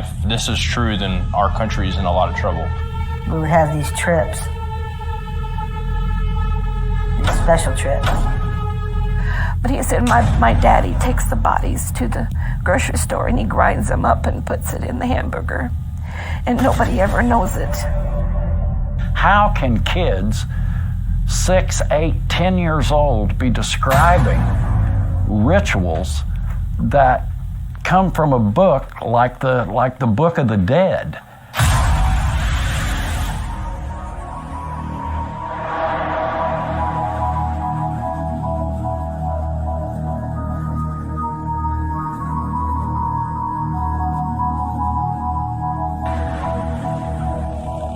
if this is true, then our country is in a lot of trouble. We would have these trips, these special trips. But he said my daddy takes the bodies to the grocery store and he grinds them up and puts it in the hamburger. And nobody ever knows it. How can kids 6, 8, 10 years old be describing rituals that come from a book like the Book of the Dead?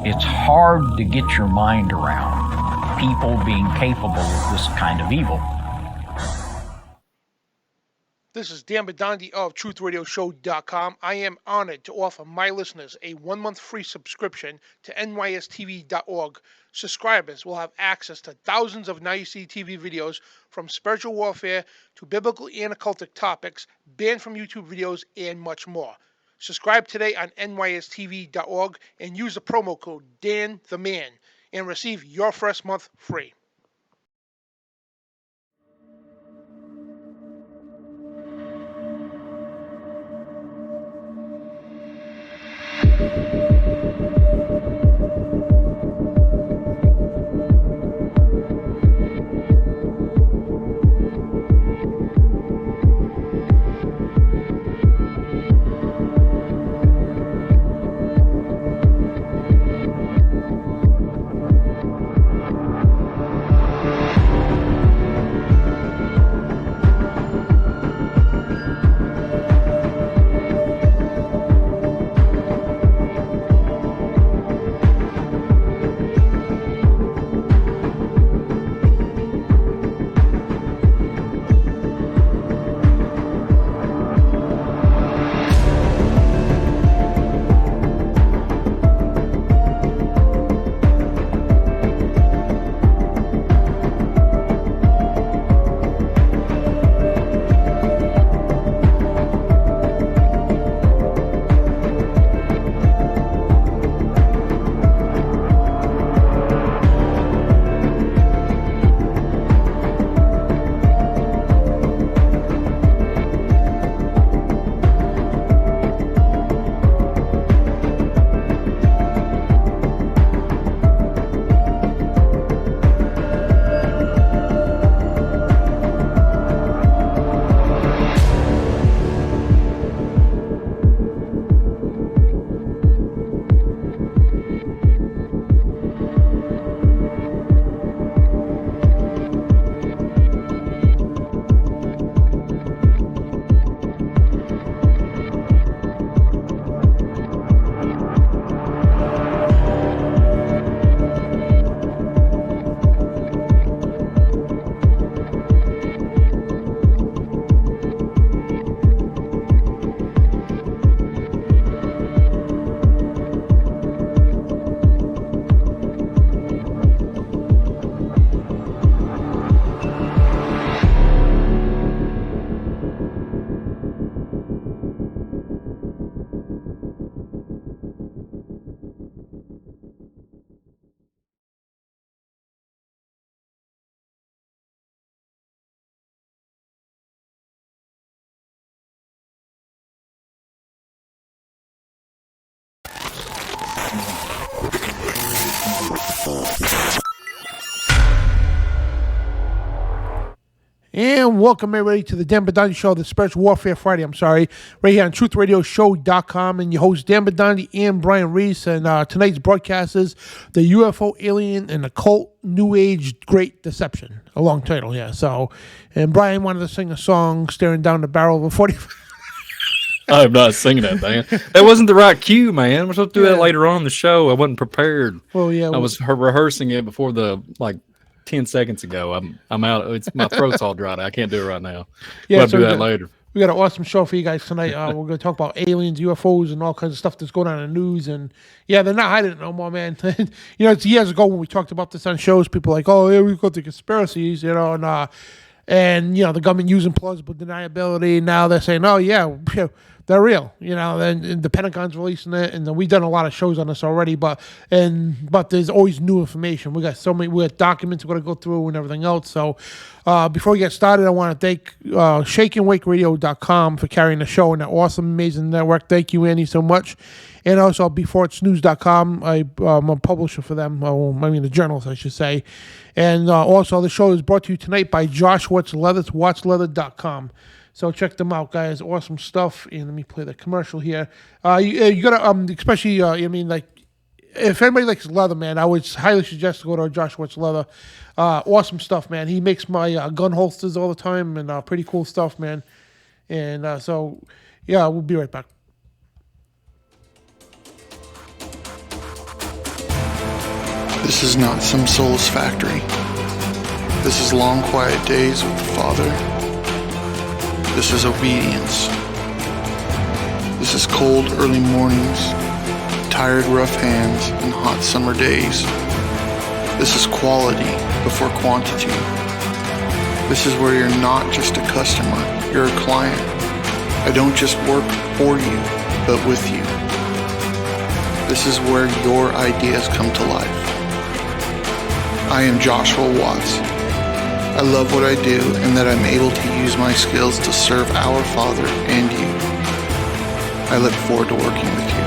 It's hard to get your mind around people being capable of this kind of evil. This is Dan Bidondi of TruthRadioShow.com. I am honored to offer my listeners a 1-month free subscription to nystv.org. Subscribers will have access to thousands of NYST TV videos from spiritual warfare to biblical and occultic topics, banned from YouTube videos, and much more. Subscribe today on nystv.org and use the promo code DANTheMan and receive your first month free. And welcome everybody to the Dan Bidondi Show, the Spiritual Warfare Friday, right here on TruthRadioShow.com, and your hosts Dan Bidondi and Brian Reece. And tonight's broadcast is the UFO-Alien and Occult New Age Great Deception, a long title, yeah. So, and Brian wanted to sing a song, Staring Down the Barrel of a 45. I'm not singing that, man. That wasn't the right cue, man. We're supposed to do that later on in the show. I wasn't prepared. Well, yeah. I was rehearsing it before 10 seconds ago. I'm out. It's my throat's all dried. I can't do it right now. Yeah, we'll do that later. We got an awesome show for you guys tonight. We're going to talk about aliens, UFOs, and all kinds of stuff that's going on in the news. And yeah, they're not hiding it no more, man. It's years ago when we talked about this on shows. People are like, oh, yeah, we've got the conspiracies, and the government using plausible deniability. Now they're saying, oh, yeah, they're real, and the Pentagon's releasing it, and we've done a lot of shows on this already, but there's always new information. We got documents we're going to go through and everything else. So before we get started, I want to thank ShakeandWakeRadio.com for carrying the show and that awesome, amazing network. Thank you, Andy, so much. And also BeforeIt'sNews.com. I'm a publisher for them. The journalist, I should say. And also the show is brought to you tonight by Josh Watts Leathers, wattsleather.com. So check them out, guys. Awesome stuff. And let me play the commercial here. You gotta, especially, if anybody likes leather, man, I would highly suggest to go to Josh Watts Leather. Awesome stuff, man. He makes my gun holsters all the time, and pretty cool stuff, man. And we'll be right back. This is not some soulless factory. This is long, quiet days with the Father. This is obedience. This is cold, early mornings, tired, rough hands, and hot summer days. This is quality before quantity. This is where you're not just a customer, you're a client. I don't just work for you, but with you. This is where your ideas come to life. I am Joshua Watts. I love what I do and that I'm able to use my skills to serve our Father and you. I look forward to working with you.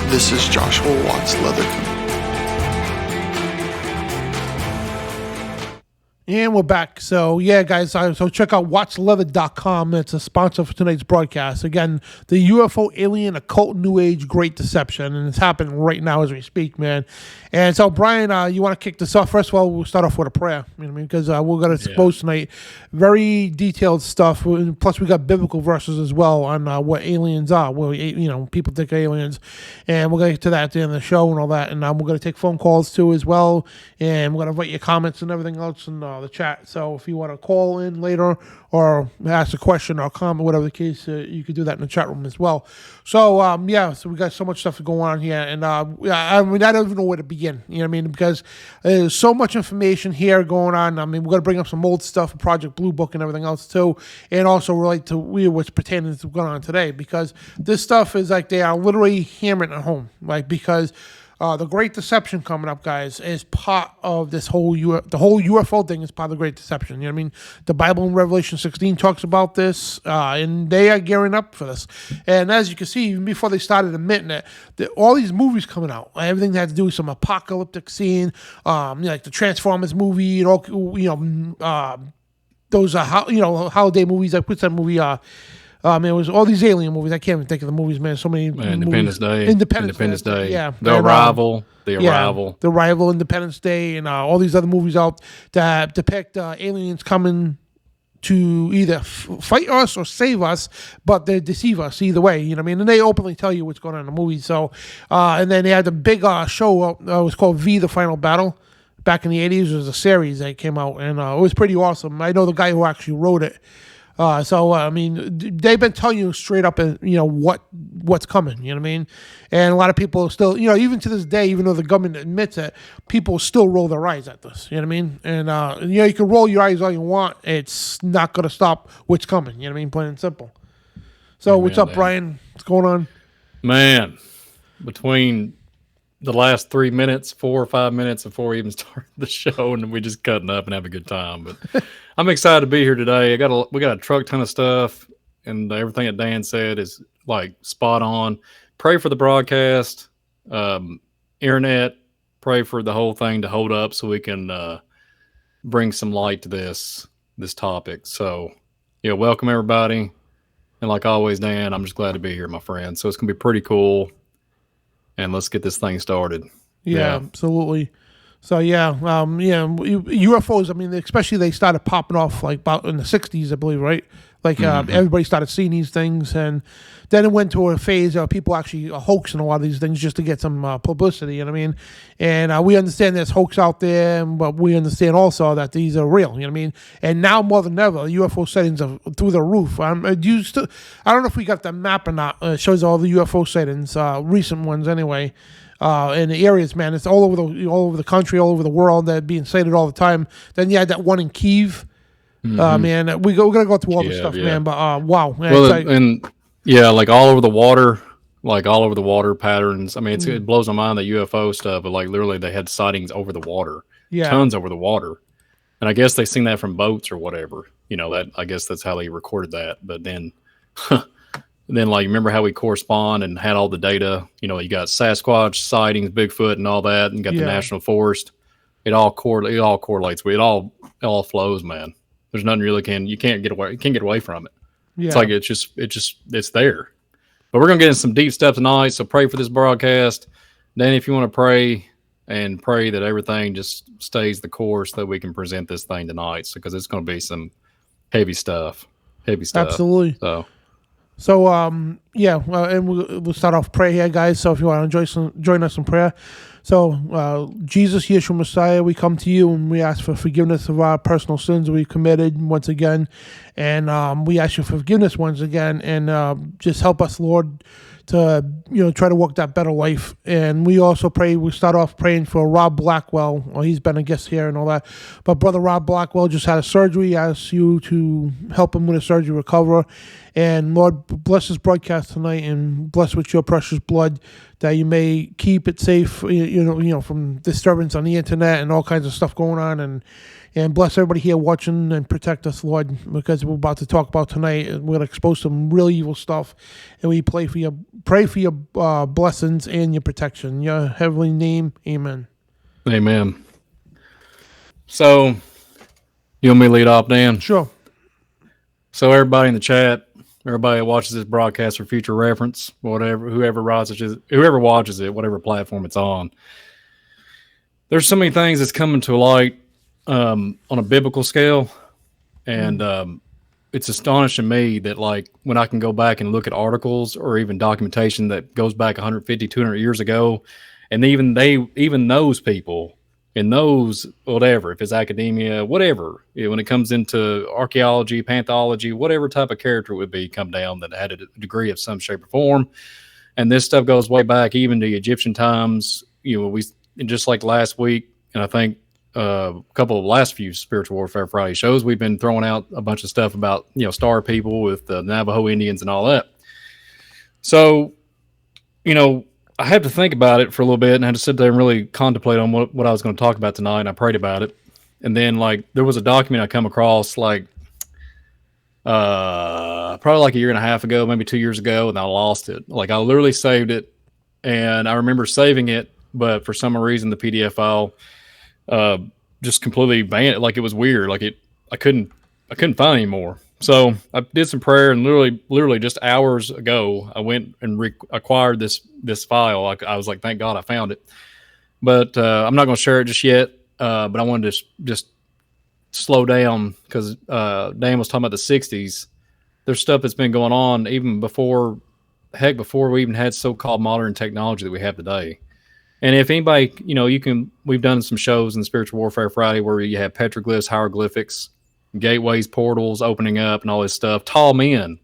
This is Joshua Watts Leather Company. And we're back. So, guys, so check out wattsleather.com. It's a sponsor for tonight's broadcast. Again, the UFO-Alien Occult New Age Great Deception. And it's happening right now as we speak, man. And so, Brian, you want to kick this off? First of all, we'll start off with a prayer. Because we're going to expose tonight very detailed stuff. Plus, we got biblical verses as well on what aliens are. Well, people think aliens. And we're going to get to that at the end of the show and all that. And we're going to take phone calls, too, as well. And we're going to invite your comments and everything else and the chat. So if you want to call in later or ask a question or comment, whatever the case, you could do that in the chat room as well. So so we got so much stuff going on here, and I don't even know where to begin. Because there's so much information here going on. We're going to bring up some old stuff, Project Blue Book and everything else too, and also relate to what's pertaining to going on today, because this stuff is they are literally hammering it home, because the Great Deception coming up, guys, is part of this whole the whole UFO thing is part of the Great Deception. The Bible in Revelation 16 talks about this, and they are gearing up for this. And as you can see, even before they started admitting it, all these movies coming out, everything that had to do with some apocalyptic scene, like the Transformers movie, and all, those holiday movies. Like what's that movie? It was all these alien movies. I can't even think of the movies, man. So many Independence movies. Day. Independence Day. Yeah. The Arrival. The Arrival, Independence Day, and all these other movies out that depict aliens coming to either fight us or save us, but they deceive us either way. And they openly tell you what's going on in the movie. So, and then they had the big show. It was called V: The Final Battle. Back in the 80s, it was a series that came out, and it was pretty awesome. I know the guy who actually wrote it. They've been telling you straight up, what's coming, And a lot of people still, even to this day, even though the government admits it, people still roll their eyes at this, And, you can roll your eyes all you want. It's not going to stop what's coming, Plain and simple. So what's up, Brian? What's going on? Man, between the last 3 minutes, 4 or 5 minutes before we even started the show, and we just cutting up and have a good time. But I'm excited to be here today. We got a truck ton of stuff, and everything that Dan said is spot on. Pray for the broadcast, internet. Pray for the whole thing to hold up so we can bring some light to this topic. So, welcome everybody. And like always, Dan, I'm just glad to be here, my friend. So it's gonna be pretty cool. And let's get this thing started. Yeah, absolutely. So UFOs. Especially they started popping off about in the '60s, I believe, right? Everybody started seeing these things, and then it went to a phase of people actually hoaxing a lot of these things just to get some publicity. And we understand there's hoax out there, but we understand also that these are real. And now more than ever, UFO sightings are through the roof. I don't know if we got the map or not. It shows all the UFO sightings, recent ones anyway. In the areas, man, it's all over the country, all over the world. That being sighted all the time. Then you had that one in Kyiv. Man, we're gonna go through all this stuff, man. But wow, man, well, and Yeah, like all over the water, patterns. I mean, it blows my mind, the UFO stuff, but like literally they had sightings over the water, tons over the water. And I guess they seen that from boats or whatever. That I guess that's how they recorded that. But then, like, remember how we correspond and had all the data? You got Sasquatch sightings, Bigfoot, and all that, and got the National Forest. It all correlates. It all flows, man. There's nothing you can't get away. You can't get away from it. Yeah. It's like it's there. But we're gonna get into some deep stuff tonight. So pray for this broadcast, Danny. If you want to pray that everything just stays the course, that we can present this thing tonight. So because it's going to be some heavy stuff. Absolutely. So and we'll start off prayer here, guys. So if you want to join us in prayer. So Jesus, Yeshua Messiah, we come to you and we ask for forgiveness of our personal sins we committed once again, and we ask you for forgiveness once again, and just help us, Lord, to try to walk that better life. And we also we start off praying for Rob Blackwell. Well, he's been a guest here and all that, but brother Rob Blackwell just had a surgery. I ask you to help him with the surgery, recover, and Lord, bless this broadcast tonight and bless with your precious blood, that you may keep it safe, from disturbance on the internet and all kinds of stuff going on, and bless everybody here watching and protect us, Lord, because we're about to talk about tonight. We're going to expose some really evil stuff, and we pray for your blessings and your protection. In your heavenly name, amen. Amen. So, you want me to lead off, Dan? Sure. So everybody in the chat, everybody that watches this broadcast for future reference, whoever watches it, whatever platform it's on, there's so many things that's coming to light on a biblical scale, and it's astonishing me that, like, when I can go back and look at articles or even documentation that goes back 150, 200 years ago, and even those people and those, whatever, if it's academia, whatever, when it comes into archaeology, panthology, whatever type of character it would be, come down that had a degree of some shape or form. And this stuff goes way back even to Egyptian times. We just like last week, and I think a couple of last few Spiritual Warfare Friday shows, we've been throwing out a bunch of stuff about, star people with the Navajo Indians and all that. So, I had to think about it for a little bit and had to sit there and really contemplate on what I was going to talk about tonight. And I prayed about it. And then, like, there was a document I come across, like, probably like a year and a half ago, maybe 2 years ago, and I lost it. Like, I literally saved it, and I remember saving it, but for some reason the PDF file just completely banned it. Like, it was weird. Like, I couldn't find it anymore. So I did some prayer, and literally just hours ago, I went and acquired this file. I was like, thank God I found it. But I'm not going to share it just yet. But I wanted to just slow down because Dan was talking about the 60s. There's stuff that's been going on even before we even had so-called modern technology that we have today. And if anybody, we've done some shows in Spiritual Warfare Friday where you have petroglyphs, hieroglyphics, gateways, portals opening up and all this stuff. Tall men,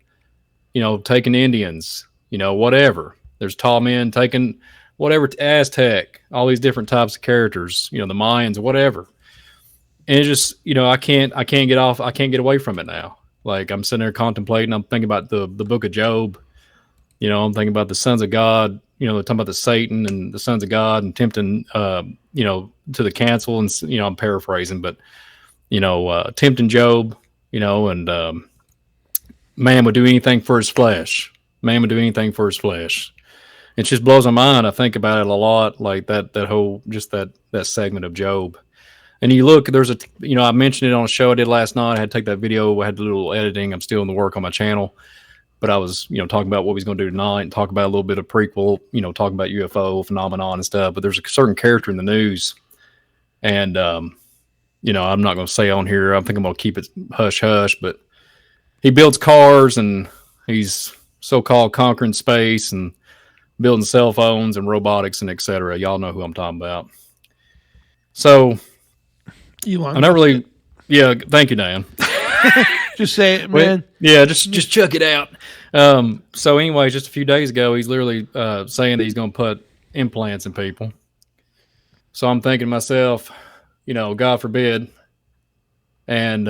taking Indians, whatever. There's tall men taking whatever, Aztec, all these different types of characters, the Mayans, whatever. And it just, I can't get away from it now. Like, I'm sitting there contemplating, I'm thinking about the book of Job. I'm thinking about the sons of God, they're talking about the Satan and the sons of God and tempting, to the cancel. And, I'm paraphrasing, but, tempting Job, and man would do anything for his flesh. It just blows my mind. I think about it a lot, like that whole, just that segment of Job. And you look, there's I mentioned it on a show I did last night. I had to take that video. I had a little editing. I'm still in the work on my channel. But I was, talking about what he's going to do tonight and talk about a little bit of prequel, talking about UFO phenomenon and stuff. But there's a certain character in the news. And, I'm not going to say on here. I think I'm going to keep it hush-hush. But he builds cars, and he's so-called conquering space and building cell phones and robotics and et cetera. Y'all know who I'm talking about. So, Elon. I'm not really... Yeah, thank you, Dan. Just say it, man. Yeah, just chuck it out. So anyway, just a few days ago, he's literally saying that he's going to put implants in people. So I'm thinking to myself, God forbid. And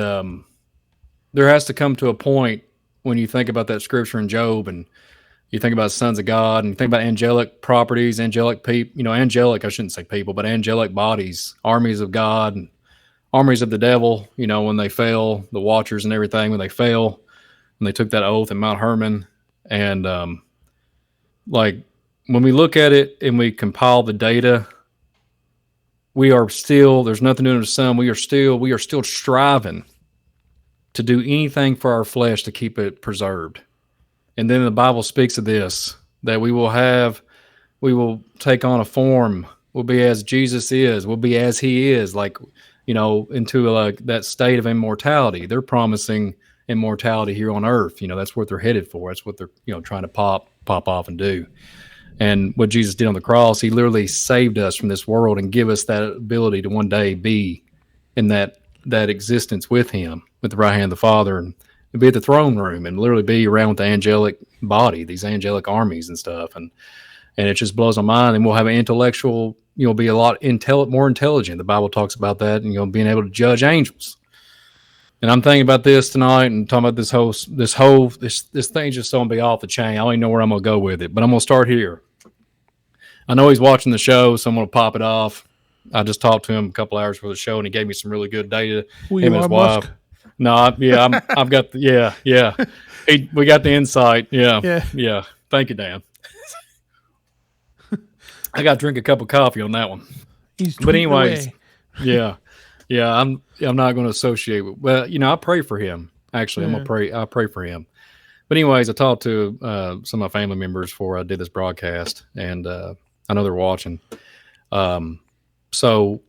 there has to come to a point when you think about that scripture in Job, and you think about sons of God, and you think about angelic properties, angelic people, angelic, I shouldn't say people, but angelic bodies, armies of God, and armies of the devil, when they fell, the watchers and everything, when they fell, and they took that oath in Mount Hermon. And when we look at it and we compile the data, we are still, there's nothing new under the sun. We are still striving to do anything for our flesh to keep it preserved. And then the Bible speaks of this, that we will take on a form, we'll be as Jesus is, we'll be as he is, into that state of immortality. They're promising immortality here on earth. That's what they're headed for. That's what they're, trying to pop off and do. And what Jesus did on the cross, he literally saved us from this world and give us that ability to one day be in that existence with him, with the right hand of the Father, and be at the throne room and literally be around with the angelic body, these angelic armies and stuff. And it just blows my mind. And we'll have an intellectual, be a lot more intelligent. The Bible talks about that, and being able to judge angels. And I'm thinking about this tonight and talking about this thing just so be off the chain. I don't even know where I'm going to go with it, but I'm going to start here. I know he's watching the show, so I'm going to pop it off. I just talked to him a couple hours before the show, and he gave me some really good data. Him and his wife. No, I've got the, yeah. We got the insight. Yeah. Thank you, Dan. I got to drink a cup of coffee on that one. But anyways, away. Yeah. I'm not going to associate with. Well, I pray for him. Actually, I'm gonna pray. I pray for him. But anyways, I talked to some of my family members before I did this broadcast, and I know they're watching. So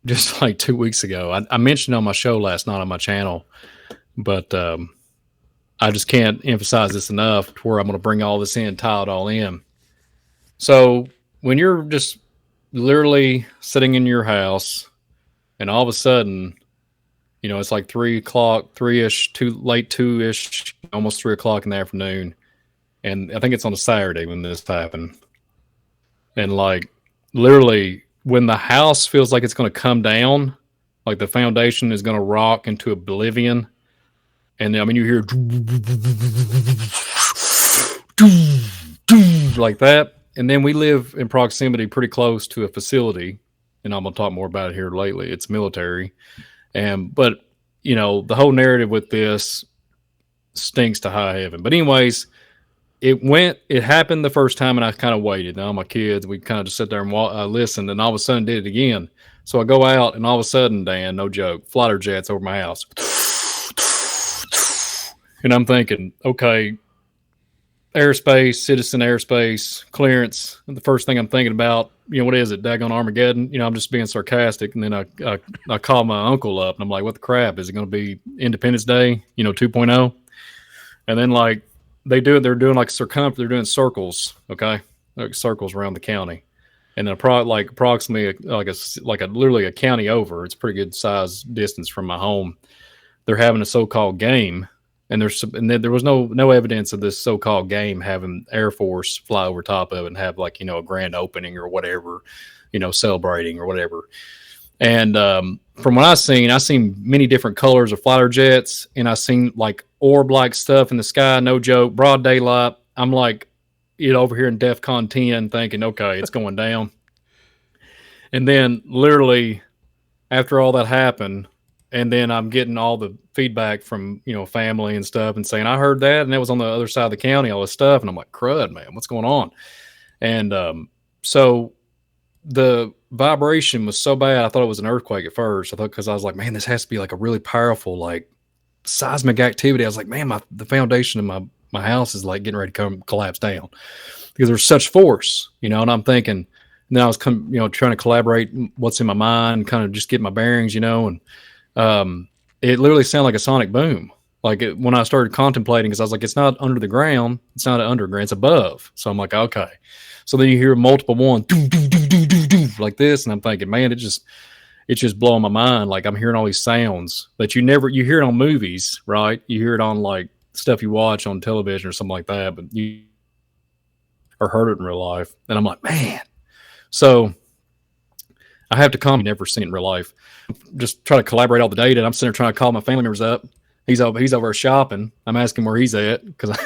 just like 2 weeks ago, I mentioned on my show last night on my channel, but I just can't emphasize this enough to where I'm going to bring all this in, tie it all in. So when you're just literally sitting in your house, and all of a sudden, it's like 3 o'clock, 3-ish, late 2-ish, almost 3 o'clock in the afternoon. And I think it's on a Saturday when this happened. And literally when the house feels like it's going to come down, like the foundation is going to rock into oblivion. And you hear like that. And then we live in proximity pretty close to a facility. And I'm going to talk more about it here lately. It's military. But the whole narrative with this stinks to high heaven. But anyways, it happened the first time, and I kind of waited. Now my kids, we kind of just sit there and listened, and all of a sudden did it again. So I go out, and all of a sudden, Dan, no joke, fighter jets over my house. And I'm thinking, okay, airspace, citizen airspace, clearance. And the first thing I'm thinking about, what is it? Daggone Armageddon? I'm just being sarcastic. And then I call my uncle up, and I'm like, what the crap? Is it going to be Independence Day, 2.0? And then they're doing they're doing circles, okay? Circles around the county. And then approximately literally a county over. It's a pretty good size distance from my home. They're having a so-called game. And there was no evidence of this so-called game having Air Force fly over top of it and have a grand opening or whatever, celebrating or whatever. And from what I seen many different colors of fighter jets, and I seen orb-like stuff in the sky. No joke, broad daylight. I'm over here in DEFCON 10, thinking, okay, it's going down. And then literally after all that happened. And then I'm getting all the feedback from, family and stuff and saying, I heard that. And that was on the other side of the county, all this stuff. And I'm like, crud, man, what's going on? And so the vibration was so bad. I thought it was an earthquake at first. Because I was like, man, this has to be a really powerful, seismic activity. I was like, man, the foundation of my house is getting ready to collapse down because there's such force, and I'm thinking, and then I was, trying to collaborate what's in my mind, kind of just get my bearings, and it literally sounded like a sonic boom. When I started contemplating, because I was like, it's not under the ground, it's not underground, it's above. So I'm like, okay. So then you hear multiple one, doo, doo, doo, doo, doo, doo, like this, and I'm thinking, man, it's just blowing my mind. I'm hearing all these sounds that you hear it on movies, right? You hear it on stuff you watch on television or something like that, but you or heard it in real life. And I'm like, man. So I have to never seen it in real life. Just try to collaborate all the data. And I'm sitting there trying to call my family members up He's over shopping. I'm asking where he's at because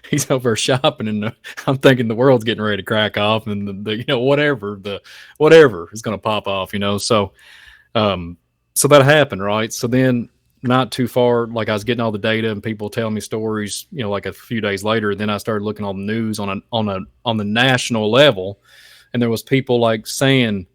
he's over shopping, and I'm thinking the world's getting ready to crack off, and the whatever is going to pop off. So so that happened, right? So then, not too far, like I was getting all the data and people telling me stories, like a few days later. Then I started looking on the news on the national level, and there was people like saying,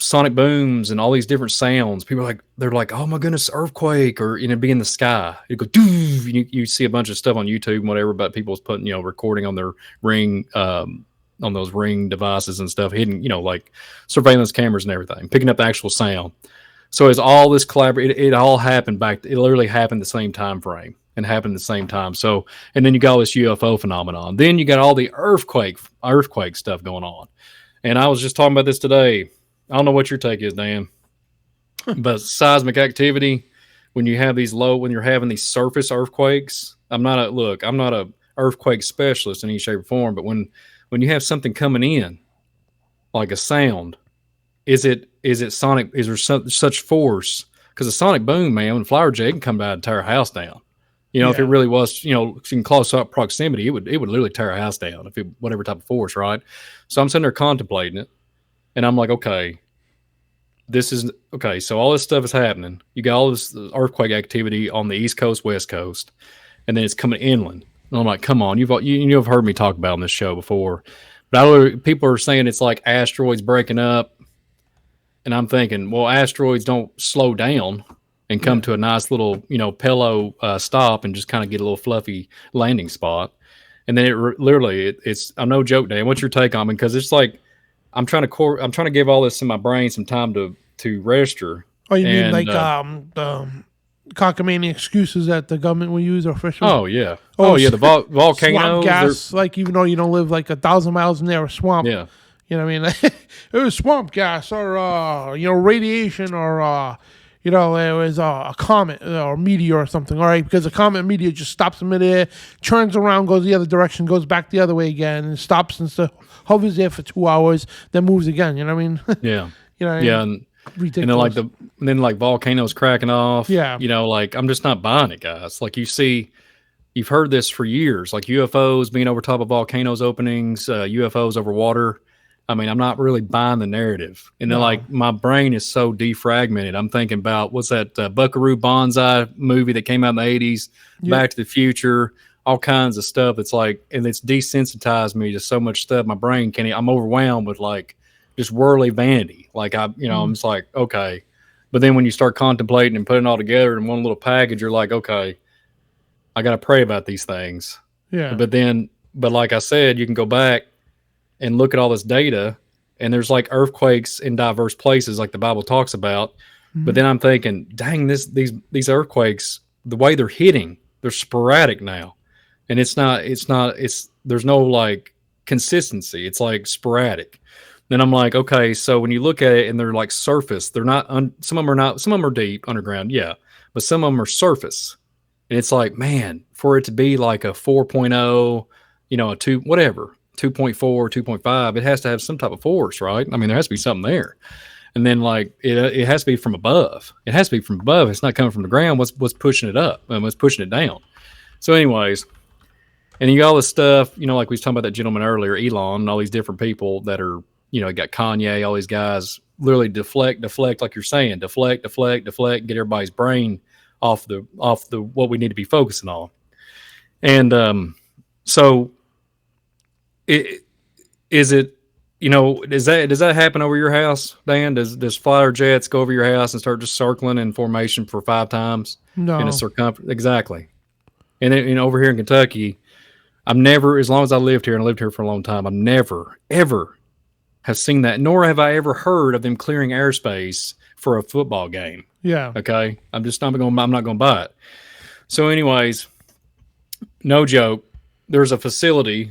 sonic booms and all these different sounds. People they're like, oh my goodness, earthquake, or be in the sky. You go, you see a bunch of stuff on YouTube and whatever, but people's putting recording on their Ring, on those Ring devices and stuff, hidden, like surveillance cameras and everything, picking up the actual sound. So it's all this it all happened it literally happened the same time frame and happened at the same time. So, and then you got all this UFO phenomenon. Then you got all the earthquake stuff going on. And I was just talking about this today. I don't know what your take is, Dan, but seismic activity, when you have when you're having these surface earthquakes, I'm not a earthquake specialist in any shape or form, but when you have something coming in, like a sound, is it sonic? Is there such force? Because a sonic boom, man, when flower jet can come by and tear a house down. If it really was, in close up proximity, it would literally tear a house down if whatever type of force, right? So I'm sitting there contemplating it. And I'm like, okay, so all this stuff is happening. You got all this earthquake activity on the East Coast, West Coast, and then it's coming inland. And I'm like, come on, you've heard me talk about on this show before. But people are saying it's like asteroids breaking up. And I'm thinking, well, asteroids don't slow down and come to a nice little, pillow stop and just kind of get a little fluffy landing spot. And then it's I'm no joke, Dan. What's your take on it? Because it's like, I'm trying to give all this in my brain some time to register. Oh, you mean like the cockamamie excuses that the government will use or officials? Oh yeah, the volcanoes. Swamp gas, like even though you don't live like 1,000 miles near a swamp. Yeah, you know what I mean. It was swamp gas or radiation or it was a comet or meteor or something. All right, because a comet meteor just stops in midair, turns around, goes the other direction, goes back the other way again, and stops and hovers there for 2 hours, then moves again. You know what I mean? Yeah. Yeah. And then like volcanoes cracking off. Yeah. I'm just not buying it, guys. Like you've heard this for years, like UFOs being over top of volcanoes openings, UFOs over water. I mean, I'm not really buying the narrative. And then my brain is so defragmented. I'm thinking about, what's that Buckaroo Banzai movie that came out in the 80s, Back to the Future, all kinds of stuff. It's like, and it's desensitized me to so much stuff. My brain I'm overwhelmed with just worldly vanity. I'm just like, okay. But then when you start contemplating and putting it all together in one little package, you're like, okay, I got to pray about these things. Yeah. But like I said, you can go back and look at all this data, and there's like earthquakes in diverse places like the Bible talks about. Mm-hmm. But then I'm thinking, dang, these earthquakes, the way they're hitting, they're sporadic now. And there's no consistency. It's like sporadic. Then I'm like, okay, so when you look at it and they're like surface, they're not, some of them are deep underground. Yeah. But some of them are surface. And it's like, man, for it to be like a 4.0, a 2, whatever, 2.4, 2.5, it has to have some type of force, right? I mean, there has to be something there. And then it has to be from above. It has to be from above. It's not coming from the ground. What's pushing it up and what's pushing it down? So anyways, and you got all this stuff, like we was talking about that gentleman earlier, Elon, and all these different people that are, you got Kanye, all these guys literally deflect, like you're saying, deflect, get everybody's brain off the what we need to be focusing on. And so does that happen over your house, Dan? Does fighter jets go over your house and start just circling in formation for 5 times? No. In a circumference? Exactly. And then, over here in Kentucky, I've never, as long as I lived here and lived here for a long time, I've never, ever have seen that, nor have I ever heard of them clearing airspace for a football game. Yeah. Okay. I'm not going to buy it. So anyways, no joke. There's a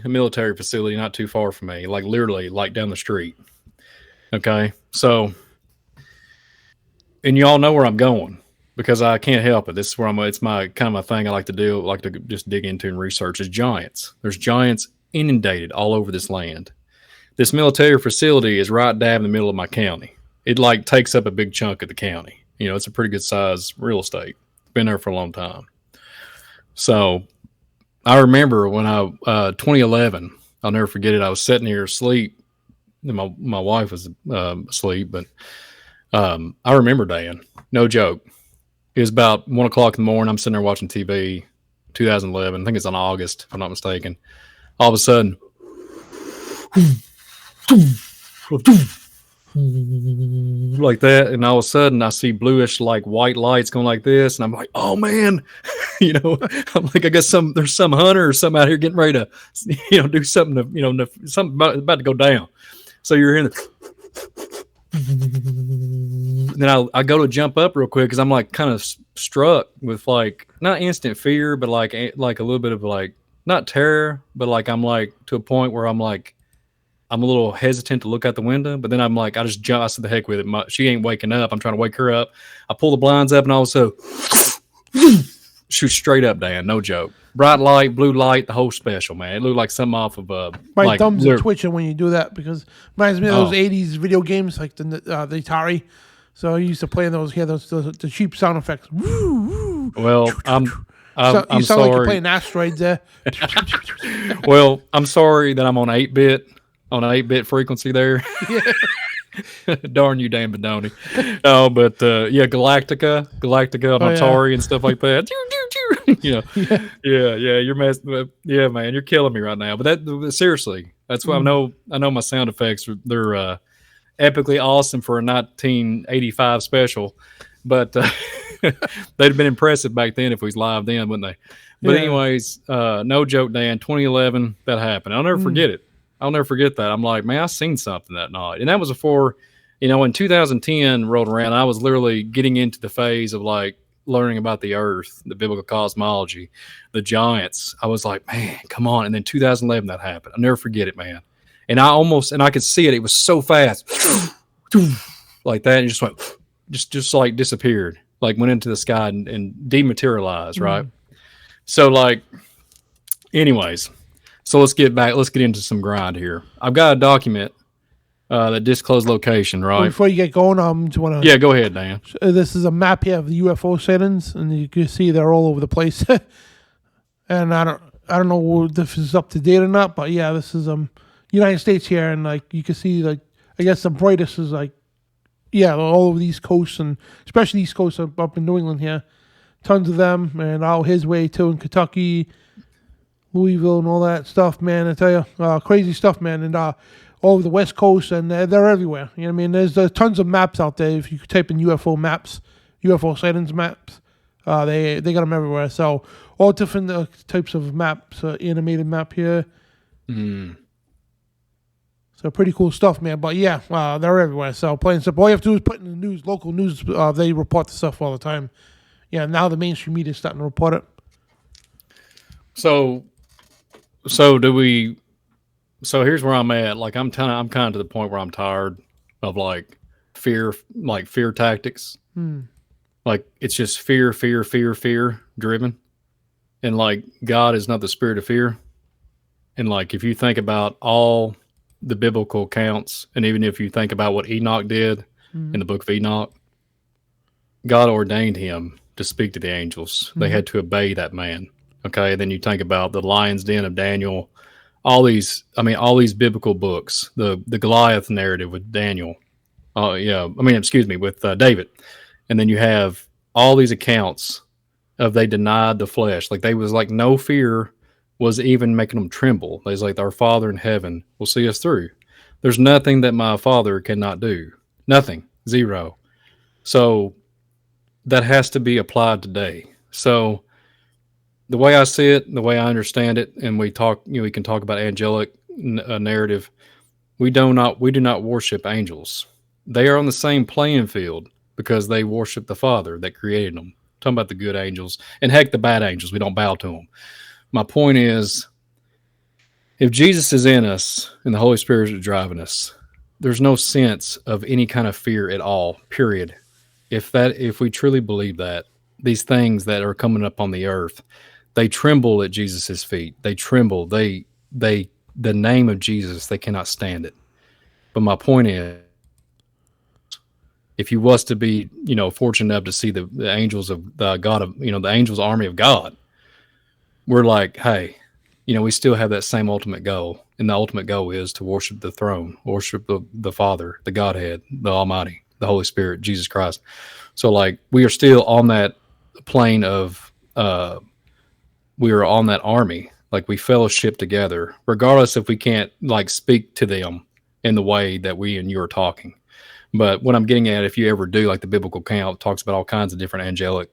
military facility not too far from me, like literally like down the street. Okay. So, and you all know where I'm going because I can't help it. This is where it's my kind of my thing I like to do, like to just dig into and research is giants. There's giants inundated all over this land. This military facility is right dab in the middle of my county. It takes up a big chunk of the county. It's a pretty good size real estate. Been there for a long time. So I remember when 2011, I'll never forget it. I was sitting here asleep, and my wife was asleep, but I remember, Dan, no joke. It was about 1 o'clock in the morning. I'm sitting there watching TV, 2011. I think it's in August, if I'm not mistaken. All of a sudden, like that, and all of a sudden I see bluish like white lights going like this, and I'm like, oh man, I'm like, I guess there's some hunter or something out here getting ready to do something to something about to go down. So you're hearing then I go to jump up real quick because I'm like kind of struck with like not instant fear, but like a little bit of like not terror, but like I'm like to a point where I'm like I'm a little hesitant to look out the window, but then I'm like, I just jump. I said, the heck with it. She ain't waking up. I'm trying to wake her up. I pull the blinds up and all of a sudden shoot straight up, Dan. No joke. Bright light, blue light, the whole special, man. It looked like something off of my thumbs are twitching when you do that because it reminds me of those 80s video games like the Atari. So I used to play those, the cheap sound effects. Well, I'm sound sorry. like you're playing asteroids there. Well, I'm sorry that I'm on 8-bit. On an 8-bit frequency there. Darn you, Dan Bidondi. No, but Galactica on Atari and stuff like that. You're messing with, man, you're killing me right now. But that seriously, that's why I know my sound effects they're epically awesome for a 1985 special. But they'd have been impressive back then if we was live then, wouldn't they? But anyways, no joke, Dan. 2011, that happened. I'll never forget it. I'll never forget that. I'm like, man, I seen something that night. And that was before, when 2010 rolled around, I was literally getting into the phase of like learning about the earth, the biblical cosmology, the giants. I was like, man, come on. And then 2011, that happened. I'll never forget it, man. And I could see it. It was so fast. Like that. And just went, just like disappeared, like went into the sky and dematerialized. Right. So like, anyways. So let's get into some grind here. I've got a document that disclosed location, right? Before you get going, yeah, go ahead, Dan. This is a map here of the UFO sightings, and you can see they're all over the place. And I don't know if this is up to date or not, but yeah, this is United States here, and like you can see, like I guess the brightest is like all over the East Coast, and especially East Coast up in New England here, tons of them, and out his way too in Kentucky. Louisville and all that stuff, man. I tell you, crazy stuff, man. And all over the West Coast, and they're everywhere. You know what I mean? There's tons of maps out there. If you type in UFO maps, UFO sightings maps, they got them everywhere. So all different types of maps, animated map here. So pretty cool stuff, man. But yeah, they're everywhere. So plain and simple. All you have to do is put in the news, local news. They report the stuff all the time. Yeah, now the mainstream media is starting to report it. So here's where I'm at. Like I'm kind of to the point where I'm tired of like fear tactics. Like it's just fear driven. And like God is not the spirit of fear. And like if you think about all the biblical accounts, and even if you think about what Enoch did in the book of Enoch, God ordained him to speak to the angels. They had to obey that man. Okay, and then you think about the lion's den of Daniel, all these biblical books, the Goliath narrative with Daniel, with David, and then you have all these accounts of they denied the flesh, like they was like no fear was even making them tremble. They was like, our Father in heaven will see us through. There's nothing that my Father cannot do, nothing, zero. So that has to be applied today. So the way I see it, the way I understand it, and we can talk about angelic narrative. We do not worship angels. They are on the same playing field because they worship the Father that created them. I'm talking about the good angels, and heck, the bad angels. We don't bow to them. My point is, if Jesus is in us and the Holy Spirit is driving us, there's no sense of any kind of fear at all. Period. If we truly believe that, these things that are coming up on the earth, they tremble at Jesus' feet. They tremble. The name of Jesus, they cannot stand it. But my point is, if you was to be, fortunate enough to see the angels of the God of, the angels army of God, we're like, hey, we still have that same ultimate goal. And the ultimate goal is to worship the throne, worship the Father, the Godhead, the Almighty, the Holy Spirit, Jesus Christ. So like, we are still on that plane of, we are on that army. Like, we fellowship together, regardless if we can't like speak to them in the way that we and you are talking. But what I'm getting at, if you ever do, like the biblical account talks about all kinds of different angelic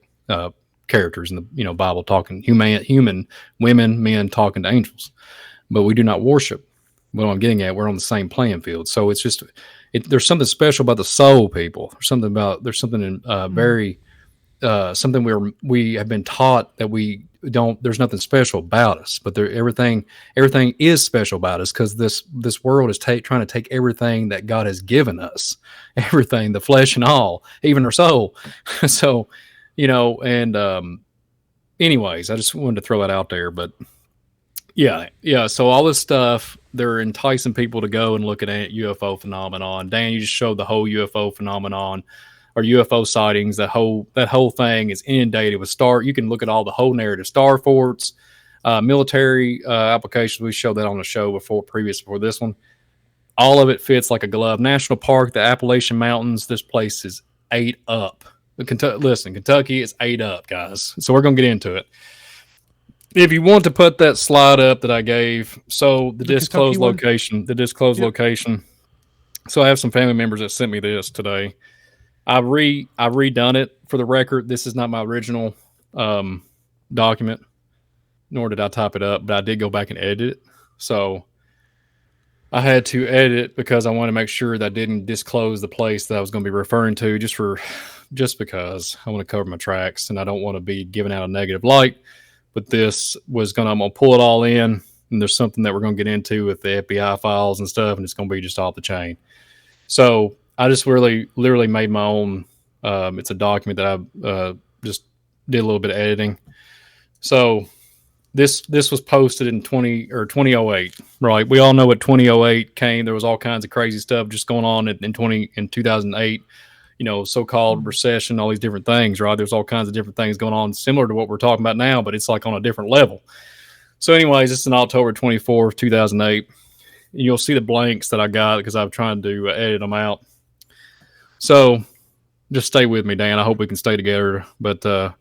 characters in the Bible, talking human women, men talking to angels, but we do not worship. What I'm getting at, we're on the same playing field. So it's just, there's something special about the soul, people. There's something very something we have been taught that we don't. There's nothing special about us, but everything is special about us, because this world is trying to take everything that God has given us, everything, the flesh and all, even our soul. So, anyways, I just wanted to throw that out there. But yeah. So all this stuff, they're enticing people to go and look at UFO phenomenon. Dan, you just showed the whole UFO phenomenon, or UFO sightings. That whole thing is inundated with you can look at all the whole narrative, star forts, military applications. We showed that on the show before this one. All of it fits like a glove. National Park, the Appalachian Mountains. This place is ate up. Kentucky is ate up, guys. So we're gonna get into it. If you want to put that slide up that I gave, so the disclosed location. So I have some family members that sent me this today. I've redone it for the record. This is not my original document, nor did I type it up, but I did go back and edit it. So I had to edit it because I want to make sure that I didn't disclose the place that I was going to be referring to, just because I want to cover my tracks and I don't want to be giving out a negative light. But this I'm going to pull it all in, and there's something that we're going to get into with the FBI files and stuff, and it's going to be just off the chain. So I just literally made my own. It's a document that I just did a little bit of editing. So this was posted in 2008, right? We all know what 2008 came. There was all kinds of crazy stuff just going on in 2008. So-called recession, all these different things, right? There's all kinds of different things going on similar to what we're talking about now, but it's like on a different level. So anyways, it's in October 24th, 2008. You'll see the blanks that I got because I'm trying to edit them out. So just stay with me, Dan. I hope we can stay together. But the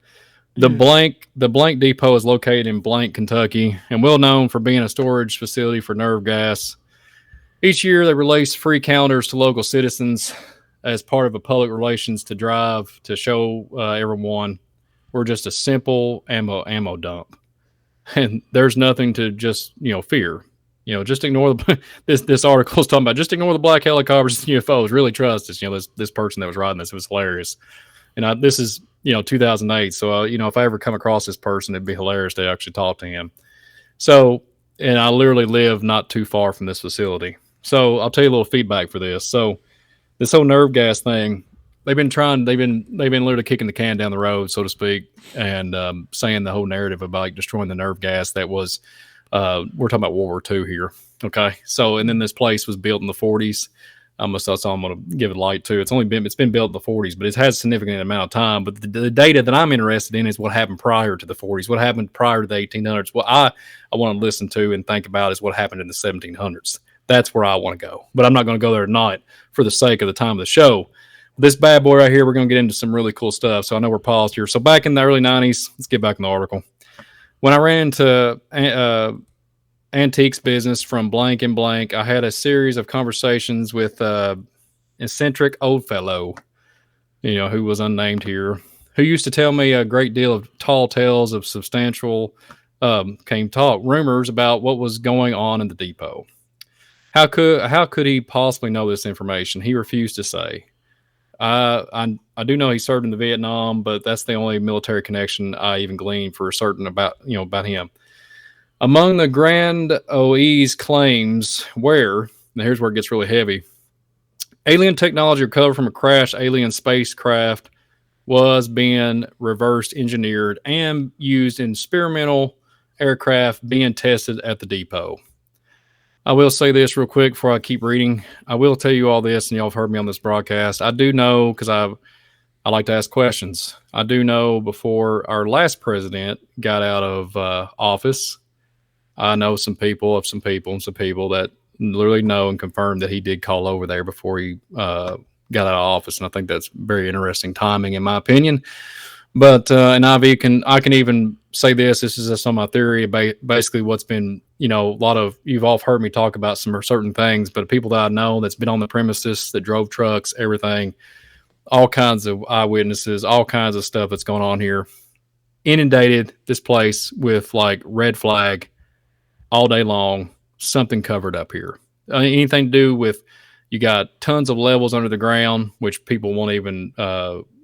blank depot is located in Blank, Kentucky, and well known for being a storage facility for nerve gas. Each year they release free calendars to local citizens as part of a public relations to drive to show everyone we're just a simple ammo dump, and there's nothing to just fear. Just ignore this article is talking about just ignore the black helicopters and UFOs. Really trust us. This person that was writing this, it was hilarious. And this is 2008, so if I ever come across this person, it'd be hilarious to actually talk to him. So, and I literally live not too far from this facility. So I'll tell you a little feedback for this. So this whole nerve gas thing, they've been literally kicking the can down the road, so to speak, and saying the whole narrative about like destroying the nerve gas that was. We're talking about World War II here. Okay. So, and then this place was built in the 40s. That's all I'm going to give it light to. It's been built in the 40s, but it has a significant amount of time. But the data that I'm interested in is what happened prior to the 40s, what happened prior to the 1800s. What I want to listen to and think about is what happened in the 1700s. That's where I want to go, but I'm not going to go there tonight for the sake of the time of the show. This bad boy right here, we're going to get into some really cool stuff. So I know we're paused here. So back in the early 90s, let's get back in the article. When I ran into antiques business from blank and blank, I had a series of conversations with eccentric old fellow, who was unnamed here, who used to tell me a great deal of tall tales of substantial rumors about what was going on in the depot. How could he possibly know this information? He refused to say. I do know he served in the Vietnam, but that's the only military connection I even gleaned for certain about him. Among the Grand OE's claims now here's where it gets really heavy. Alien technology recovered from a crashed alien spacecraft was being reverse engineered and used in experimental aircraft being tested at the depot. I will say this real quick before I keep reading. I will tell you all this, and y'all have heard me on this broadcast. I do know, because I like to ask questions. I do know before our last president got out of office, I know some people that literally know and confirm that he did call over there before he got out of office, and I think that's very interesting timing, in my opinion. But and I can even say this. This is just on my theory about basically what's been, a lot of, you've all heard me talk about some certain things, but people that I know that's been on the premises, that drove trucks, everything, all kinds of eyewitnesses, all kinds of stuff that's going on here, inundated this place with like red flag all day long, something covered up here. Anything to do with, you got tons of levels under the ground, which people won't even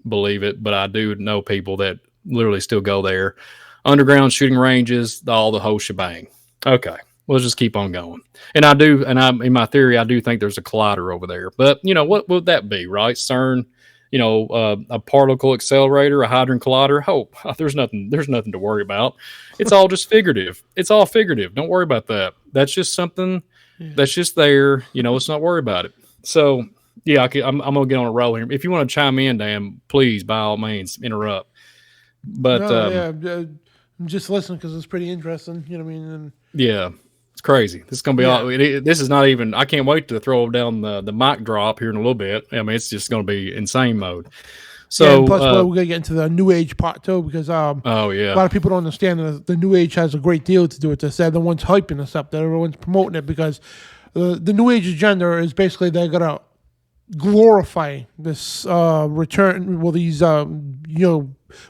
believe it, but I do know people that literally still go there. Underground shooting ranges, all the whole shebang. Okay, we'll just keep on going. And in my theory, I do think there's a collider over there. But, what would that be, right? CERN, a particle accelerator, a hadron collider. Hope there's nothing to worry about. It's all just figurative. It's all figurative. Don't worry about that. That's just something that's just there. Let's not worry about it. So, yeah, I'm going to get on a roll here. If you want to chime in, Dan, please, by all means, interrupt. But I'm just listening because it's pretty interesting. You know what I mean? And yeah, it's crazy. This is going to be all. This is not even. I can't wait to throw down the mic drop here in a little bit. I mean, it's just going to be insane mode. So and plus, we're going to get into the New Age part too, because a lot of people don't understand that the New Age has a great deal to do with this. They're the ones hyping this up. They're the ones promoting it, because the New Age agenda is basically they're going to glorify this return. Well, these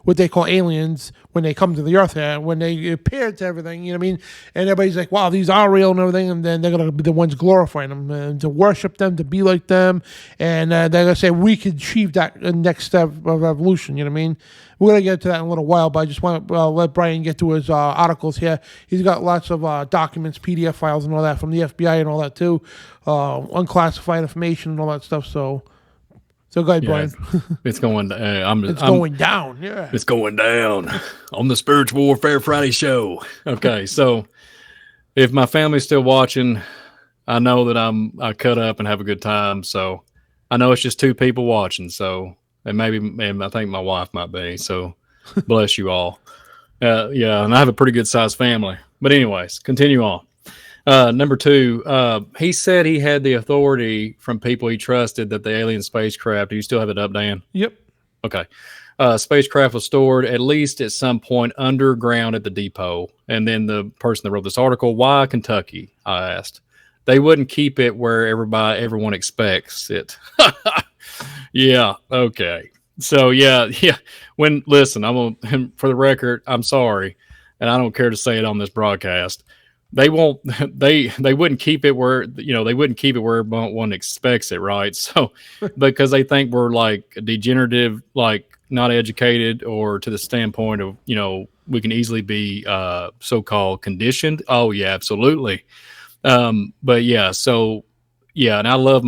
what they call aliens when they come to the earth here, when they appear to everything, you know what I mean? And everybody's like, wow, these are real and everything, and then they're going to be the ones glorifying them and to worship them, to be like them, and they're going to say we could achieve that next step of evolution, you know what I mean? We're going to get to that in a little while, but I just want to let Brian get to his articles here. He's got lots of documents, PDF files and all that from the FBI and all that too, unclassified information and all that stuff, so go ahead, Brian. It's going down. Going down, yeah. It's going down on the Spiritual Warfare Friday show. Okay, so if my family's still watching, I know that I cut up and have a good time. So I know it's just two people watching. So and I think my wife might be. So bless you all. Yeah, and I have a pretty good sized family. But anyways, continue on. Number 2, he said he had the authority from people he trusted that the alien spacecraft. Do you still have it up, Dan? Yep. Okay. Spacecraft was stored at least at some point underground at the depot. And then the person that wrote this article, why Kentucky? I asked. They wouldn't keep it where everyone expects it. Yeah. Okay. So yeah. Listen, for the record, I'm sorry, and I don't care to say it on this broadcast. They won't. They wouldn't keep it where everyone expects it, right? So, because they think we're like degenerative, like not educated, or to the standpoint of we can easily be so-called conditioned. Oh yeah, absolutely. But yeah, so yeah, and I love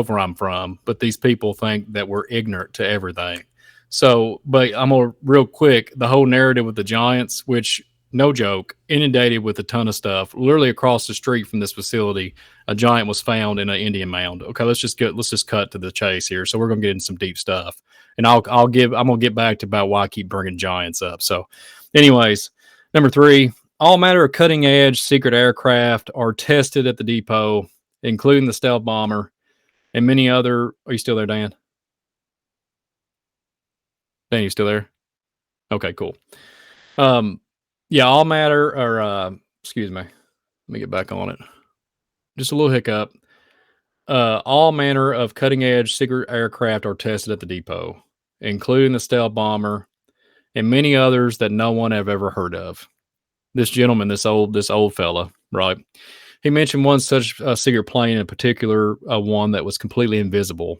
where I'm from, but these people think that we're ignorant to everything. So, but I'm gonna real quick the whole narrative with the giants, which. No joke, inundated with a ton of stuff. Literally across the street from this facility, a giant was found in an Indian mound. Okay, let's just cut to the chase here. So we're gonna get into some deep stuff, and I'm gonna get back to about why I keep bringing giants up. So, anyways, number 3, all matter of cutting edge secret aircraft are tested at the depot, including the stealth bomber and many other. Are you still there, Dan? Dan, you still there? Okay, cool. Yeah, all matter, or excuse me, let me get back on it. Just a little hiccup. All manner of cutting-edge secret aircraft are tested at the depot, including the stealth bomber and many others that no one have ever heard of. This gentleman, this old fella, right? He mentioned one such secret plane in particular, one that was completely invisible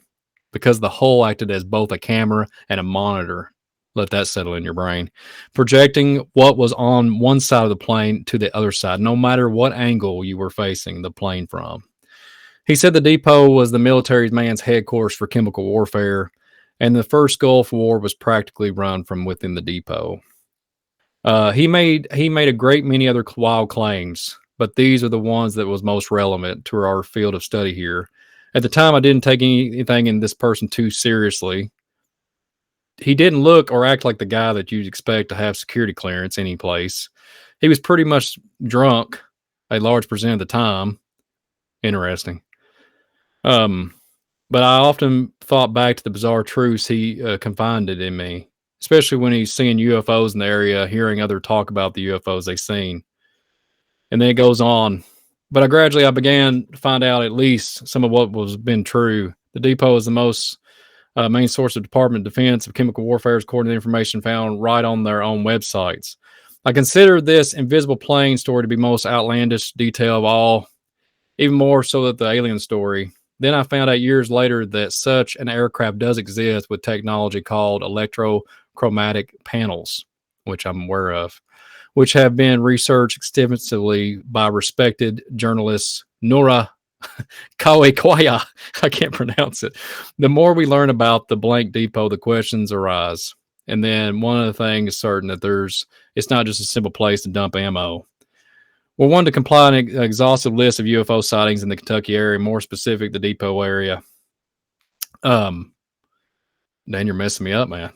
because the hull acted as both a camera and a monitor. Let that settle in your brain. Projecting what was on one side of the plane to the other side, no matter what angle you were facing the plane from. He said the depot was the military man's headquarters for chemical warfare, and the first Gulf War was practically run from within the depot. He made a great many other wild claims, but these are the ones that was most relevant to our field of study here. At the time, I didn't take anything in this person too seriously. He didn't look or act like the guy that you'd expect to have security clearance any place. He was pretty much drunk a large percent of the time. Interesting. But I often thought back to the bizarre truths he confided in me, especially when he's seeing UFOs in the area, hearing other talk about the UFOs they've seen. And then it goes on. But I began to find out at least some of what was been true. The depot is the most main source of Department of Defense of chemical warfare, according to the information found right on their own websites. I consider this invisible plane story to be most outlandish detail of all, even more so than the alien story. Then I found out years later that such an aircraft does exist with technology called electrochromatic panels, which I'm aware of, which have been researched extensively by respected journalists Nora Kawekwaya. I can't pronounce it. The more we learn about the blank depot, the questions arise. And then one of the things is certain that it's not just a simple place to dump ammo. We're one to compile an exhaustive list of UFO sightings in the Kentucky area, more specific, the depot area. Dan, you're messing me up, man.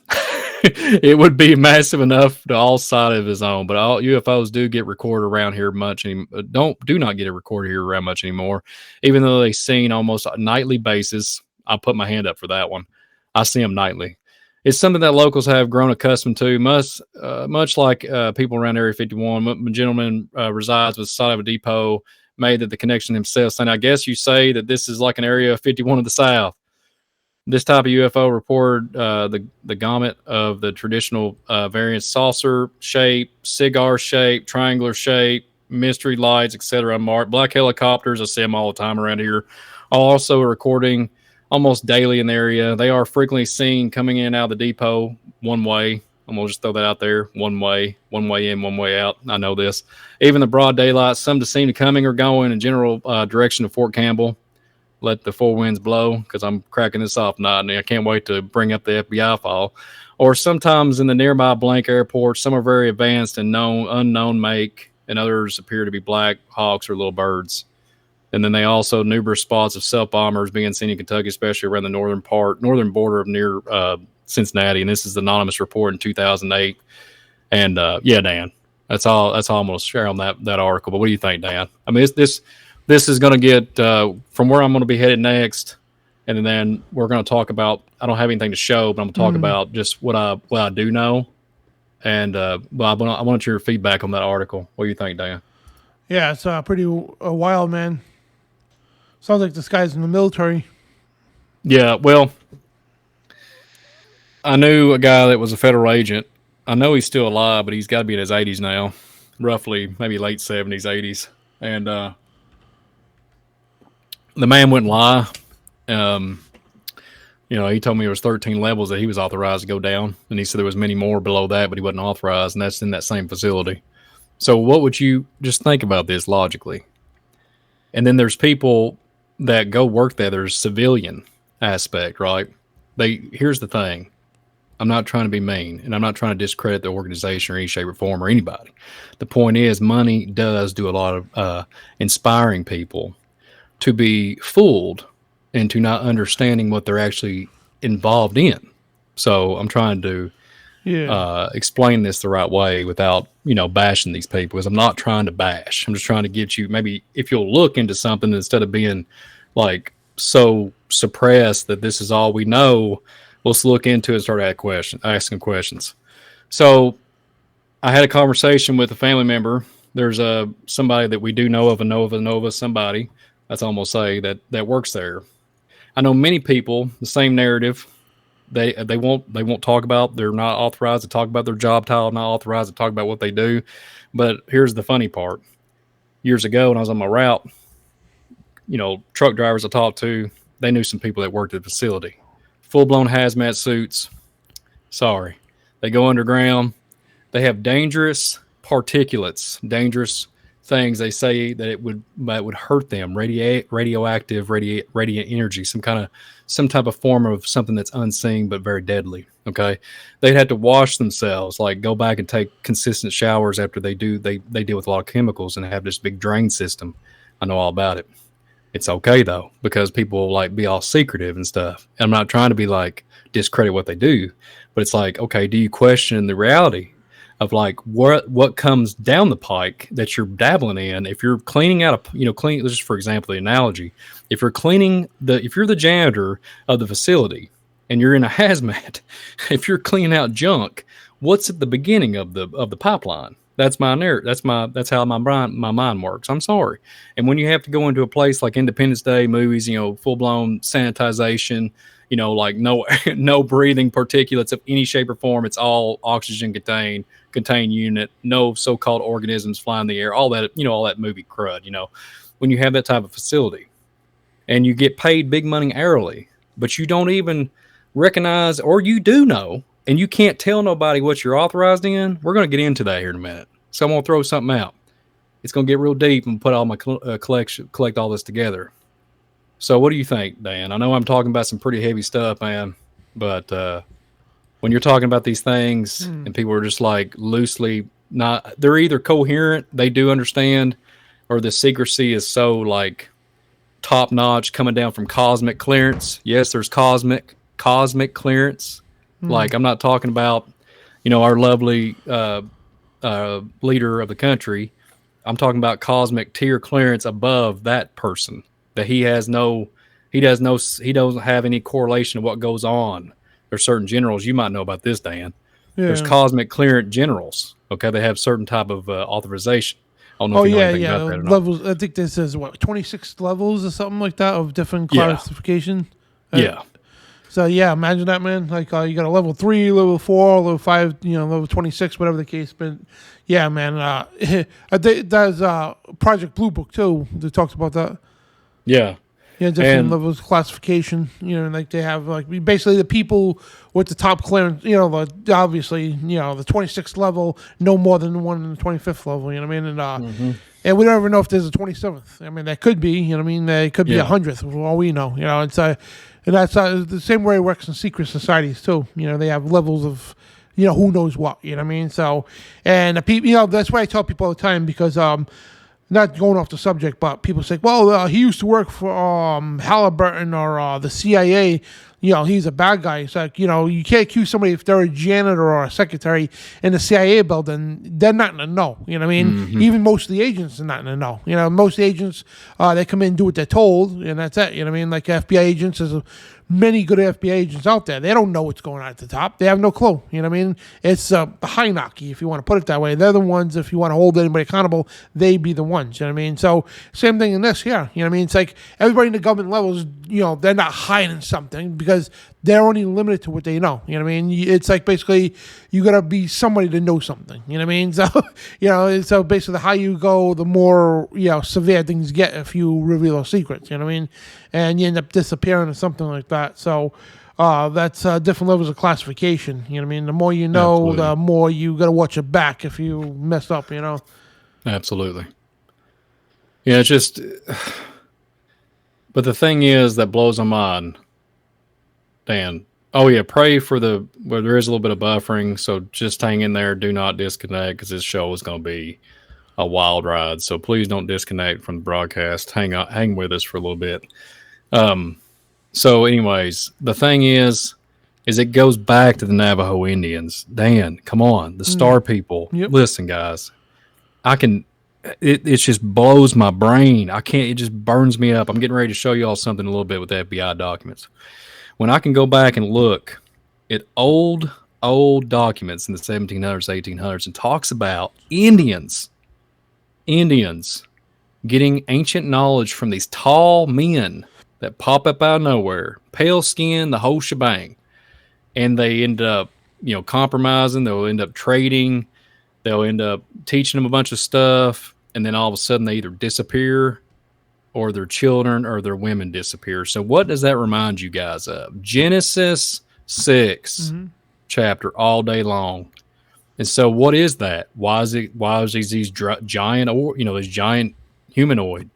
It would be massive enough to all side of his own, but all UFOs do get recorded around here much. Do not get it recorded here around much anymore, even though they're seen almost a nightly basis. I'll put my hand up for that one. I see them nightly. It's something that locals have grown accustomed to, much like people around Area 51. A gentleman resides with the side of a depot, made that the connection himself, saying, I guess you say that this is like an Area 51 of the South. This type of UFO reported the gamut of the traditional variants: saucer shape, cigar shape, triangular shape, mystery lights, etc. Marked black helicopters. I see them all the time around here. Also recording almost daily in the area. They are frequently seen coming in and out of the depot one way. I'm going to just throw that out there. One way in, one way out. I know this. Even the broad daylight, some to seem to coming or going in general direction of Fort Campbell. Let the four winds blow, because I'm cracking this off now, and I can't wait to bring up the FBI file. Or sometimes in the nearby blank airports, some are very advanced and unknown make, and others appear to be black hawks or little birds. And then they also numerous spots of self-bombers being seen in Kentucky, especially around the northern border of near Cincinnati. And this is the anonymous report in 2008. And yeah, Dan, that's all I'm going to share on that article. But what do you think, Dan? I mean, this is going to get from where I'm going to be headed next, and then we're going to talk about. I don't have anything to show, but I'm going to talk about just what I do know. And but I want your feedback on that article. What do you think, Dan? Yeah, it's pretty wild, man. Sounds like this guy's in the military. Yeah, well, I knew a guy that was a federal agent. I know he's still alive, but he's got to be in his 80s now, roughly, maybe late 70s, 80s. And the man wouldn't lie. He told me there was 13 levels that he was authorized to go down, and he said there was many more below that, but he wasn't authorized, and that's in that same facility. So what would you just think about this logically? And then there's people that go work there. There's civilian aspect, right? Here's the thing. I'm not trying to be mean, and I'm not trying to discredit the organization or any shape or form or anybody. The point is, money does do a lot of inspiring people to be fooled into not understanding what they're actually involved in. So I'm trying to explain this the right way without, bashing these people, because I'm not trying to bash. I'm just trying to get you, maybe if you'll look into something instead of being like so suppressed that this is all we know, let's look into it and start asking questions. So I had a conversation with a family member. There's somebody that we do know of somebody, that's almost say that works there. I know many people, the same narrative. They won't talk about. They're not authorized to talk about their job title. Not authorized to talk about what they do. But here's the funny part. Years ago, when I was on my route, truck drivers I talked to, they knew some people that worked at the facility. Full-blown hazmat suits. Sorry, they go underground. They have dangerous particulates, dangerous things, they say that it would hurt them, radioactive, radiant energy, some type of form of something that's unseen but very deadly. Okay, they'd have to wash themselves, like go back and take consistent showers after they deal with a lot of chemicals and have this big drain system. I know all about it. It's okay though, because people like be all secretive and stuff. I'm not trying to be like discredit what they do, but it's like, okay, do you question the reality of like what comes down the pike that you're dabbling in? If you're cleaning out just for example, the analogy, if you're the janitor of the facility and you're in a hazmat, if you're cleaning out junk, what's at the beginning of the pipeline? That's that's how my mind works. I'm sorry. And when you have to go into a place like Independence Day movies, full blown sanitization, like no breathing particulates of any shape or form. It's all oxygen contained unit, no so-called organisms fly in the air, all that, all that movie crud, when you have that type of facility and you get paid big money hourly, but you don't even recognize, or you do know, and you can't tell nobody what you're authorized in. We're going to get into that here in a minute. So I'm going to throw something out. It's going to get real deep and put all my collect all this together. So what do you think, Dan? I know I'm talking about some pretty heavy stuff, man, but when you're talking about these things and people are just like loosely they're either coherent, they do understand, or the secrecy is so like top notch coming down from cosmic clearance. Yes, there's cosmic clearance. Like, I'm not talking about, our lovely leader of the country. I'm talking about cosmic tier clearance above that person, that he doesn't have any correlation to what goes on. There's certain generals, you might know about this, Dan. Yeah. There's cosmic clearance generals. Okay, they have certain type of authorization. I don't know if you know anything about that or not. Levels. I think this is 26 levels or something like that of different classification. Yeah. So yeah, imagine that, man. Like you got a level 3, level 4, level 5, level 26, whatever the case. But yeah, man. I think there's Project Blue Book too that talks about that. Yeah. Yeah, different levels of classification. Like they have like basically the people with the top clearance. Obviously, the 26th level, no more than the one in the 25th level. You know what I mean? And we don't even know if there's a 27th. I mean, that could be. You know what I mean? There could be 100th. For all we know. It's and that's the same way it works in secret societies too. They have levels of, who knows what. You know what I mean? So, and the people, that's why I tell people all the time, because not going off the subject, but people say, well, he used to work for Halliburton or the CIA. He's a bad guy. It's like, you can't accuse somebody if they're a janitor or a secretary in the CIA building. They're not going to know. You know what I mean? Even most of the agents are not going to know. Most agents, they come in and do what they're told, and that's it. You know what I mean? Like FBI agents, there's many good FBI agents out there. They don't know what's going on at the top. They have no clue. You know what I mean? It's the hierarchy, if you want to put it that way. They're the ones, if you want to hold anybody accountable, they be the ones. You know what I mean? So same thing in this here. You know what I mean? It's like everybody in the government levels, they're not hiding something because they're only limited to what they know. You know what I mean? It's like basically you got to be somebody to know something. You know what I mean? So, so basically the higher you go, the more, severe things get if you reveal those secrets. You know what I mean? And you end up disappearing or something like that. So that's different levels of classification. You know what I mean? The more you know, absolutely, the more you got to watch your back if you mess up, Absolutely. Yeah, it's just... But the thing is that blows my mind, Dan. Oh, yeah, pray for there is a little bit of buffering, so just hang in there. Do not disconnect, because this show is going to be a wild ride. So please don't disconnect from the broadcast. Hang with us for a little bit. So anyways, the thing is it goes back to the Navajo Indians. Dan, come on. The Star People. Yep. Listen, guys. It just blows my brain. It just burns me up. I'm getting ready to show you all something a little bit with the FBI documents. When I can go back and look at old documents in the 1700s, 1800s, and talks about Indians getting ancient knowledge from these tall men that pop up out of nowhere, pale skin, the whole shebang. And they end up, compromising. They'll end up trading. They'll end up teaching them a bunch of stuff. And then all of a sudden they either disappear, or their children or their women disappear. So what does that remind you guys of? Genesis 6 chapter all day long. And so, what is that? Why is these giant, or this giant humanoid?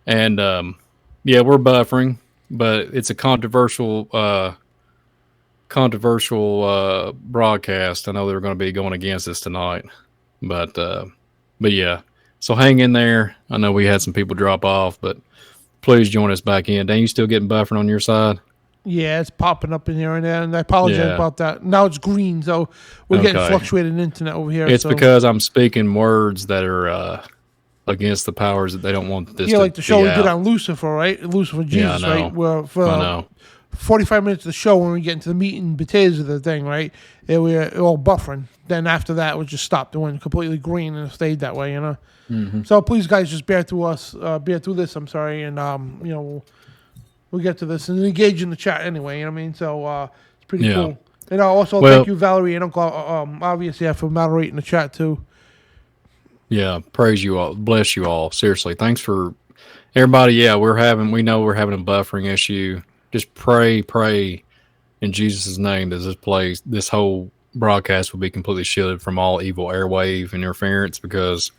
And yeah, we're buffering, but it's a controversial broadcast. I know they're going to be going against us tonight, but yeah. So hang in there. I know we had some people drop off, but please join us back in. Dan, you still getting buffering on your side? Yeah, it's popping up in here and there, and I apologize about that. Now it's green, so we're getting fluctuated internet over here. It's because I'm speaking words that are against the powers that they don't want this to like the show we out. did on Lucifer, right? Lucifer Jesus, yeah, I know. right? Where for 45 minutes of the show, when we get into the meat and potatoes of the thing, right? We were all buffering. Then after that, we just stopped. It went completely green and it stayed that way, Mm-hmm. So please, guys, just bear through this. I'm sorry, and we'll get to this and engage in the chat anyway. You know what I mean? So it's pretty cool. And also thank you, Valerie and Uncle. Obviously, for moderating the chat too. Yeah, praise you all, bless you all. Seriously, thanks for everybody. Yeah, we know we're having a buffering issue. Just pray in Jesus' name that this whole broadcast will be completely shielded from all evil airwave interference, because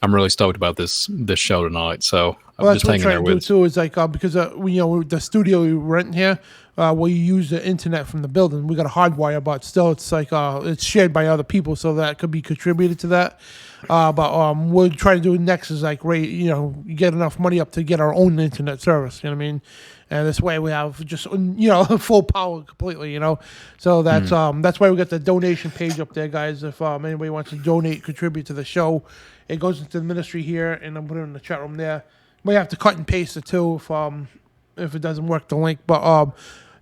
I'm really stoked about this show tonight. So I'm just hanging there with it. Too is like because the studio we rent here, we use the internet from the building. We got a hardwire, but still it's like it's shared by other people, so that could be contributed to that. But we're trying to do next is like get enough money up to get our own internet service. You know what I mean? And this way we have just full power completely. So that's why we got the donation page up there, guys. If anybody wants to donate, contribute to the show, it goes into the ministry here, and I'm putting it in the chat room there. Might have to cut and paste it too if it doesn't work, the link. But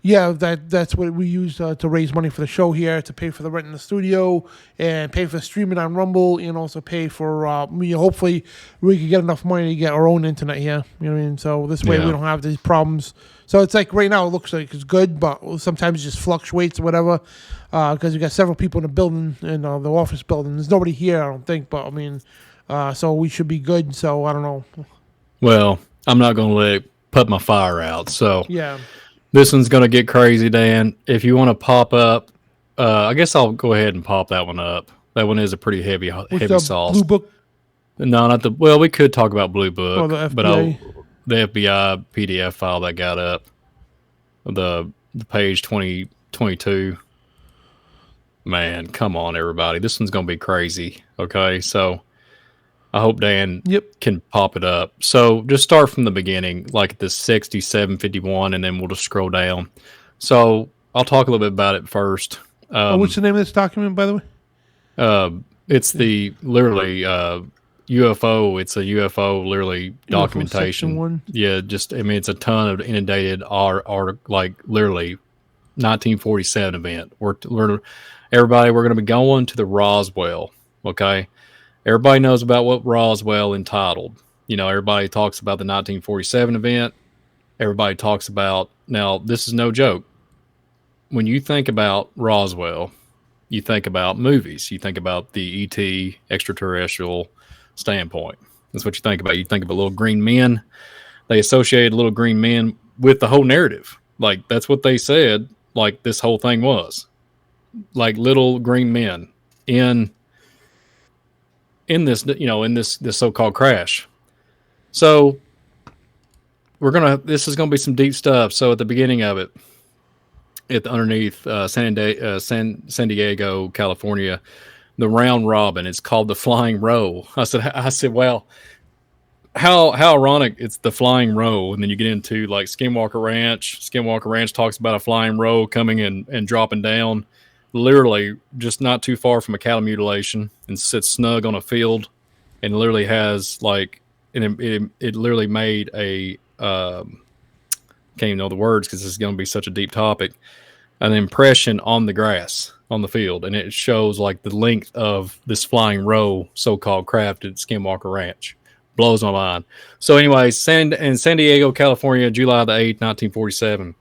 yeah, that's what we use to raise money for the show here, to pay for the rent in the studio, and pay for streaming on Rumble, and also pay for hopefully we can get enough money to get our own internet here. You know what I mean? So this way we don't have these problems. So it's like right now it looks like it's good, but sometimes it just fluctuates or whatever, because we got several people in the building, in the office building. There's nobody here, I don't think, but I mean, so we should be good. So I don't know. Well, I'm not going to let it put my fire out. So yeah. This one's going to get crazy, Dan. If you want to pop up, I guess I'll go ahead and pop that one up. That one is a pretty heavy sauce. Blue Book? No, not the... Well, we could talk about Blue Book. The FBI. But the FBI PDF file that got up. The page 2022. Man, come on, everybody. This one's going to be crazy. Okay, so... I hope Dan can pop it up. So just start from the beginning, like the 6751, and then we'll just scroll down. So I'll talk a little bit about it first. What's the name of this document, by the way? It's the literally UFO. It's a UFO literally documentation. One. Yeah, it's a ton of inundated like literally 1947 event. Everybody, we're going to be going to the Roswell. Okay. Everybody knows about what Roswell entitled. Everybody talks about the 1947 event. Everybody talks about, now this is no joke. When you think about Roswell, you think about movies. You think about the ET extraterrestrial standpoint. That's what you think about. You think about little green men. They associated little green men with the whole narrative. Like that's what they said. Like this whole thing was like little green men in this, this so-called crash. So this is going to be some deep stuff. So at the beginning of it, underneath San Diego, California, the round robin, it's called the Flying Row. I said, well, how ironic it's the Flying Row. And then you get into like Skinwalker Ranch. Skinwalker Ranch talks about a flying row coming and dropping down. Literally just not too far from a cattle mutilation, and sits snug on a field, and literally has like, and it literally made a can't even know the words because this is going to be such a deep topic, an impression on the grass on the field, and it shows like the length of this flying row so-called craft at Skinwalker Ranch. Blows my mind. So anyways, in San Diego, California, July the 8th, 1947.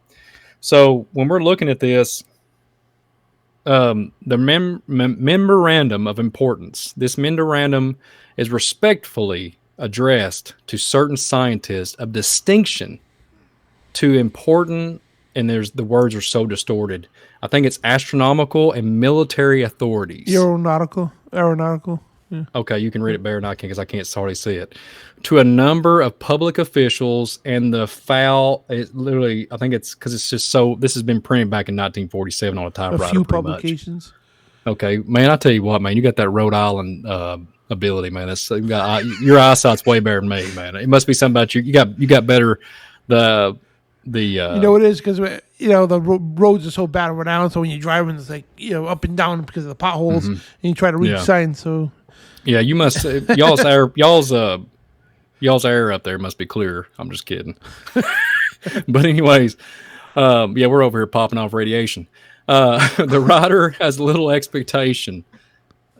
So when we're looking at this, the memorandum of importance. This memorandum is respectfully addressed to certain scientists of distinction, to important and the words are so distorted. I think it's astronomical and military authorities. Aeronautical. Yeah. Okay, you can read it better than I can because I can't hardly see it. To a number of public officials and the foul, it literally, I think it's because it's just so, this has been printed back in 1947 on a typewriter. A few pretty publications. Much. Okay, man, I tell you what, man, you got that Rhode Island ability, man. Your eyesight's way better than me, man. It must be something about you. You got better the you know it is because the roads are so bad around Island, so when you're driving it's like up and down because of the potholes, and you try to read signs. So yeah, you must y'all's air up there must be clear. I'm just kidding. But anyways, we're over here popping off radiation. The writer has little expectation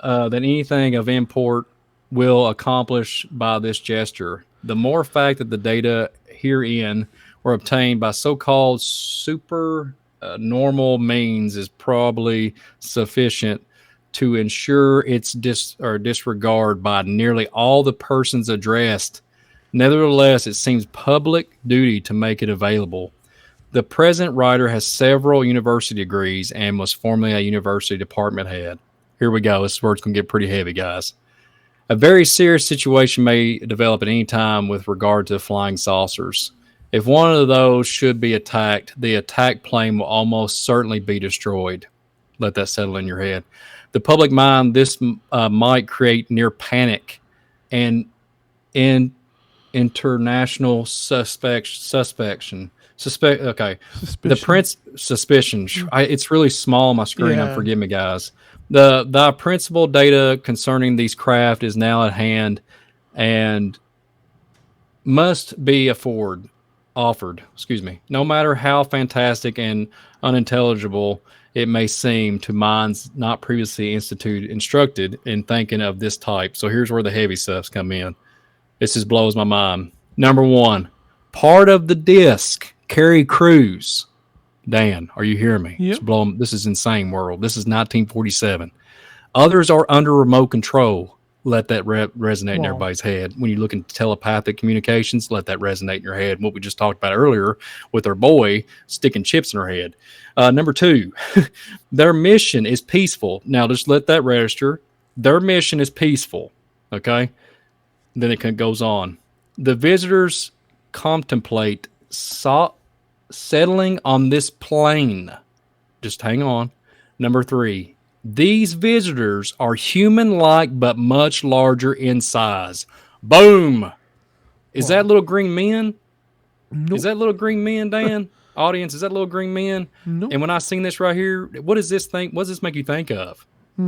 that anything of import will accomplish by this gesture. The more fact that the data herein were obtained by so-called super normal means is probably sufficient to ensure its disregard by nearly all the persons addressed. Nevertheless, it seems public duty to make it available. The present writer has several university degrees and was formerly a university department head. Here we go. This is where it's going to get pretty heavy, guys. A very serious situation may develop at any time with regard to flying saucers. If one of those should be attacked, the attack plane will almost certainly be destroyed. Let that settle in your head. The public mind, this might create near panic and international suspicion. Suspicion. It's really small on my screen. Forgive me, guys. The principal data concerning these craft is now at hand and must be offered. No matter how fantastic and unintelligible it may seem to minds not previously instructed in thinking of this type. So here's where the heavy stuffs come in. This just blows my mind. Number one, part of the disc carry crews. Dan, are you hearing me? Yep. This is insane world. This is 1947. Others are under remote control. Let that resonate in everybody's head. When you look into telepathic communications, let that resonate in your head. What we just talked about earlier with our boy sticking chips in her head. Number two, their mission is peaceful. Now, just let that register. Their mission is peaceful. Okay? Then it goes on. The visitors contemplate settling on this plane. Just hang on. Number three, these visitors are human-like but much larger in size. Boom! Is that little green men? Nope. Is that little green men, Dan? Audience, is that little green men? Nope. And when I seen this right here, what does this make you think of?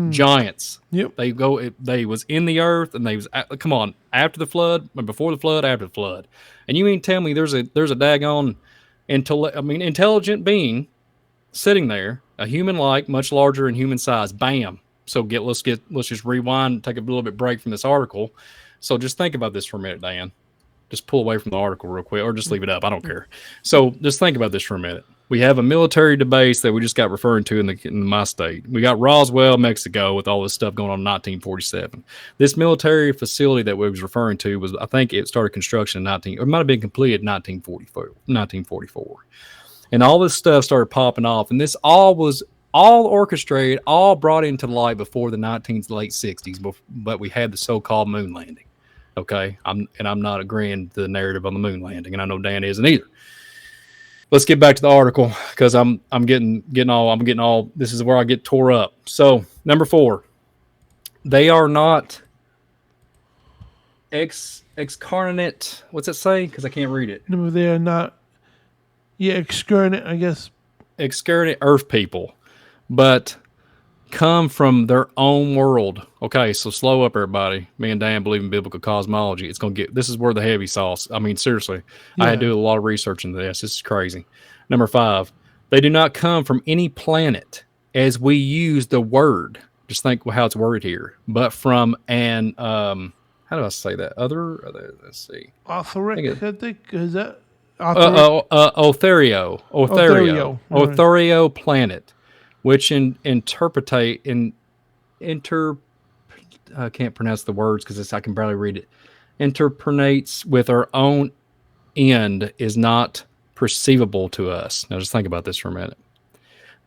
Giants. Yep. They was in the earth, and they was after the flood, or before the flood, after the flood. And you mean tell me there's a daggone intelligent being sitting there, a human-like, much larger in human size. Bam. So let's just rewind, take a little bit break from this article. So just think about this for a minute, Dan. Just pull away from the article real quick, or just leave it up. I don't care. So just think about this for a minute. We have a military base that we just got referring to in my state. We got Roswell, Mexico, with all this stuff going on in 1947. This military facility that we was referring to was, I think it started construction it might have been completed in 1944. And all this stuff started popping off. And this all was orchestrated, all brought into light before the late 60s, but we had the so-called moon landing. Okay? I'm not agreeing to the narrative on the moon landing, and I know Dan isn't either. Let's get back to the article because I'm getting all. This is where I get tore up. So number 4, they are not excarnate. What's it say? Because I can't read it. No, they are not. Yeah, excarnate, I guess. Excarnate Earth people, but come from their own world. Okay, so slow up, everybody. Me and Dan believe in biblical cosmology. This is where the heavy sauce. I mean, seriously, I had to do a lot of research into this. This is crazy. Number 5, they do not come from any planet as we use the word. Just think how it's worded here, but from an how do I say that? Let's see. Esoteric, I think is that. Othario planet, which I can't pronounce the words because I can barely read it. Interpenetrates with our own end is not perceivable to us. Now, just think about this for a minute.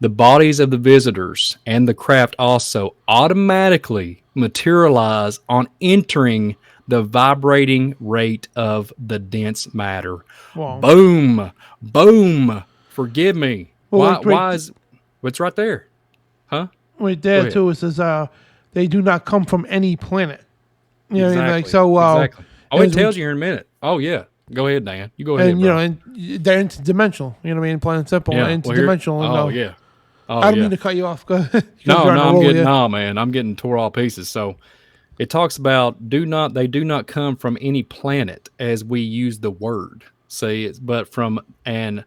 The bodies of the visitors and the craft also automatically materialize on entering the vibrating rate of the dense matter. Wow. Boom, boom. Forgive me. Well, Why is what's right there? Huh? Right there too. It says they do not come from any planet. You know, Exactly. like so. Exactly. Oh, it tells you here in a minute. Oh yeah. Go ahead, Dan. You go ahead. And bro. and they're interdimensional. You know what I mean? Plain and simple. Yeah. Interdimensional. Well, yeah. Oh, I don't yeah. mean to cut you off. Go ahead. Man. I'm getting tore all pieces. So it talks about they do not come from any planet as we use the word. But from an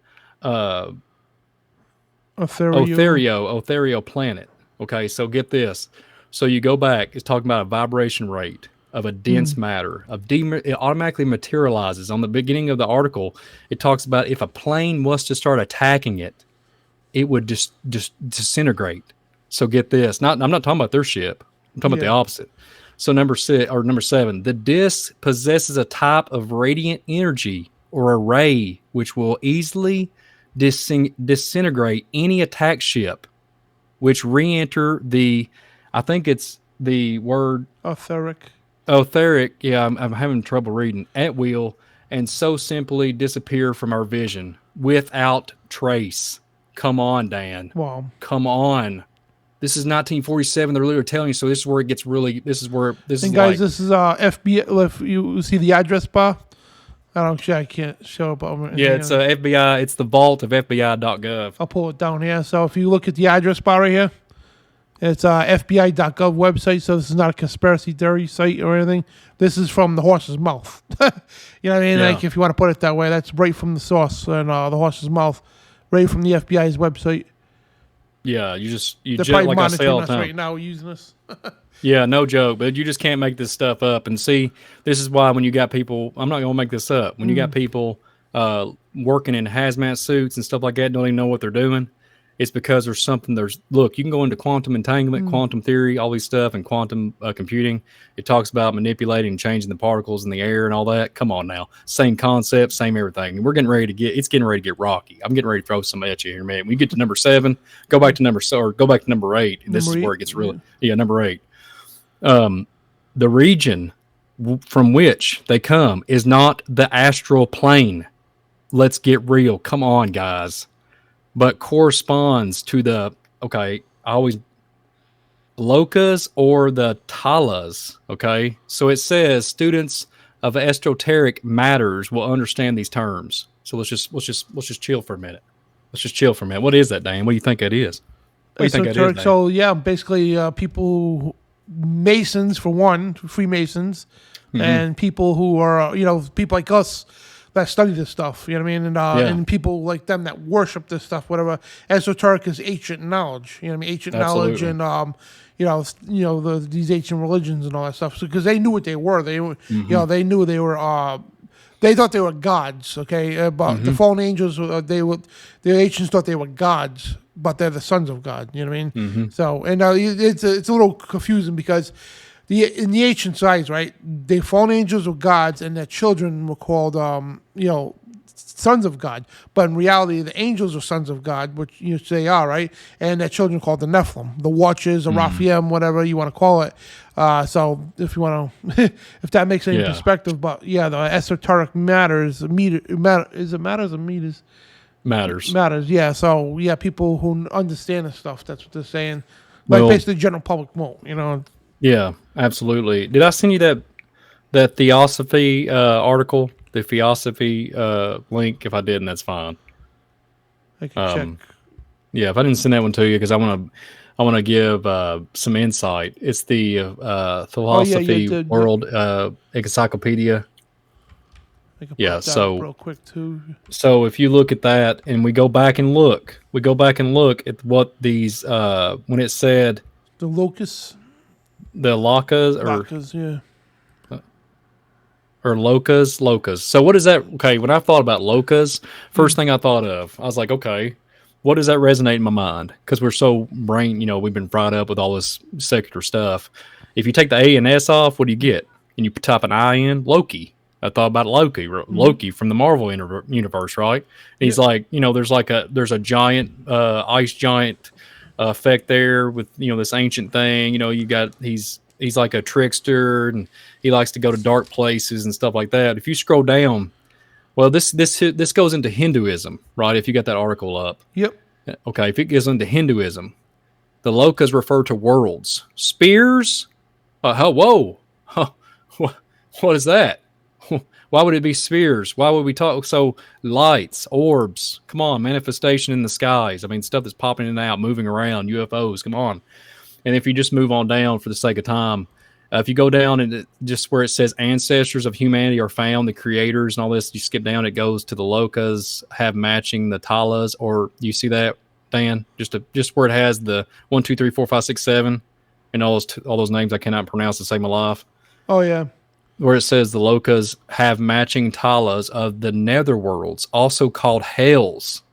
Ethereal planet. Okay, so get this. So you go back, it's talking about a vibration rate of a dense matter. It automatically materializes. On the beginning of the article, it talks about if a plane was to start attacking it, it would just disintegrate. So get this. I'm not talking about their ship. I'm talking about the opposite. So number 7, the disk possesses a type of radiant energy or a ray which will easily disintegrate any attack ship which re-enter I think it's the word Etheric. Yeah, I'm having trouble reading. At will, and so simply disappear from our vision without trace. Come on, Dan. Wow. Come on. This is 1947. They're literally telling you. So this is where it gets really. This is guys, this is FBI. If you see the address bar, I can't show up. Yeah, it's FBI. It's the vault of FBI.gov. I'll pull it down here. So if you look at the address bar right here, it's FBI.gov website. So this is not a conspiracy theory site or anything. This is from the horse's mouth. You know what I mean? Yeah. Like if you want to put it that way, that's right from the source and the horse's mouth, right from the FBI's website. Yeah, you just probably like I say all the time. Right now using this. Yeah, no joke. But you just can't make this stuff up. And see, this is why when you got people, I'm not going to make this up. When you got people working in hazmat suits and stuff like that, don't even know what they're doing. It's because look, you can go into quantum entanglement, quantum theory, all these stuff, and quantum computing. It talks about manipulating and changing the particles in the air and all that. Come on now. Same concept, same everything. And it's getting ready to get rocky. I'm getting ready to throw some at you here, man. When you get to number 7, go back to number 8. This is where it gets really, number 8. The region from which they come is not the astral plane. Let's get real. Come on, guys. But corresponds to Lokas or the Talas. Okay, so it says students of esoteric matters will understand these terms. So let's just chill for a minute. What is that, Dan? What do you think that is? Esoteric. So yeah, basically people, Masons for one, Freemasons, and people who are people like us that study this stuff, you know what I mean? And people like them that worship this stuff, whatever. Esoteric is ancient knowledge, you know what I mean? Ancient knowledge and, these ancient religions and all that stuff. So, because they knew what they were. They were, they knew they were, they thought they were gods, okay? But the fallen angels, the ancients thought they were gods, but they're the sons of God, you know what I mean? So, and it's a little confusing because in the ancient sites, right, the fallen angels were gods and their children were called, sons of God. But in reality, the angels are sons of God, which they are, right? And their children are called the Nephilim, the Watchers, the Raphaim, whatever you want to call it. So if you want to, if that makes any perspective, but the esoteric matters, is it matters or meters? Matters. Yeah. So people who understand this stuff, that's what they're saying. Like basically the general public won't, Yeah, absolutely. Did I send you that Theosophy article, the Theosophy link? If I didn't, that's fine. I can check. Yeah, if I didn't send that one to you, because I want to give some insight. It's the Philosophy World Encyclopedia. Yeah, so real quick too. So if you look at that, and we go back and look at what these when it said the locus. The Locas or Locas. So what is that? Okay, when I thought about Locas, first thing I thought of, I was like, okay, what does that resonate in my mind? Because we're so we've been fried up with all this secular stuff. If you take the A and S off, what do you get? And you type an I in, Loki. I thought about Loki from the Marvel universe, right? And he's like, there's a giant ice giant effect there with this ancient thing. You got he's like a trickster, and he likes to go to dark places and stuff like that. If you scroll down, well, this goes into Hinduism, right? If you got that article up, Yep. Okay. If it goes into Hinduism, the lokas refer to worlds. Spears? Whoa! What is that? Why would it be spheres? Why would we talk? So lights, orbs, come on, manifestation in the skies. I mean, stuff that's popping in and out, moving around, UFOs, come on. And if you just move on down for the sake of time, if you go down and just where it says ancestors of humanity are found, the creators and all this, you skip down, it goes to the lokas have matching the talas, or you see that, Dan? Just where it has the 1, 2, 3, 4, 5, 6, 7, and all those names I cannot pronounce to save my life. Oh yeah. Where it says the lokas have matching talas of the netherworlds, also called hells.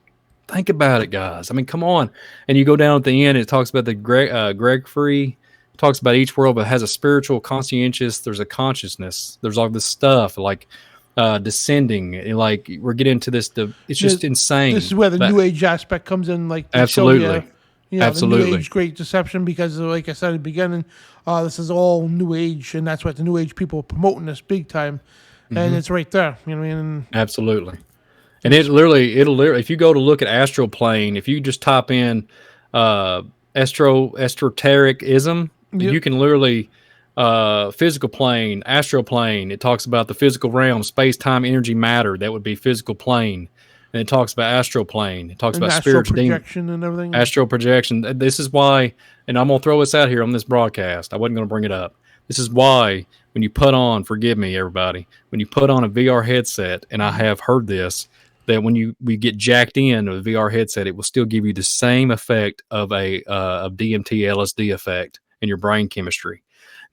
Think about it, guys. I mean, come on. And you go down at the end, it talks about the Greg Free, talks about each world, but has a spiritual, conscientious, there's a consciousness. There's all this stuff like descending. And like we're getting into this, it's just insane. This is where the New Age aspect comes in. Like absolutely. Absolutely. The New Age Great Deception, because like I said at the beginning, this is all New Age, and that's what the New Age people are promoting this big time, and it's right there. You know what I mean? Absolutely. And it'll literally, if you go to look at astral plane, if you just type in esotericism, you can literally physical plane, astral plane. It talks about the physical realm, space, time, energy, matter. That would be physical plane. And it talks about astral plane. It talks about spiritual projection and everything. Astral projection. This is why, and I'm going to throw this out here on this broadcast. I wasn't going to bring it up. This is why when you put on, forgive me, everybody, when you put on a VR headset, and I have heard this, that when we get jacked in with a VR headset, it will still give you the same effect of a DMT, LSD effect in your brain chemistry.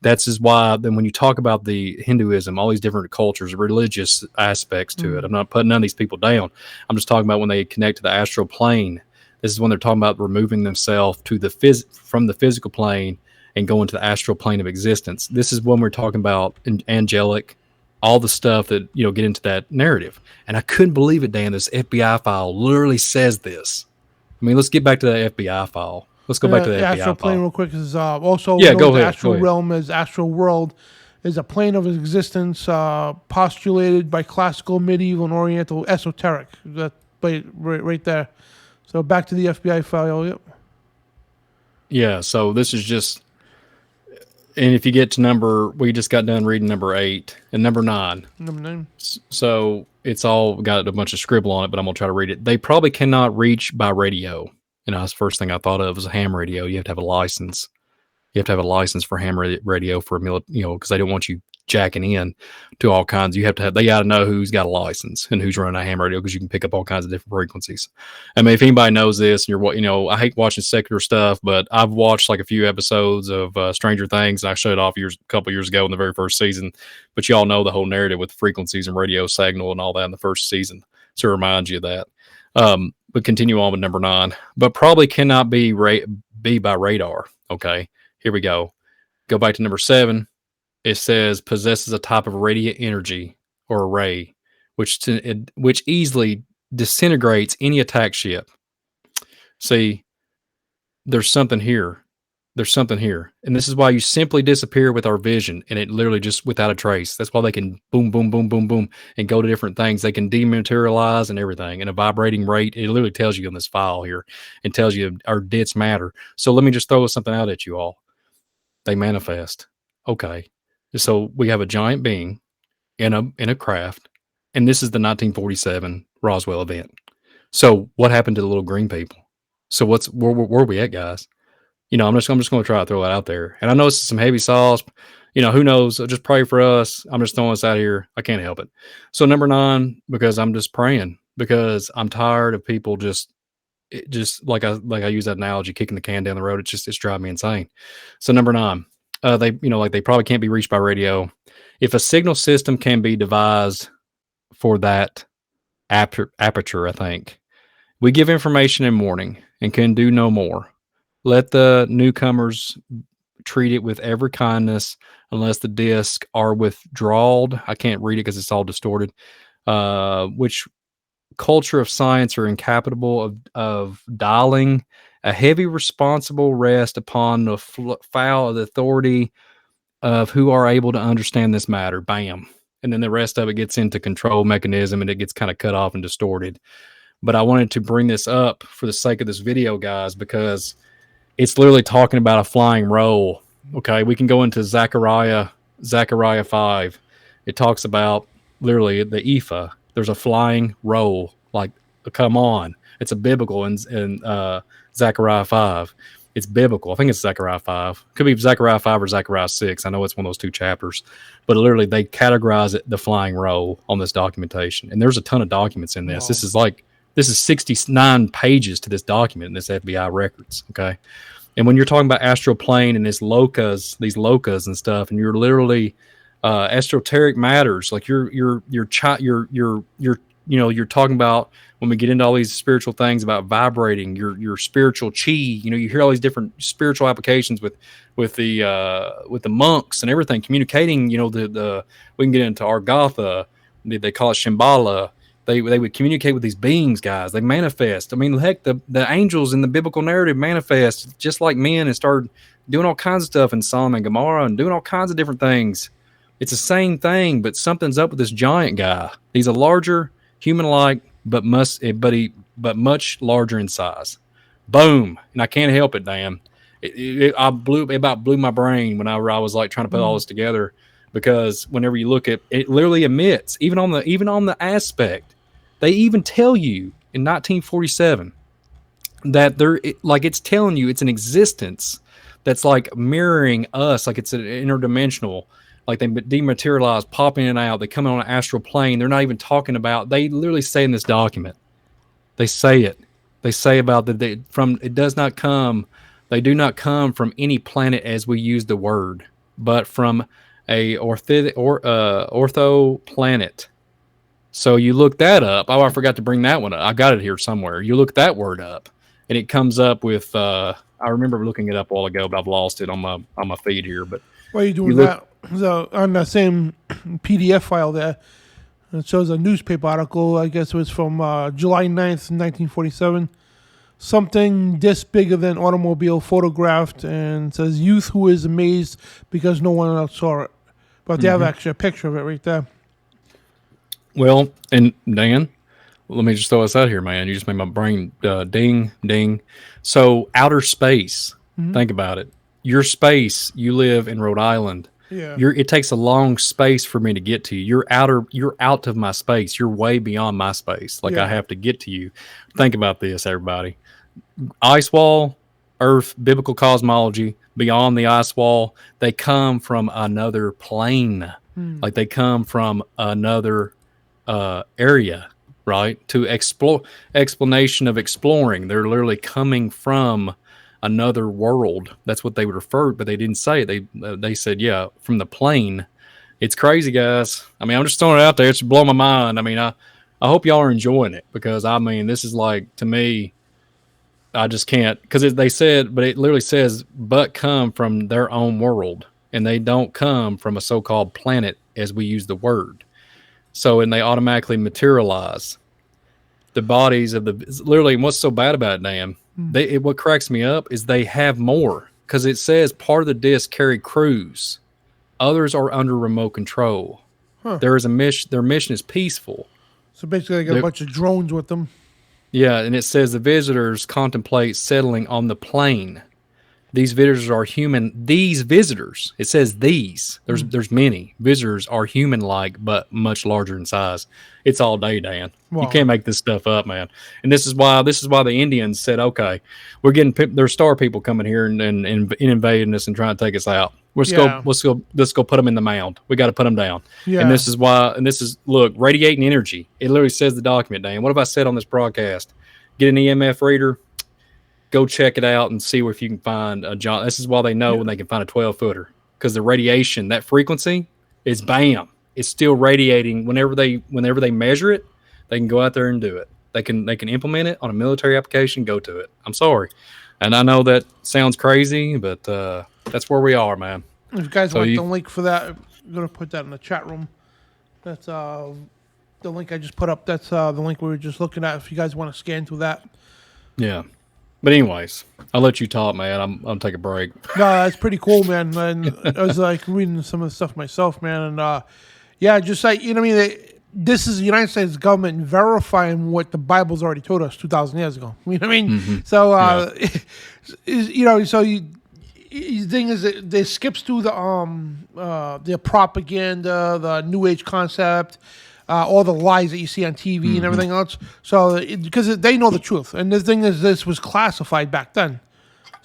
That's is why then when you talk about the Hinduism, all these different cultures, religious aspects to it, I'm not putting none of these people down. I'm just talking about when they connect to the astral plane. This is when they're talking about removing themselves to from the physical plane and going to the astral plane of existence. This is when we're talking about angelic, all the stuff that get into that narrative. And I couldn't believe it, Dan. This FBI file literally says this. I mean, let's get back to that FBI file. Let's go back to the FBI astral plane file. real quick. Is also go ahead. Astral realm is astral world is a plane of existence postulated by classical, medieval, and Oriental esoteric. That right there. So back to the FBI file. Yep. Yeah. So this is just, and if you get to we just got done reading number 8 and number 9. Number 9. So it's all got a bunch of scribble on it, but I'm gonna try to read it. They probably cannot reach by radio. That's the first thing I thought of was a ham radio. You have to have a license. You have to have a license for ham radio for because they don't want you jacking in to all kinds. You have to have, they got to know who's got a license and who's running a ham radio, because you can pick up all kinds of different frequencies. I mean, if anybody knows this, and I hate watching secular stuff, but I've watched like a few episodes of Stranger Things, and I showed it off a couple years ago in the very first season. But you all know the whole narrative with frequencies and radio signal and all that in the first season. So it reminds you of that. But continue on with number 9. But probably cannot be by radar. Okay, here we go. Go back to number 7. It says possesses a type of radiant energy or a ray, which easily disintegrates any attack ship. See, there's something here. There's something here. And this is why you simply disappear with our vision, and it literally just without a trace. That's why they can boom, boom, boom, boom, boom, and go to different things. They can dematerialize and everything in a vibrating rate. It literally tells you in this file here, and tells you our dits matter. So let me just throw something out at you all. They manifest. Okay. So we have a giant being in a craft, and this is the 1947 Roswell event. So what happened to the little green people? So where are we at, guys? I'm just going to try to throw that out there. And I know it's some heavy sauce. Who knows? Just pray for us. I'm just throwing this out here. I can't help it. So number 9, because I'm just praying, because I'm tired of people just like I use that analogy, kicking the can down the road. It's driving me insane. So number 9, they probably can't be reached by radio. If a signal system can be devised for that aperture, I think we give information in morning and can do no more. Let the newcomers treat it with every kindness, unless the disc are withdrawed. I can't read it because it's all distorted. Which culture of science are incapable of dialing a heavy responsible rest upon the foul of the authority of who are able to understand this matter. Bam. And then the rest of it gets into control mechanism, and it gets kind of cut off and distorted. But I wanted to bring this up for the sake of this video, guys, because it's literally talking about a flying roll. Okay, we can go into Zechariah 5. It talks about literally the ephah. There's a flying roll. Like, come on. It's a biblical in Zechariah 5. It's biblical. I think it's Zechariah 5. Could be Zechariah 5 or Zechariah 6. I know it's one of those two chapters. But literally, they categorize it the flying roll on this documentation. And there's a ton of documents in this. Wow. This is 69 pages to this document in this FBI records. Okay. And when you're talking about astral plane and these locas and stuff, and you're literally esoteric matters, like you're talking about, when we get into all these spiritual things about vibrating your spiritual chi, you hear all these different spiritual applications with the monks and everything communicating, we can get into Argatha, they call it Shambhala. They would communicate with these beings, guys. They manifest. I mean, heck, the angels in the biblical narrative manifest just like men and started doing all kinds of stuff in Sodom and Gomorrah and doing all kinds of different things. It's the same thing, but something's up with this giant guy. He's a larger, human-like, but much larger in size. Boom. And I can't help it, Dan. It about blew my brain whenever I was like trying to put all this together, because whenever you look at it, literally emits, even on the aspect. They even tell you in 1947 that it's telling you it's an existence that's like mirroring us, like it's an interdimensional, like they dematerialize, pop in and out. They come on an astral plane. They're not even talking about. They literally say in this document, they say it. They say about that it does not come. They do not come from any planet as we use the word, but from a ortho planet. So you look that up. Oh, I forgot to bring that one up. I got it here somewhere. You look that word up, and it comes up with. I remember looking it up a while ago, but I've lost it on my feed here. But why are you doing that? So on the same PDF file there, it shows a newspaper article. I guess it was from July 9th, 1947. Something this bigger than automobile photographed, and it says youth who is amazed because no one else saw it. But they have actually a picture of it right there. Well, and Dan, let me just throw this out here, man. You just made my brain ding, ding. So outer space, think about it. Your space, you live in Rhode Island. Yeah. It takes a long space for me to get to you. You're out of my space. You're way beyond my space. Like I have to get to you. Think about this, everybody. Ice wall, Earth, biblical cosmology, beyond the ice wall, they come from another plane. Like they come from another area, right? To explanation of exploring. They're literally coming from another world. That's what they would refer, but they didn't say it. They said, yeah, from the plane. It's crazy, guys. I mean, I'm just throwing it out there. It's blowing my mind. I mean, I hope y'all are enjoying it, because I mean, this is like, to me, I just can't, because they said, but it literally says, but come from their own world, and they don't come from a so-called planet as we use the word. So, and they automatically materialize the bodies of literally, and what's so bad about it, Dan, what cracks me up is they have more, because it says part of the disc carry crews. Others are under remote control. There is a mission. Their mission is peaceful. So basically, they got a bunch of drones with them. Yeah, and it says the visitors contemplate settling on the plane. These visitors are human. These visitors, it says these. There's many. Visitors are human-like, but much larger in size. It's all day, Dan. Wow. You can't make this stuff up, man. And this is why the Indians said, okay, we're getting there's star people coming here and invading us and trying to take us out. Let's go put them in the mound. We got to put them down. Yeah. And this is why. And this is, look, radiating energy. It literally says the document, Dan. What have I said on this broadcast? Get an EMF reader. Go check it out and see if you can find a John. This is why they know when they can find a 12-footer, because the radiation, that frequency, is bam. It's still radiating. Whenever they measure it, they can go out there and do it. They can implement it on a military application. Go to it. I'm sorry. And I know that sounds crazy, but that's where we are, man. If you guys want the link for that, I'm going to put that in the chat room. That's the link I just put up. That's the link we were just looking at. If you guys want to scan through that. Yeah. But anyways, I'll let you talk, man. I'm take a break. No, that's pretty cool, man. And I was like reading some of the stuff myself, man. And yeah, just like, you know what I mean? This is the United States government verifying what the Bible's already told us 2,000 years ago. You know what I mean? Mm-hmm. So, you know, so the thing is that it skips through the propaganda, the New Age concept, all the lies that you see on TV and everything else. So, because they know the truth. And the thing is, this was classified back then.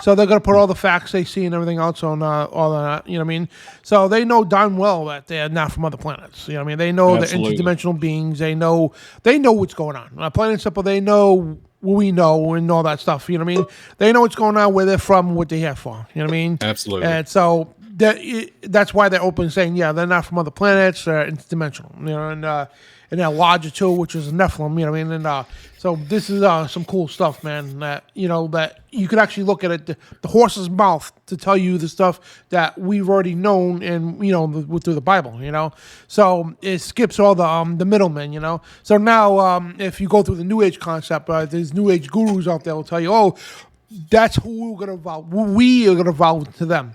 So they're going to put all the facts they see and everything else on all that, you know what I mean? So they know darn well that they're not from other planets. You know what I mean? They know they're interdimensional beings. They know what's going on. Plain and simple, they know what we know and all that stuff. You know what I mean? They know what's going on, where they're from, what they're here for. You know what I mean? Absolutely. And so that's why they're open saying, yeah, they're not from other planets. They're interdimensional. You know, and they're larger too, which is a Nephilim. You know what I mean? And so this is some cool stuff, man. That that you could actually look at it, the horse's mouth, to tell you the stuff that we've already known, and through the Bible. So it skips all the middlemen. So now if you go through the New Age concept, there's New Age gurus out there will tell you, oh, that's who we're gonna evolve. We are gonna evolve to them.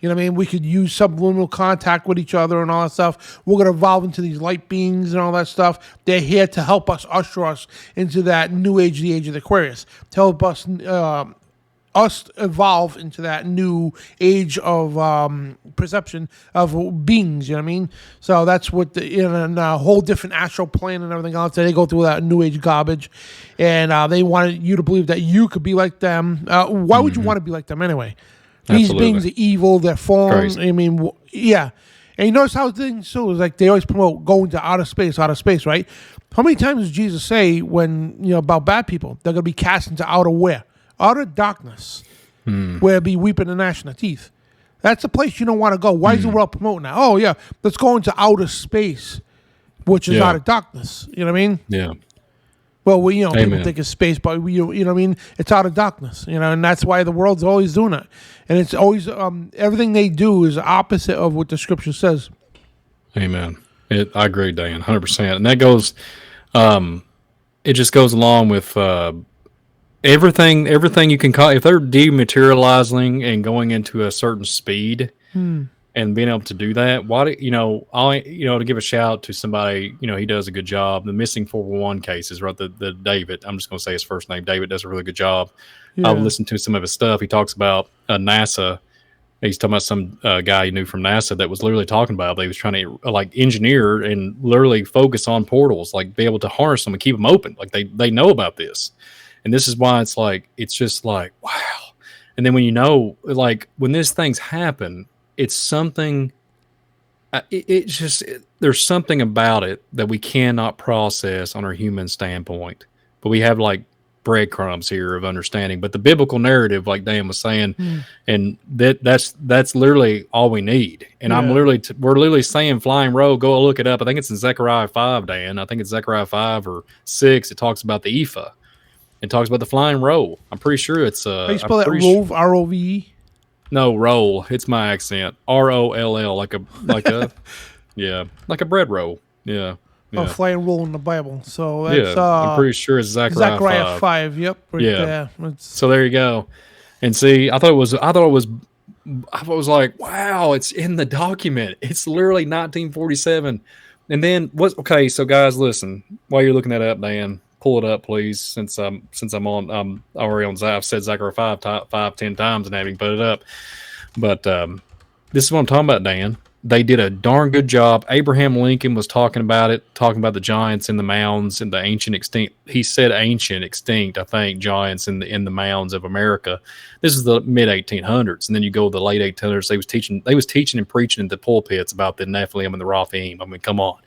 You know what I mean? We could use subliminal contact with each other and all that stuff. We're going to evolve into these light beings and all that stuff. They're here to help us, usher us into that new age, the age of the Aquarius. To help us evolve into that new age of perception of beings, you know what I mean? So that's what in a whole different astral plane and everything else. They go through that new age garbage. And they wanted you to believe that you could be like them. Why would you want to be like them anyway? These beings are evil. They're fallen. I mean, yeah. And you notice how things so is like they always promote going to outer space, right? How many times does Jesus say when about bad people? They're going to be cast into outer where? Outer darkness, where it'll be weeping and gnashing of teeth. That's a place you don't want to go. Why is the world promoting that? Oh yeah, let's go into outer space, which is outer darkness. You know what I mean? Yeah. Well, people think it's space, but you know what I mean? It's out of darkness, and that's why the world's always doing it. And it's always, everything they do is opposite of what the scripture says. Amen. I agree, Dan, 100%. And that goes, it just goes along with everything you can call, if they're dematerializing and going into a certain speed, and being able to do that, to give a shout out to somebody, he does a good job. The missing 411 cases, right? The David, I'm just going to say his first name. David does a really good job. Yeah. I've listened to some of his stuff. He talks about NASA. He's talking about some guy he knew from NASA that was literally talking about, they was trying to engineer and literally focus on portals, be able to harness them and keep them open. They know about this. And this is why it's just wow. And then when when these things happen, it's something, there's something about it that we cannot process on our human standpoint. But we have breadcrumbs here of understanding. But the biblical narrative, like Dan was saying, and that's literally all we need. And we're literally saying flying roll, go look it up. I think it's in Zechariah 5, Dan. I think it's Zechariah 5 or 6. It talks about the ephah. It talks about the flying roll. I'm pretty sure it's how you spell that? Rove, R-O-V-E? No, roll. It's my accent. R-O-L-L, like a like a bread roll. Yeah. Oh, flying roll in the Bible. So that's I'm pretty sure it's Zechariah 5. Yep. There. So there you go. And see, I thought it was like, wow, it's in the document. It's literally 1947. And then okay, so guys, listen, while you're looking that up, Dan, pull it up, please, since I'm already on. I've said Zechariah 5-10 times and haven't put it up. But this is what I'm talking about, Dan. They did a darn good job. Abraham Lincoln was talking about the giants in the mounds and the ancient extinct. He said ancient extinct, I think, giants in the mounds of America. This is the mid 1800s, and then you go to the late 1800s. They was teaching and preaching in the pulpits about the Nephilim and the Raphaim. I mean, come on.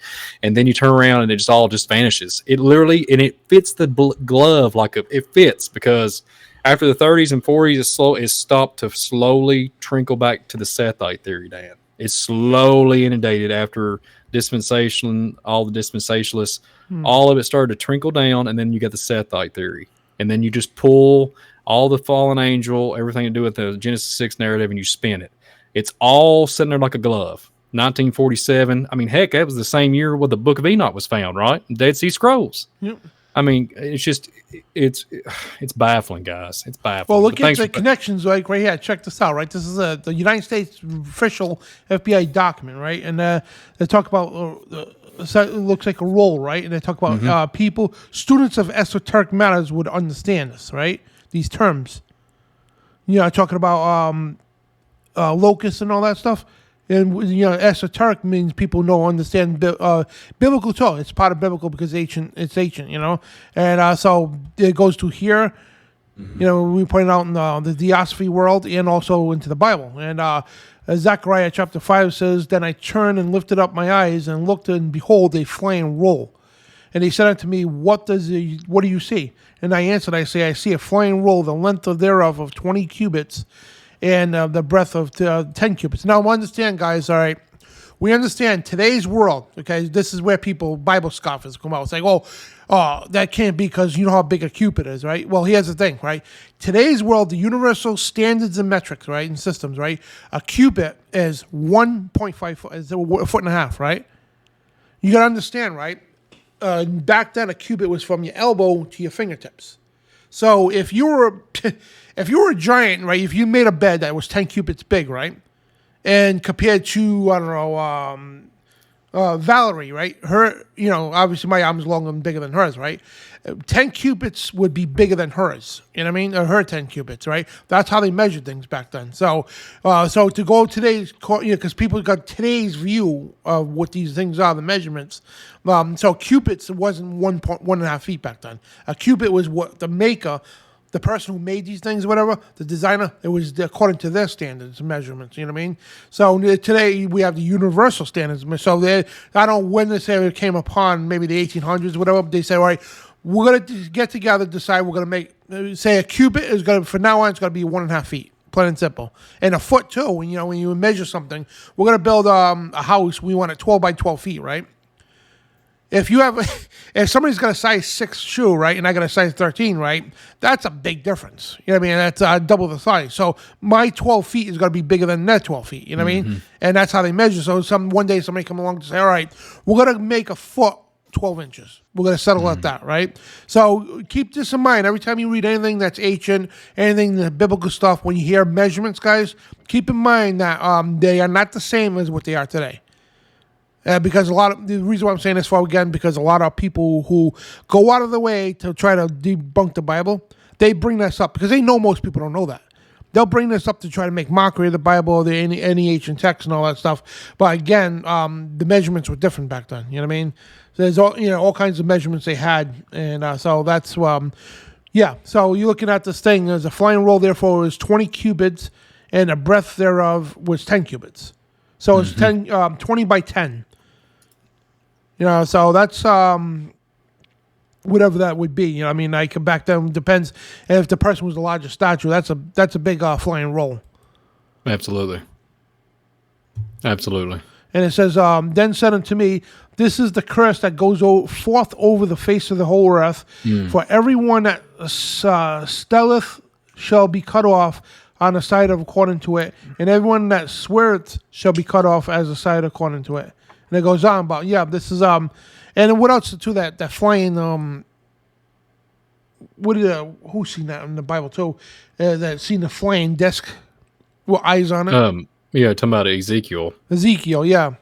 And then you turn around and it all just vanishes. It literally, and it fits the glove it fits, because after the 30s and 40s, it stopped to slowly trickle back to the Sethite theory, Dan. It's slowly inundated after dispensation, all the dispensationalists, all of it started to trickle down, and then you got the Sethite theory. and then you just pull all the fallen angel, everything to do with the Genesis 6 narrative, and you spin it. It's all sitting there like a glove. 1947. I mean, heck, that was the same year where the Book of Enoch was found, right? Dead Sea Scrolls. Yep. I mean, it's baffling, guys. It's baffling. Well, look at the connections, like right here. Check this out, right? This is the United States official FBI document, right? And they talk about it looks like a roll, right? And they talk about people, students of esoteric matters would understand this, right? These terms. Talking about locusts and all that stuff. And esoteric means people understand biblical too. It's part of biblical because it's ancient, and so it goes to here. We pointed out in the Theosophy world and also into the Bible. And Zechariah chapter 5 says, "Then I turned and lifted up my eyes and looked, and behold, a flying roll. And he said unto me, what do you see? And I answered, I see a flying roll, the length thereof of 20 cubits, and the breadth of 10 cubits." Now, understand, guys, all right, we understand today's world, okay, this is where Bible scoffers come out and say, oh, that can't be because you know how big a cubit is, right? Well, here's the thing, right? Today's world, the universal standards and metrics, right, and systems, right, a cubit is 1.5 foot, is a foot and a half, right? You got to understand, right? Back then, a cubit was from your elbow to your fingertips. So if you were a giant, right, if you made a bed that was 10 cubits big, right, and compared to, I don't know, Valerie, right, her, obviously my arm is longer and bigger than hers, right, 10 cubits would be bigger than hers, you know what I mean, or her 10 cubits, right, that's how they measured things back then. So to go today's, because people got today's view of what these things are, the measurements, so cubits wasn't 1.5 feet back then. A cubit was what the maker, the person who made these things, or whatever, the designer, it was according to their standards and measurements, you know what I mean? So today we have the universal standards. So I don't know when this area came upon, maybe the 1800s, whatever, they say, all right, we're going to get together, decide we're going to make, say a cubit is going to, from now on, it's going to be 1.5 feet, plain and simple. And a foot too, when you measure something, we're going to build a house, we want it 12 by 12 feet, right? If somebody's got a size 6 shoe, right, and I got a size 13, right, that's a big difference. You know what I mean? That's double the size. So my 12 feet is going to be bigger than their 12 feet. You know what I mean? And that's how they measure. So one day somebody come along to say, all right, we're going to make a foot 12 inches. We're going to settle at that, right? So keep this in mind. Every time you read anything that's ancient, anything the biblical stuff, when you hear measurements, guys, keep in mind that they are not the same as what they are today. Because the reason why I'm saying this for again, because a lot of people who go out of the way to try to debunk the Bible, they bring this up because they know most people don't know that. They'll bring this up to try to make mockery of the Bible, or any ancient text and all that stuff. But again, the measurements were different back then. You know what I mean? So there's all kinds of measurements they had, and so that's yeah. So you're looking at this thing. There's a flying roll, therefore, is 20 cubits, and the breadth thereof was 10 cubits. So it's 20 by 10. So that's whatever that would be. I mean, back then depends if the person was the largest statue. That's a big flying roll. Absolutely. And it says, then said unto me, this is the curse that goes forth over the face of the whole earth. For everyone that stelleth shall be cut off on the side of according to it, and everyone that sweareth shall be cut off as a side according to it. And it goes on about, this is, and what else to that flying, who's seen that in the Bible too? That seen the flying disc with eyes on it? Yeah, talking about Ezekiel. Ezekiel, yeah.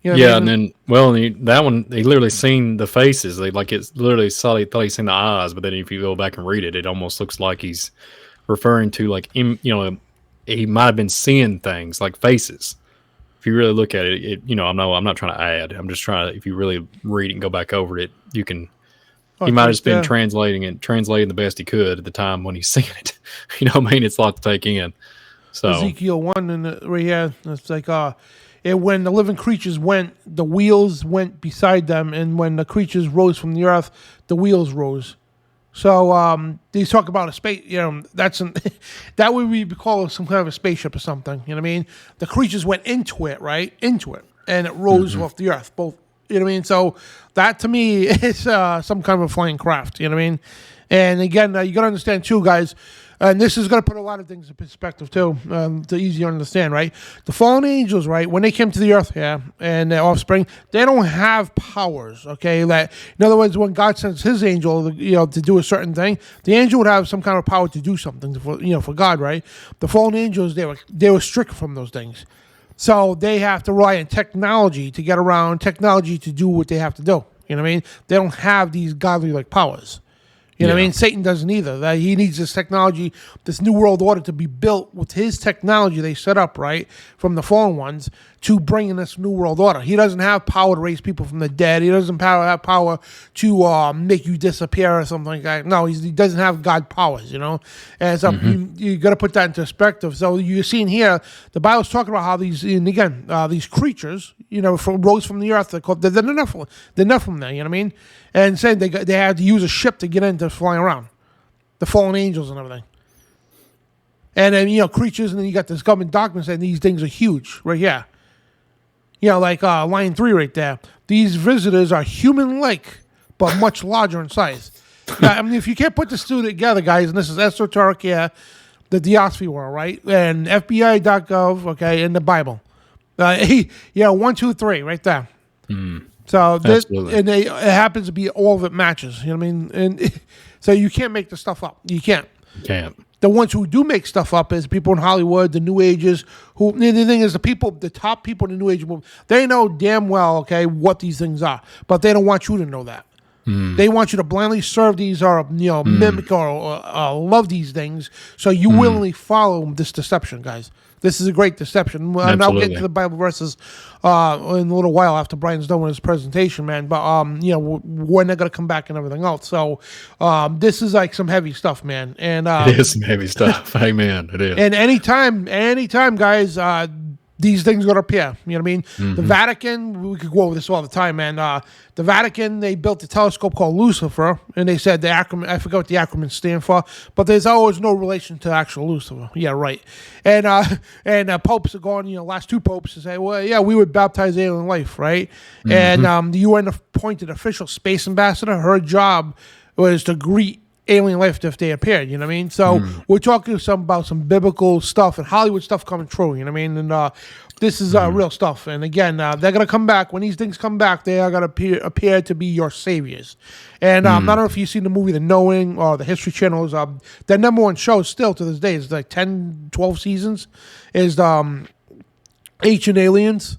And then, that one, they literally seen the faces. It's literally thought he's seen the eyes, but then if you go back and read it, it almost looks like he's referring to, he might have been seeing things like faces. If you really look at it, I'm not trying to add. I'm just trying to, if you really read and go back over it, you can, he might have just been translating the best he could at the time when he's seeing it. It's a lot to take in. So Ezekiel 1, and right here, it's like, when the living creatures went, the wheels went beside them, and when the creatures rose from the earth, the wheels rose. So they talk about a space, that would be called some kind of a spaceship or something, you know what I mean? The creatures went into it, right? Into it, and it rose off the earth, both, you know what I mean? So that to me is some kind of a flying craft, you know what I mean? And again, you got to understand too, guys, and this is going to put a lot of things in perspective too, to easier understand, right? The fallen angels, right, when they came to the earth here and their offspring, they don't have powers, okay? Like, in other words, when God sends his angel, to do a certain thing, the angel would have some kind of power to do something for God, right? The fallen angels, they were strict from those things. So they have to rely on technology to get around, technology to do what they have to do. You know what I mean? They don't have these godly-like powers. You know what I mean? Satan doesn't either. That he needs this technology, this new world order to be built with his technology they set up, right, from the fallen ones to bring in this new world order. He doesn't have power to raise people from the dead. He doesn't have power to make you disappear or something like that. No, he doesn't have God powers, And so you got to put that into perspective. So you're seeing here, the Bible's talking about how these creatures, rose from the earth. They're called the Nephilim. The Nephilim there, you know what I mean? And saying they had to use a ship to get into flying around. The fallen angels and everything. And then, creatures, and then you got this government document saying these things are huge right here. Like line 3 right there. These visitors are human-like, but much larger in size. Now, I mean, if you can't put this two together, guys, and this is Esoteric here, the Diosophy World, right? And FBI.gov, okay, and the Bible. 1, 2, 3, right there. So this, and it happens to be all of it matches. You know what I mean? And so you can't make the stuff up. You can't. You can't. The ones who do make stuff up is people in Hollywood, the New Agers. Who the thing is, the top people in the New Age movement, they know damn well, okay, what these things are, but they don't want you to know that. They want you to blindly serve these or mimic or love these things, so you willingly follow this deception, guys. This is a great deception. And I'll get to the Bible verses in a little while after Brian's done with his presentation, man. But when they're gonna come back and everything else. So this is like some heavy stuff, man. And it is some heavy stuff. Amen. It is. And anytime, guys, these things going to appear. You know what I mean? The Vatican, we could go over this all the time, man. The Vatican, they built a telescope called Lucifer, and they said the acronym, I forgot what the acronyms stand for, but there's always no relation to actual Lucifer. Yeah, right. And popes are going, last 2 popes to say, well, yeah, we would baptize alien life, right? And the UN appointed official space ambassador, her job was to greet alien life if they appeared, you know what I mean? So we're talking about some biblical stuff and Hollywood stuff coming true, you know what I mean? And this is real stuff. And again, they're going to come back. When these things come back, they are going to appear to be your saviors. And I don't know if you've seen the movie The Knowing or the History Channel's, their number 1 show still to this day is like 10, 12 seasons, is Ancient Aliens.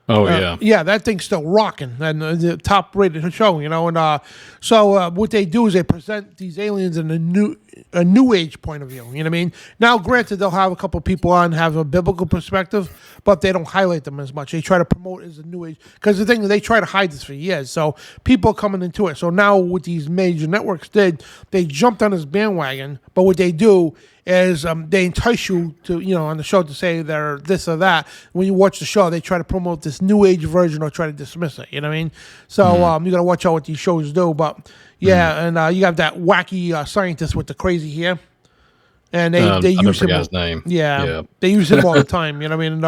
Oh, yeah. Yeah, that thing's still rocking, and the top-rated show, And so what they do is they present these aliens in a new age point of view, you know what I mean? Now, granted, they'll have a couple of people on, have a biblical perspective, but they don't highlight them as much. They try to promote it as a new age, because the thing is, they try to hide this for years, so people are coming into it. So now what these major networks did, they jumped on this bandwagon, but what they do is they entice you to, on the show to say they're this or that. When you watch the show, they try to promote this new age version or try to dismiss it, you know what I mean? So you got to watch out what these shows do. But yeah, and you have that wacky scientist with the crazy hair. And they use him. His name. Yeah, they use him all the time. You know what I mean?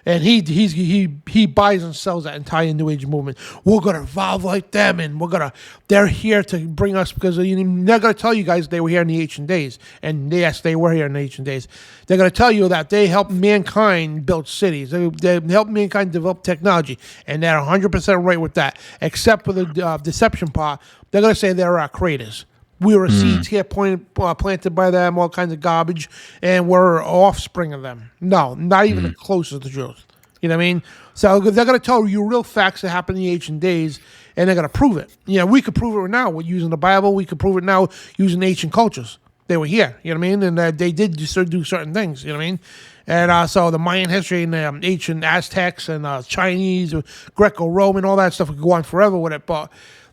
And he buys and sells that entire New Age movement. We're gonna evolve like them, and they're here to bring us, because they're gonna tell you guys they were here in the ancient days, and yes, they were here in the ancient days. They're gonna tell you that they helped mankind build cities. They helped mankind develop technology, and they're 100% right with that, except for the deception part. They're gonna say there are creators. We were seeds here planted by them, all kinds of garbage, and we're offspring of them. No, not even close to the truth. You know what I mean? So they're going to tell you real facts that happened in the ancient days, and they're going to prove it. We could prove it now with using the Bible. We could prove it now using ancient cultures. They were here, you know what I mean? And they did just do certain things, you know what I mean? And so the Mayan history and the ancient Aztecs and Chinese, Greco-Roman, all that stuff, we could go on forever with it, but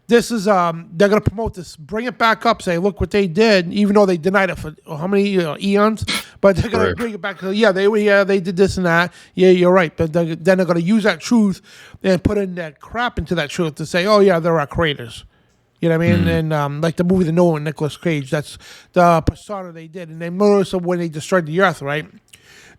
this is, they're going to promote this, bring it back up, say, look what they did, even though they denied it for how many eons, but they're going to bring it back. Yeah, they were here, they did this and that. Yeah, you're right. But then they're going to use that truth and put in that crap into that truth to say, oh, yeah, there are creators. You know what I mean? And like the movie The Knowing with Nicolas Cage, that's the persona they did. And they noticed when they destroyed the earth, right?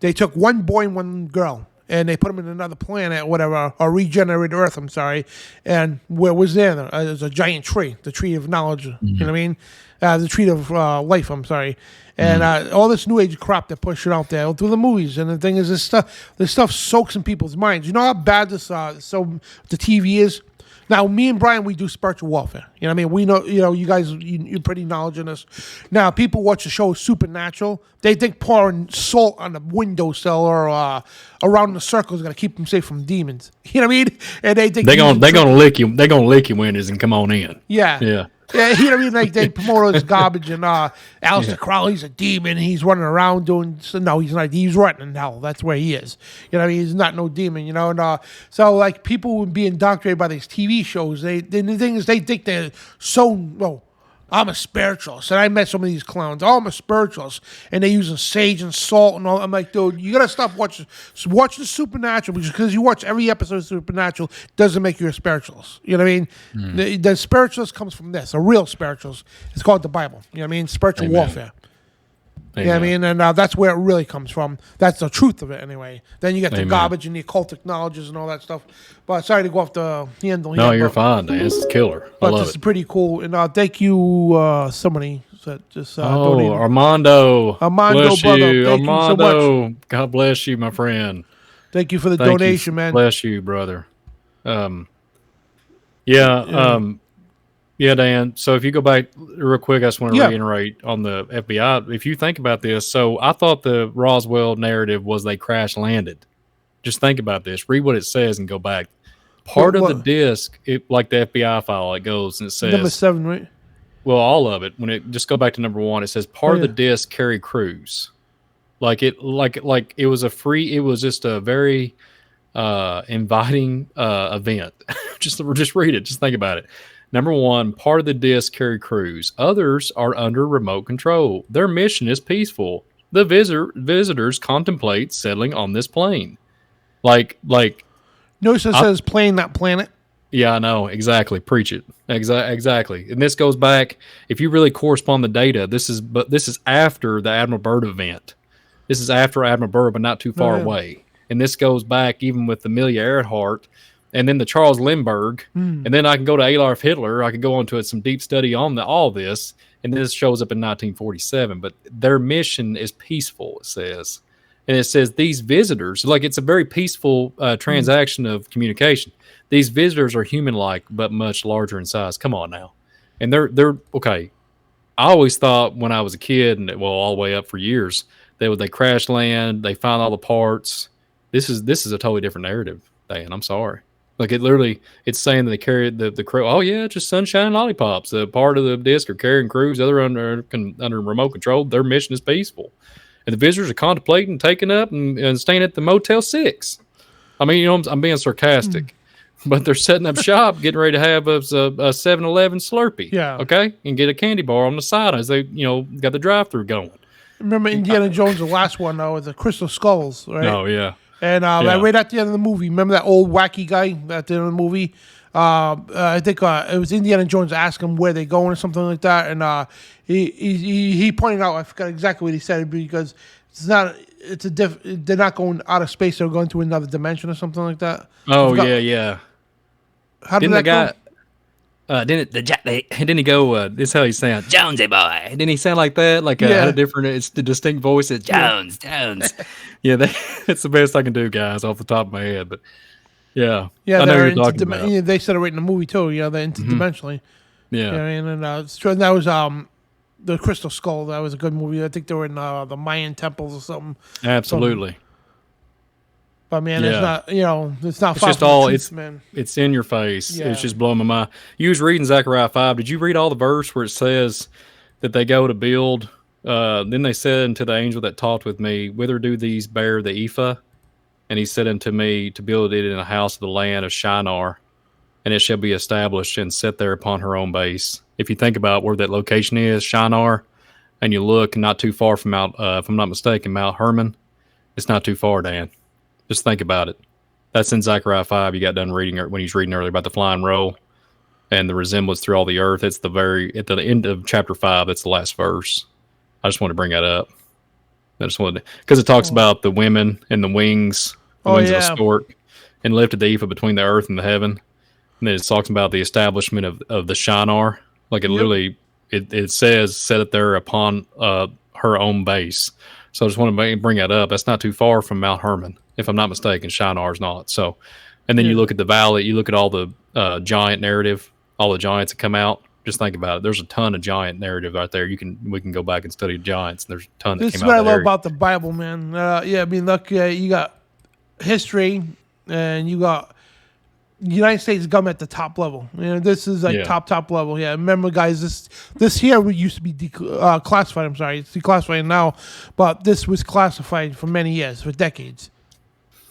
They took one boy and one girl, and they put them in another planet, whatever, or regenerated Earth. I'm sorry, and where was there? There's a giant tree, the tree of knowledge. You know what I mean? The tree of life. I'm sorry, and all this new age crap they're pushing out there through the movies. And the thing is, this stuff soaks in people's minds. You know how bad this the TV is. Now, me and Brian, we do spiritual warfare. You know what I mean? We know, you guys, you're pretty knowledgeable in this. Now, people watch the show Supernatural. They think pouring salt on the windowsill or around the circle is going to keep them safe from demons. You know what I mean? And they think they're gonna lick you. They're gonna lick your windows and come on in. Yeah. Yeah. Yeah, you know what I mean? Like, they promote all this garbage, and Aleister Crowley's a demon. He's running around doing... No, he's not. He's running in hell. That's where he is. You know what I mean? He's not no demon, And, so, like, people would be indoctrinated by these TV shows. The thing is, they think they're so... Well, I'm a spiritualist, and I met some of these clowns. Oh, I'm a spiritualist, and they're using sage and salt and all. I'm like, dude, you gotta stop watching the Supernatural, because you watch every episode of Supernatural doesn't make you a spiritualist. You know what I mean? The spiritualist comes from this. A real spiritualist. It's called the Bible. You know what I mean? Spiritual warfare. You know what I mean? And that's where it really comes from. That's the truth of it, anyway. Then you get the garbage and the occultic knowledges and all that stuff. But sorry to go off the handle here. No, you're fine, Dan. This is killer. I love this is pretty cool. And thank you, somebody that just donated. Armando. Bless brother. you. Thank Armando. you so much. God bless you, my friend. Thank you for the donation, man. Bless you, brother. Yeah, Dan. So if you go back real quick, I just want to reiterate on the FBI. If you think about this, so I thought the Roswell narrative was they crash landed. Just think about this. Read what it says and go back. Part of the disc, like the FBI file, it goes and it says number 7, right? Well, all of it. When it just go back to number 1, it says part of the disc carry crews. Like it was a free. It was just a very inviting event. just read it. Just think about it. Number 1, part of the disc carry crews. Others are under remote control. Their mission is peaceful. The visitors contemplate settling on this plane. Notice it says plane, not planet. Yeah, I know. Exactly. Preach it. Exactly. And this goes back, if you really correspond the data, this is after the Admiral Byrd event. This is after Admiral Byrd, but not too far away. And this goes back even with Amelia Earhart, and then the Charles Lindbergh, and then I can go to Adolf Hitler. I could go into some deep study on all this, and this shows up in 1947. But their mission is peaceful, it says. And it says these visitors, like it's a very peaceful transaction of communication. These visitors are human-like, but much larger in size. Come on now. And they're okay. I always thought when I was a kid, and all the way up for years, they crash land, they find all the parts. This is a totally different narrative, Dan. I'm sorry. Like it's saying that they carry the crew. Oh yeah, just sunshine lollipops. The part of the disc are carrying crews. Other under remote control. Their mission is peaceful, and the visitors are contemplating taking up and staying at the Motel 6. I mean, I'm being sarcastic, but they're setting up shop, getting ready to have a 7-Eleven Slurpee. Yeah. Okay, and get a candy bar on the side as they got the drive-through going. Remember Indiana Jones, the last one though, with the crystal skulls, right? Oh yeah. And right at the end of the movie, remember that old wacky guy at the end of the movie? I think it was Indiana Jones asking where they're going or something like that, and he pointed out, I forgot exactly what he said, because they're not going out of space; they're going to another dimension or something like that. Oh yeah. How did that go? Didn't he go? This is how he sound, Jonesy boy. Didn't he sound like that? Had a different. It's the distinct voice. It's Jones. Yeah, that's the best I can do, guys, off the top of my head. But yeah, I know you're talking about. They said it right in the movie too. They're interdimensionally. Yeah, you know what I mean, and that was the Crystal Skull. That was a good movie. I think they were in the Mayan temples or something. Absolutely. But man, it's not. It's not. It's just all. Man. It's in your face. Yeah. It's just blowing my mind. You was reading Zechariah 5. Did you read all the verse where it says that they go to build? Then they said unto the angel that talked with me, whither do these bear the ephah? And he said unto me, to build it in a house of the land of Shinar, and it shall be established and set there upon her own base. If you think about where that location is, Shinar, and you look not too far from Mount, if I'm not mistaken, Mount Hermon, it's not too far, Dan. Just think about it. That's in Zechariah 5. You got done reading when he's reading earlier about the flying roll and the resemblance through all the earth. It's at the end of chapter 5. That's the last verse. I just want to bring that up. I just wanted because it talks about the women and the wings the wings of a stork, and lifted the ephah between the earth and the heaven. And then it talks about the establishment of the Shinar. Like it literally, it says, set it there upon her own base. So I just want to bring that up. That's not too far from Mount Hermon, if I'm not mistaken. Shinar's not. So, and then you look at the valley, you look at all the giant narrative, all the giants that come out. Just think about it. There's a ton of giant narrative out there. We can go back and study giants. And there's a ton that this came is out. what I of that love area. about the Bible, man. I mean, look, you got history, and you got United States government at the top level. You know, this is like top level. Yeah, remember, guys, this here used to be classified. I'm sorry, it's declassified now, but this was classified for many years, for decades.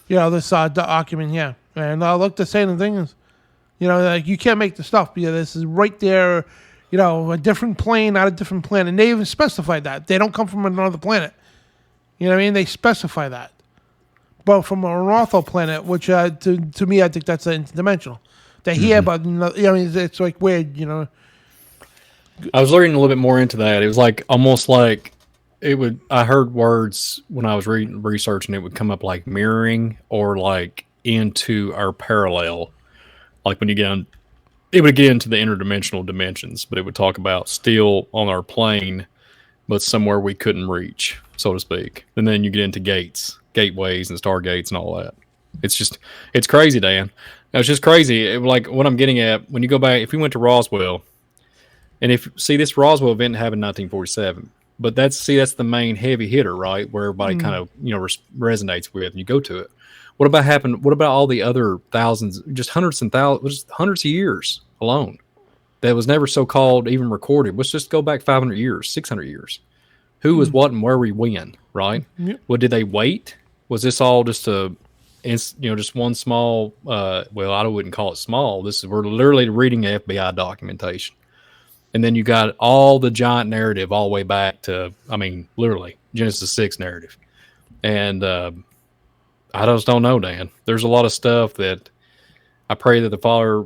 You know, this document here, and look, the same thing is, you know, like you can't make the stuff because this is right there. You know, a different plane, not a different planet, and they even specify that they don't come from another planet. You know what I mean? They specify that. But from a Roswell planet, which to me, I think that's interdimensional. They hear, but you know, it's like weird, you know. I was learning a little bit more into that. It was like almost like it would. I heard words when I was researching. It would come up like mirroring or like into our parallel. Like when you get on, it would get into the interdimensional dimensions, but it would talk about still on our plane, but somewhere we couldn't reach, so to speak. And then you get into gateways and stargates and all that. It's crazy, Dan. It's just crazy. Like what I'm getting at, when you go back, if we went to Roswell, and this Roswell event happened in 1947, but that's the main heavy hitter, right? Where everybody kind of, you know, resonates with, and you go to it. What about all the other thousands, just hundreds and thousands, hundreds of years alone that was never so-called even recorded? Let's just go back 500 years, 600 years. Who was what and where we when, right? Yep. Well, did they wait? Was this all just just one small? Well, I wouldn't call it small. We're literally reading FBI documentation, and then you got all the giant narrative all the way back to, I mean, literally Genesis 6 narrative, and I just don't know, Dan. There's a lot of stuff that I pray that the Father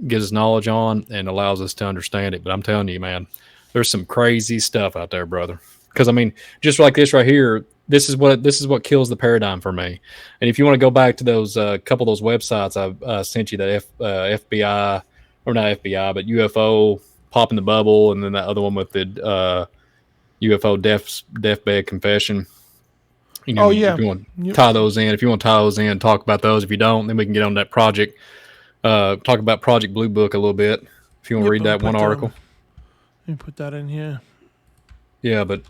gives us knowledge on and allows us to understand it. But I'm telling you, man, there's some crazy stuff out there, brother. Because I mean, just like this right here, this is what kills the paradigm for me. And if you want to go back to those couple of those websites I sent you, that FBI or not FBI, but UFO popping the bubble, and then that other one with the UFO deathbed confession. You know, if you want to tie those in, talk about those. If you don't, then we can get on that project. Talk about Project Blue Book a little bit. If you want to read that one article. Let me put that in here. Yeah, but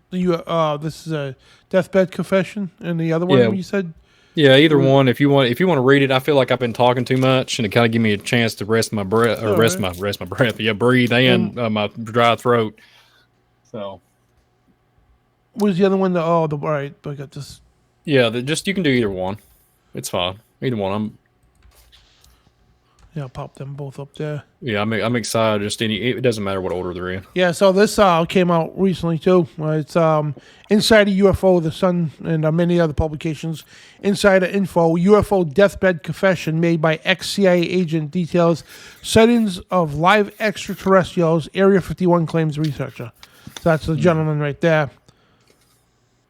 this is a deathbed confession, and the other one you said. Yeah, either one. If you want to read it, I feel like I've been talking too much, and it kind of give me a chance to rest my breath, or rest my breath. Yeah, breathe in my dry throat. So. What is the other one? All right, but I got this. Yeah, you can do either one. It's fine. Either one. I'll pop them both up there. Yeah, I'm excited. It doesn't matter what order they're in. Yeah, so this came out recently too. It's Insider UFO, The Sun, and many other publications. Insider Info, UFO deathbed confession made by ex-CIA agent details sightings of live extraterrestrials, Area 51 claims researcher. So that's the gentleman right there.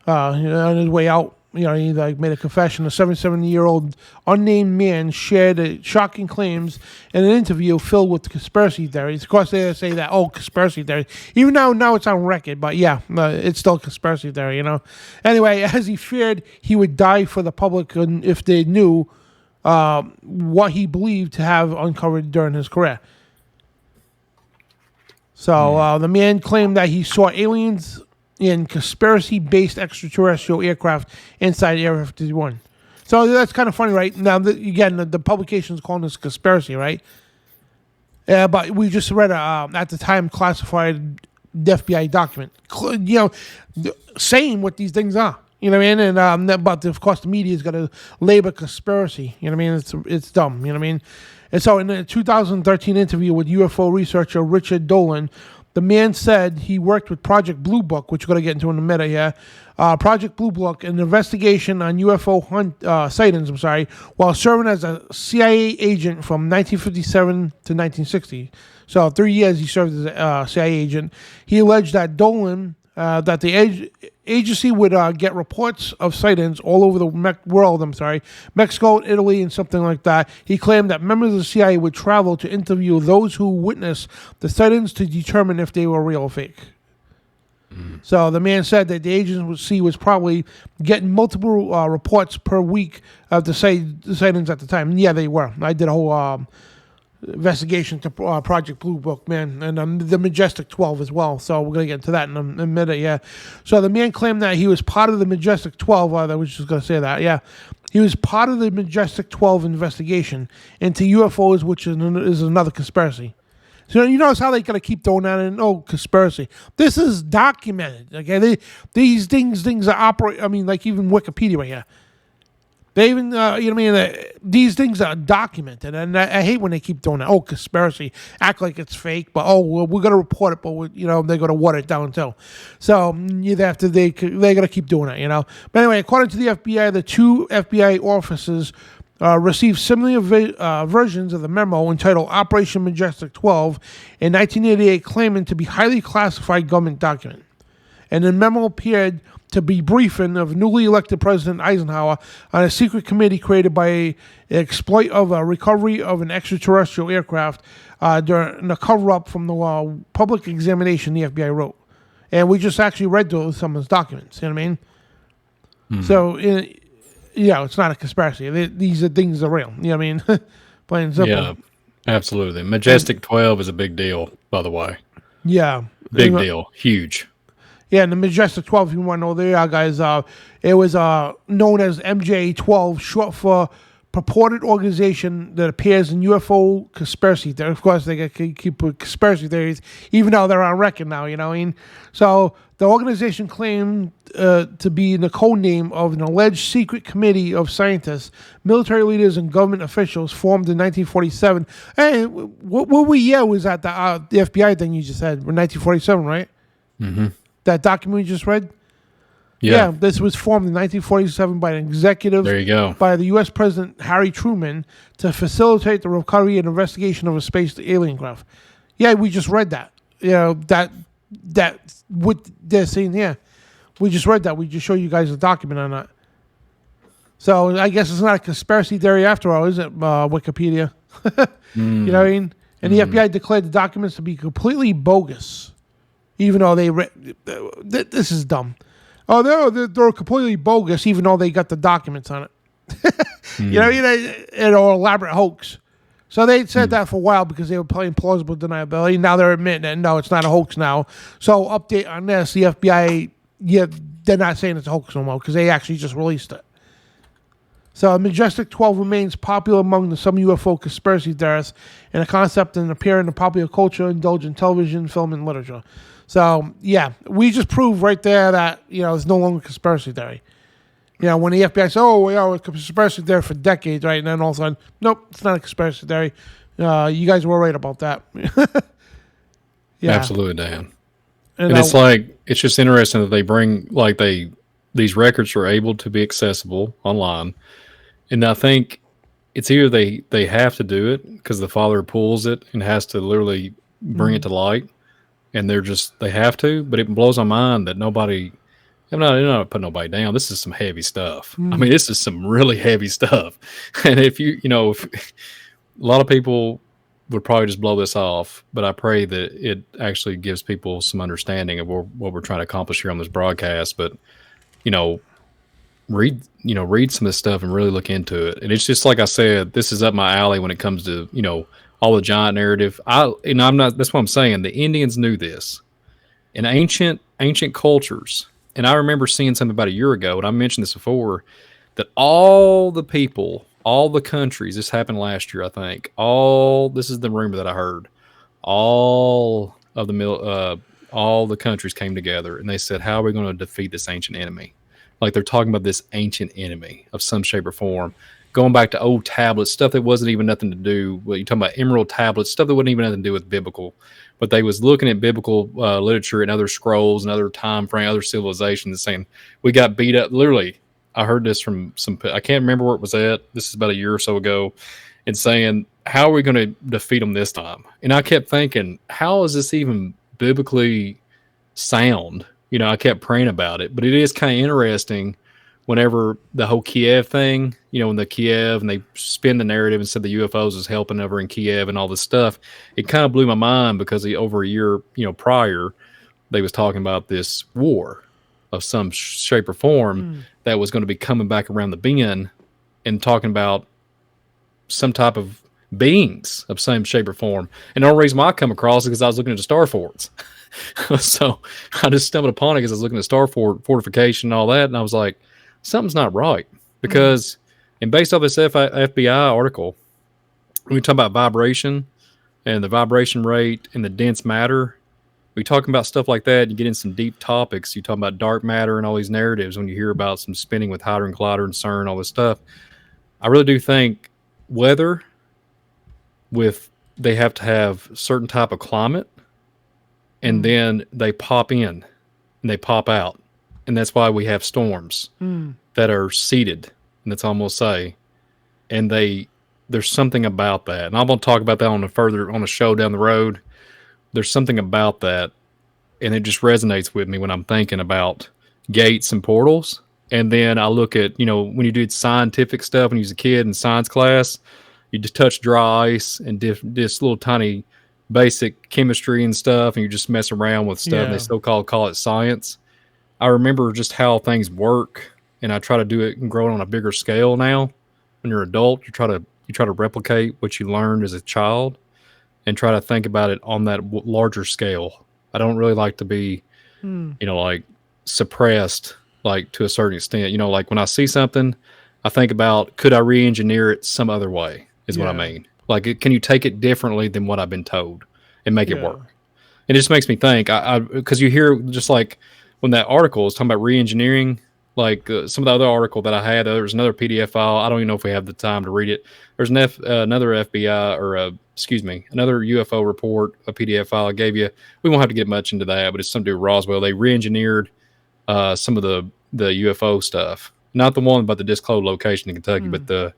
On his way out, he made a confession. A 77-year-old unnamed man shared shocking claims in an interview filled with conspiracy theories. Of course, they say that, conspiracy theory. Even now it's on record, but it's still conspiracy theory, Anyway, as he feared he would die for the public if they knew what he believed to have uncovered during his career. So the man claimed that he saw aliens in conspiracy-based extraterrestrial aircraft inside Area 51. So that's kind of funny, right? Now, again, the publication's calling this conspiracy, right? But we just read at the time classified FBI document, saying what these things are. You know what I mean? And but of course, the media is going to label conspiracy. You know what I mean? It's dumb. You know what I mean? And so, in a 2013 interview with UFO researcher Richard Dolan, the man said he worked with Project Blue Book, which we're going to get into in a minute here. Project Blue Book, an investigation on UFO sightings, while serving as a CIA agent from 1957 to 1960. So 3 years he served as a CIA agent. He alleged that Dolan, that the agency would get reports of sightings all over the world. Mexico, Italy, and something like that. He claimed that members of the CIA would travel to interview those who witnessed the sightings to determine if they were real or fake. So the man said that the agency was probably getting multiple reports per week of the sightings at the time. And yeah, they were. I did a whole investigation to Project Blue Book, man, and the Majestic 12 as well. So we're going to get into that in a minute, yeah. So the man claimed that he was part of the Majestic 12. I was just going to say that, yeah. He was part of the Majestic 12 investigation into UFOs, which is another conspiracy. So you notice how they gotta keep throwing that in? Oh, conspiracy. This is documented. Okay, these things are operate. I mean, like even Wikipedia right here. They even, you know what I mean? These things are documented, and I hate when they keep doing that. Oh, conspiracy. Act like it's fake, but well, we're gonna report it, but they're gonna water it down too. So they gotta keep doing it, But anyway, according to the FBI, the two FBI officers received similar versions of the memo entitled Operation Majestic 12 in 1988, claiming to be highly classified government document. And the memo appeared to be briefing of newly elected President Eisenhower on a secret committee created by an exploit of a recovery of an extraterrestrial aircraft during a cover-up from the public examination the FBI wrote. And we just actually read through some of those documents, you know what I mean? So, it's not a conspiracy. These are things that are real. You know what I mean? Plain and simple. Yeah, absolutely. Majestic 12 is a big deal, by the way. Yeah. Big deal. Huge. Yeah, and the Majestic 12, if you want to know there, guys, it was known as MJ-12, short for purported organization that appears in UFO conspiracy theories. Of course, they keep conspiracy theories, even though they're on record now, you know what I mean? So the organization claimed to be the code name of an alleged secret committee of scientists, military leaders, and government officials formed in 1947. Hey, what year was that? The FBI thing you just said, 1947, right? Mm-hmm. That document you just read? Yeah, this was formed in 1947 by an executive by the U.S. President Harry Truman to facilitate the recovery and investigation of a space alien craft. Yeah, we just read that. That what they're saying here. We just read that. We just showed you guys a document on that. So I guess it's not a conspiracy theory after all, is it, Wikipedia? You know what I mean? And the FBI declared the documents to be completely bogus, even though this is dumb. Oh, they're completely bogus, even though they got the documents on it. An elaborate hoax. So they said that for a while because they were playing plausible deniability. Now they're admitting that no, it's not a hoax now. So update on this: the FBI, they're not saying it's a hoax no more because they actually just released it. So Majestic 12 remains popular among some UFO conspiracy theorists and a concept and appear in the popular culture, indulge in television, film, and literature. So, we just proved right there that, it's no longer a conspiracy theory. When the FBI says, it's a conspiracy theory for decades, right? And then all of a sudden, nope, it's not a conspiracy theory. You guys were right about that. Absolutely, Dan. And it's just interesting that they bring, these records are able to be accessible online. And I think it's either they have to do it because the father pulls it and has to literally bring it to light. And they have to, but it blows my mind that I'm not putting nobody down. This is some heavy stuff. I mean, this is some really heavy stuff. And if a lot of people would probably just blow this off, but I pray that it actually gives people some understanding of what we're trying to accomplish here on this broadcast. But, read some of this stuff and really look into it. And it's just like I said, this is up my alley when it comes to, all the giant narrative. That's what I'm saying. The Indians knew this. In ancient cultures, and I remember seeing something about a year ago, and I mentioned this before, that all the people, all the countries, this happened last year, I think. This is the rumor that I heard. All the countries came together and they said, how are we going to defeat this ancient enemy? Like they're talking about this ancient enemy of some shape or form. Going back to old tablets, stuff that wasn't even nothing to do. You're talking about emerald tablets, stuff that wasn't even nothing to do with biblical. But they was looking at biblical literature and other scrolls and other time frame, other civilizations, saying we got beat up. Literally, I heard this from I can't remember where it was at. This is about a year or so ago, and saying, how are we going to defeat them this time? And I kept thinking, how is this even biblically sound I kept praying about it. But it is kind of interesting whenever the whole Kiev thing, when the Kiev and they spin the narrative and said the UFOs is helping over in Kiev and all this stuff, it kind of blew my mind because over a year, prior, they was talking about this war of some shape or form that was going to be coming back around the bend and talking about some type of beings of some shape or form. And the only reason why I come across it because I was looking at the star forts. So I just stumbled upon it because I was looking at star fortification and all that. And I was like, something's not right. Because, and based off this FBI article, when we talk about vibration and the vibration rate and the dense matter, we talking about stuff like that. You get in some deep topics. You talk about dark matter and all these narratives when you hear about some spinning with Hadron Collider and CERN, all this stuff. I really do think weather they have to have certain type of climate, and then they pop in and they pop out. And that's why we have storms that are seeded, and that's all I'm going to say. And there's something about that. And I'm going to talk about that on a show down the road. There's something about that, and it just resonates with me when I'm thinking about gates and portals. And then I look at, when you do scientific stuff when you was a kid in science class, you just touch dry ice and this little tiny basic chemistry and stuff, and you just mess around with stuff. And they still call it science. I remember just how things work, and I try to do it and grow it on a bigger scale now. When you're an adult, you try to replicate what you learned as a child and try to think about it on that larger scale. I don't really like to be, like suppressed, like to a certain extent. Like when I see something, I think about, could I re-engineer it some other way is what I mean. Like, can you take it differently than what I've been told and make it work? It just makes me think, because you hear just like when that article is talking about re-engineering, like some of the other article that I had, there was another PDF file. I don't even know if we have the time to read it. There's another FBI another UFO report, a PDF file I gave you. We won't have to get much into that, but it's something to do with Roswell. They re-engineered some of the UFO stuff. Not the one about the disclosed location in Kentucky, but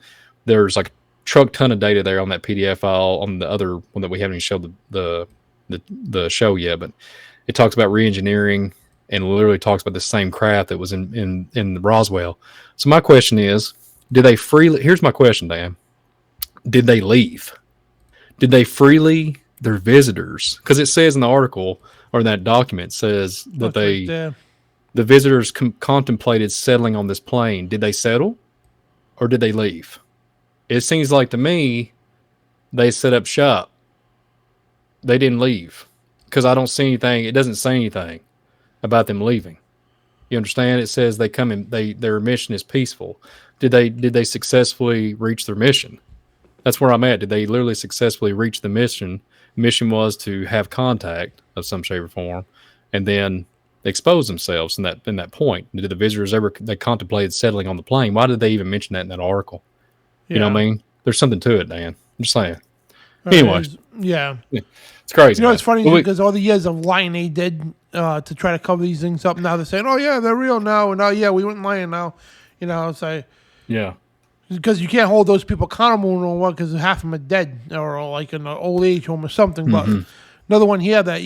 there's like a truck ton of data there on that PDF file on the other one that we haven't even showed the show yet. But it talks about re-engineering and literally talks about the same craft that was in Roswell. So my question is, here's my question, Dan. Did they leave? Did they freely, their visitors, because it says in the article or in that document says that the visitors contemplated settling on this plane. Did they settle or did they leave? It seems like to me they set up shop. They didn't leave because I don't see anything. It doesn't say anything about them leaving. You understand? It says they come in. Their mission is peaceful. Did they successfully reach their mission? That's where I'm at. Did they literally successfully reach the mission? Mission was to have contact of some shape or form, and then expose themselves in that point. Did the visitors they contemplated settling on the plane? Why did they even mention that in that article? You know what I mean? There's something to it, Dan. I'm just saying. Anyway. It's crazy. It's funny because all the years of lying they did to try to cover these things up, now they're saying, oh, yeah, they're real now. And we weren't lying now. It's like... Yeah. Because you can't hold those people accountable no more because half of them are dead or like in an old age home or something. But another one here that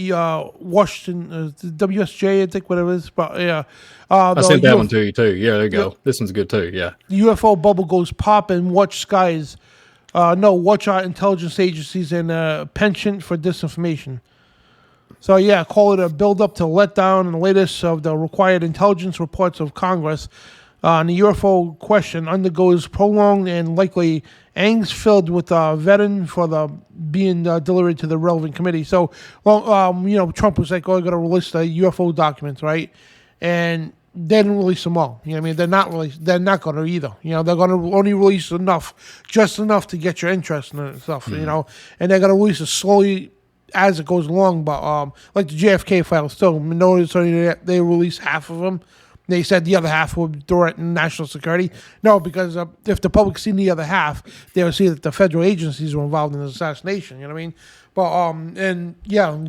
Washington, the WSJ, I think, whatever it is. But yeah. I sent that one to you too. Yeah, there you go. This one's good too. Yeah. The UFO bubble goes pop and watch skies. Watch our intelligence agencies and penchant for disinformation. So yeah, call it a build-up to letdown and the latest of the required intelligence reports of Congress. And the UFO question undergoes prolonged and likely angst filled with vetting for the being delivered to the relevant committee. So, Trump was like, "Oh, I got to release the UFO documents, right?" And they didn't release them all. You know what I mean? They're not going to either. They're going to only release just enough to get your interest in it and stuff. And they're going to release it slowly as it goes along. But like the JFK files, still, notice they released half of them. They said the other half would threaten national security. No, because if the public seen the other half, they would see that the federal agencies were involved in the assassination. You know what I mean? But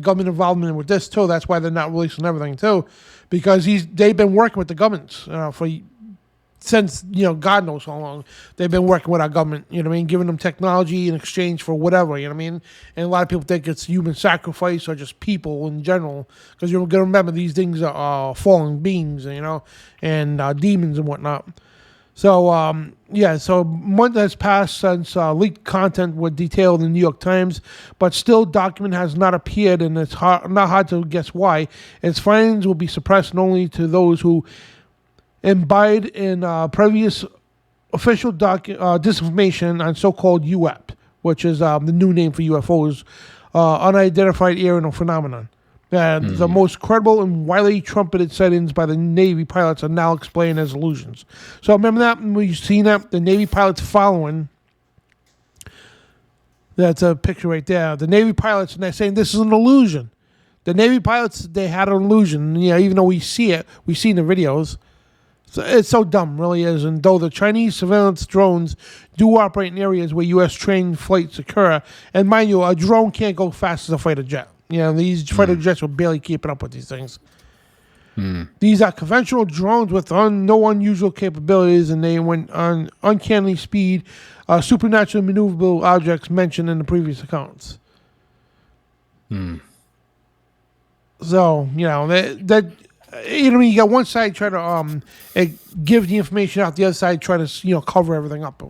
government involvement with this too. That's why they're not releasing everything too, because they've been working with the governments for since, God knows how long they've been working with our government, you know what I mean, giving them technology in exchange for whatever, you know what I mean? And a lot of people think it's human sacrifice or just people in general, because you're going to remember these things are fallen beings, and demons and whatnot. So, so a month has passed since leaked content was detailed in the New York Times, but still document has not appeared, and it's not hard to guess why. Its findings will be suppressed only to those who imbibed in previous official disinformation on so-called UAP, which is the new name for UFOs, unidentified aerial phenomenon. And the most credible and widely trumpeted sightings by the Navy pilots are now explained as illusions. So remember that? We've seen that? The Navy pilots following. That's a picture right there. The Navy pilots, and they're saying this is an illusion. The Navy pilots, they had an illusion. Even though we see it, we've seen the videos. So it's so dumb, really is. And though the Chinese surveillance drones do operate in areas where U.S. trained flights occur, and mind you, a drone can't go fast as a fighter jet. These fighter jets were barely keeping up with these things. These are conventional drones with no unusual capabilities, and they went on uncanny speed, supernatural maneuverable objects mentioned in the previous accounts. So, you got one side trying to give the information out, the other side trying to, cover everything up.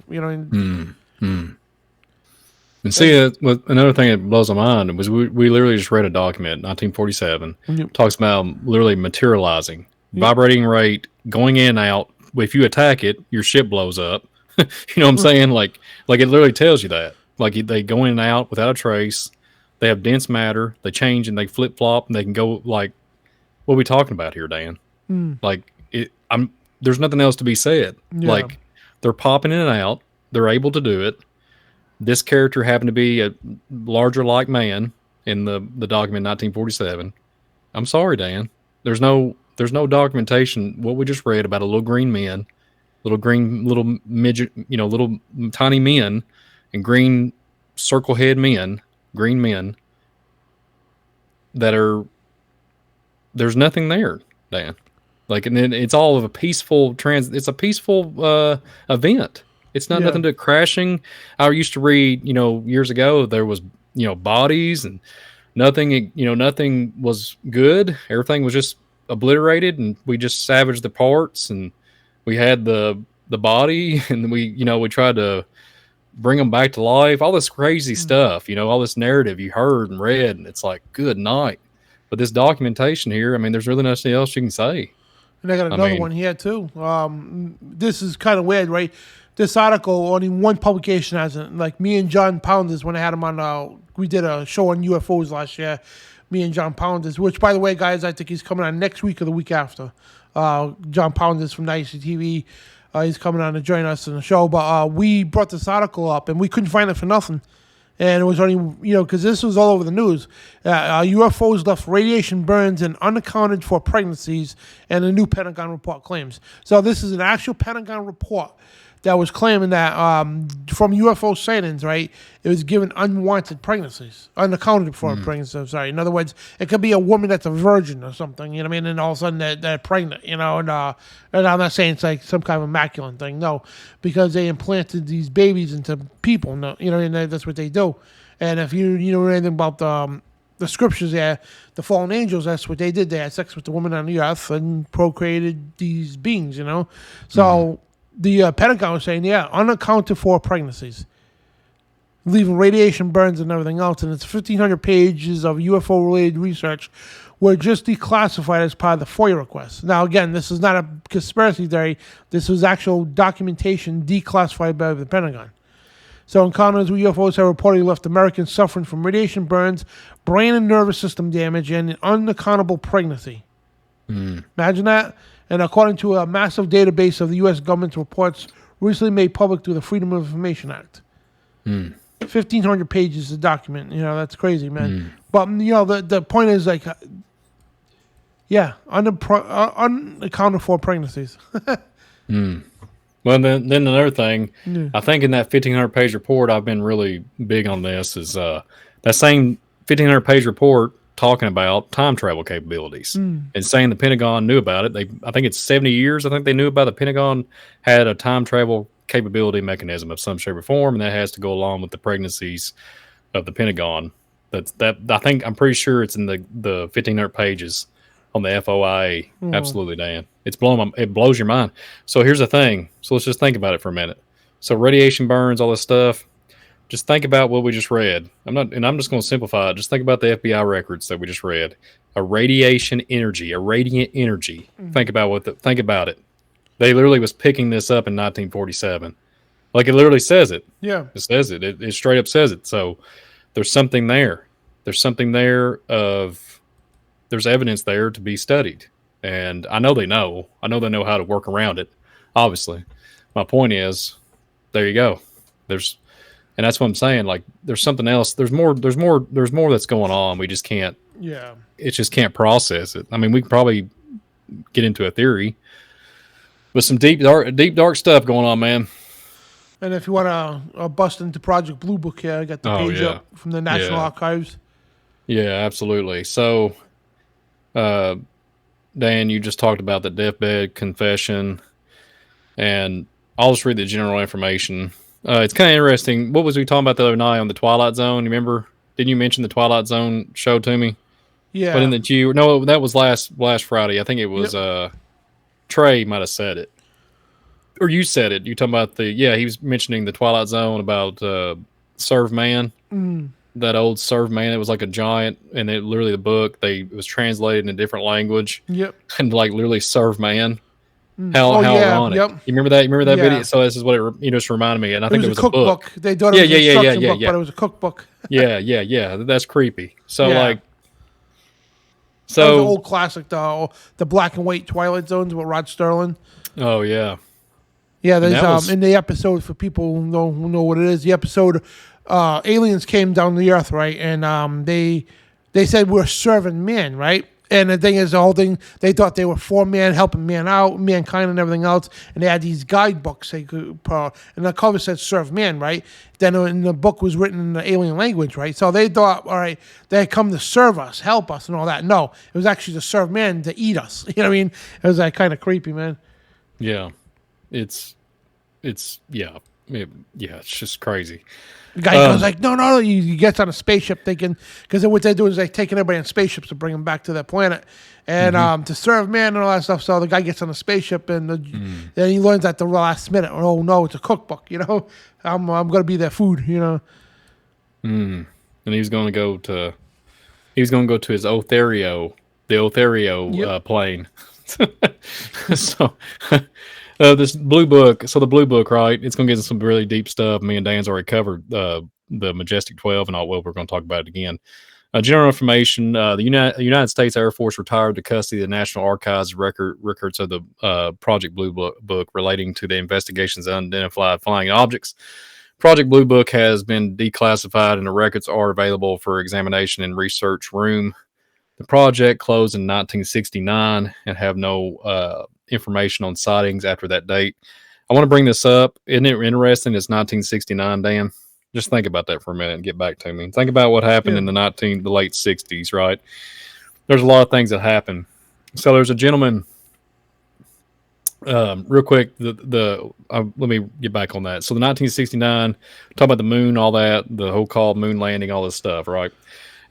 And see, another thing that blows my mind was we literally just read a document, 1947, talks about literally materializing, vibrating rate, going in and out. If you attack it, your ship blows up. You know what I'm saying? Like it literally tells you that. Like they go in and out without a trace. They have dense matter. They change and they flip flop, and they can go like. What are we talking about here, Dan? There's nothing else to be said. Yeah. Like they're popping in and out. They're able to do it. This character happened to be a larger like man in the document 1947. I'm sorry, Dan. There's no documentation. What we just read about a little green midget, little tiny men and green circle head men, green men that are. There's nothing there, Dan. And then it's all of a peaceful it's a peaceful event. It's not nothing to crashing. I used to read, years ago, there was, bodies and nothing, nothing was good. Everything was just obliterated, and we just savaged the parts, and we had the body, and we tried to bring them back to life. All this crazy stuff, all this narrative you heard and read, and it's like, good night. But this documentation here, there's really nothing else you can say. And I got another one here, too. This is kind of weird, right? This article, only one publication has it. Like me and John Pounders, when I had him on, we did a show on UFOs last year. Me and John Pounders, which, by the way, guys, I think he's coming on next week or the week after. John Pounders from ICTV, he's coming on to join us in the show. But we brought this article up, and we couldn't find it for nothing. And it was only, because this was all over the news. UFOs left radiation burns and unaccounted for pregnancies, and a new Pentagon report claims. So this is an actual Pentagon report that was claiming that from UFO sightings, right, it was given unwanted pregnancies, unaccounted for pregnancies, I'm sorry. In other words, it could be a woman that's a virgin or something, and all of a sudden they're pregnant, and I'm not saying it's like some kind of immaculate thing, no, because they implanted these babies into people, and that's what they do. And if you know anything about the scriptures there, the fallen angels, that's what they did. They had sex with the woman on the earth and procreated these beings, So the Pentagon was saying, unaccounted for pregnancies, leaving radiation burns and everything else. And it's 1,500 pages of UFO-related research were just declassified as part of the FOIA request. Now, again, this is not a conspiracy theory. This was actual documentation declassified by the Pentagon. So encounters with UFOs have reportedly left Americans suffering from radiation burns, brain and nervous system damage, and an unaccountable pregnancy. Imagine that. And according to a massive database of the U.S. government's reports recently made public through the Freedom of Information Act. 1,500 pages of document. That's crazy, man. But, the point is, like, unaccounted for pregnancies. Well, then another thing, I think in that 1,500-page report, I've been really big on this, is that same 1,500-page report talking about time travel capabilities and saying the Pentagon knew about it. I think it's 70 years. I think they knew about the Pentagon had a time travel capability mechanism of some shape or form, and that has to go along with the pregnancies of the Pentagon. I'm pretty sure it's in the 1,500 pages on the FOIA. Absolutely, Dan. It blows your mind. So here's the thing. So let's just think about it for a minute. So radiation burns, all this stuff. Just think about what we just read. I'm just going to simplify it. Just think about the FBI records that we just read. A radiant energy. Think about it. They literally was picking this up in 1947. Like, it literally says it. Yeah. It says it. It straight up says it. So there's something there. There's evidence there to be studied. And I know they know. I know they know how to work around it, obviously. My point is, there you go. And that's what I'm saying. Like, there's something else. There's more that's going on. We just can't. Yeah. It just can't process it. I mean, we could probably get into a theory, but some deep dark stuff going on, man. And if you want to bust into Project Blue Book here, I got the page up from the National Archives. Yeah, absolutely. So, Dan, you just talked about the deathbed confession, and I'll just read the general information. It's kind of interesting. What was we talking about the other night on the Twilight Zone? You remember? Didn't you mention the Twilight Zone show to me? Yeah. But that was last Friday. I think it was Trey might have said it. Or you said it. You talking about he was mentioning the Twilight Zone about Serve Man. That old Serve Man. It was like a giant, and it literally the book it was translated in a different language. Yep. And like literally Serve Man. How ironic. Yep. You remember that? You remember that video? So this is what it just reminded me. And I think it was a book. They thought it was an instruction book, but it was a cookbook. Yeah. That's creepy. So that was an old classic, the black and white Twilight Zones with Rod Sterling. Oh yeah. Yeah, there's in the episode, for people who know what it is, the episode aliens came down to the earth, right? And they said we're serving men, right? And the thing is, the whole thing, they thought they were for man, helping man out, mankind and everything else. And they had these guidebooks they could and the cover said serve man, right? Then in the book was written in the alien language, right? So they thought, all right, they had come to serve us, help us and all that. No, it was actually to serve man, to eat us. You know what I mean? It was kind of creepy, man. Yeah. It's just crazy. The guy goes like, no. He gets on a spaceship thinking, because what they do is they taking everybody on spaceships to bring them back to their planet, and to serve man and all that stuff. So the guy gets on a spaceship, and then he learns at the last minute, oh no, it's a cookbook. You know, I'm going to be their food. You know. And he's going to go to his Othario, the Othario plane. So. This blue book. So the blue book, right? It's going to get into some really deep stuff. Me and Dan's already covered the Majestic 12, and we're going to talk about it again. General information: the United States Air Force retired to custody of the National Archives records of the Project Blue book relating to the investigations of unidentified flying objects. Project Blue Book has been declassified, and the records are available for examination in research room. The project closed in 1969 and have no information on sightings after that date. I want to bring this up. Isn't it interesting? It's 1969, Dan. Just think about that for a minute and get back to me. Think about what happened in the late 60s, right? There's a lot of things that happen. So there's a gentleman. Real quick, let me get back on that. So the 1969, talk about the moon, all that, the whole call moon landing, all this stuff, right?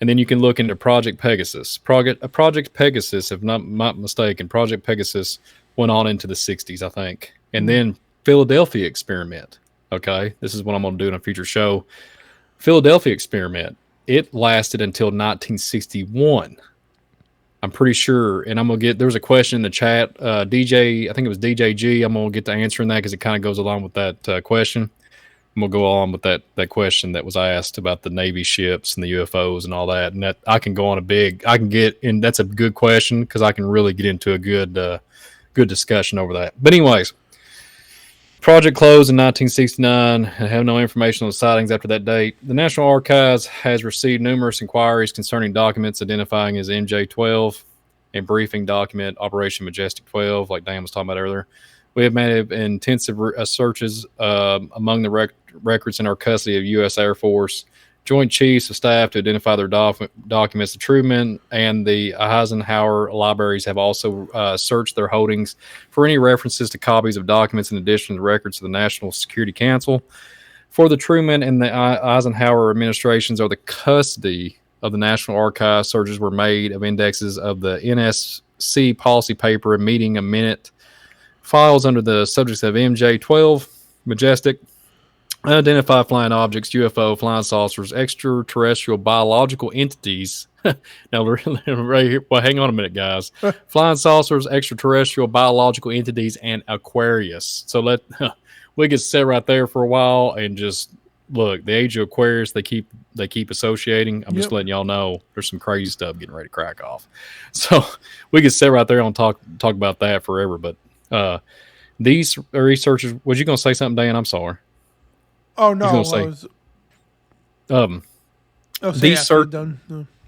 And then you can look into Project Pegasus. Project Pegasus, if not mistaken, Project Pegasus went on into the 60s, I think. And then Philadelphia Experiment. Okay, this is what I'm going to do in a future show. Philadelphia Experiment. It lasted until 1961. I'm pretty sure. And I'm going to there was a question in the chat. DJ, I think it was DJ G. I'm going to get to answering that because it kind of goes along with that question. And we'll go on with that question that was asked about the Navy ships and the UFOs and all that. And that I can go on that's a good question because I can really get into a good discussion over that. But anyways, project closed in 1969 and have no information on the sightings after that date. The National Archives has received numerous inquiries concerning documents identifying as MJ-12 and briefing document Operation Majestic 12, like Dan was talking about earlier. We have made intensive searches among the records in our custody of U.S. Air Force, Joint Chiefs of Staff to identify their documents. The Truman and the Eisenhower libraries have also searched their holdings for any references to copies of documents in addition to the records of the National Security Council. For the Truman and the Eisenhower administrations are the custody of the National Archives. Searches were made of indexes of the NSC policy paper and meeting minute files under the subjects of MJ-12, Majestic, unidentified flying objects, UFO, flying saucers, extraterrestrial biological entities. Now, right here, well, hang on a minute, guys. Flying saucers, extraterrestrial biological entities, and Aquarius. So we could sit right there for a while and just look. The age of Aquarius, they keep associating. I'm just letting y'all know there's some crazy stuff getting ready to crack off. So we could sit right there and talk about that forever. But these researchers, was you going to say something, Dan? I'm sorry. Oh no,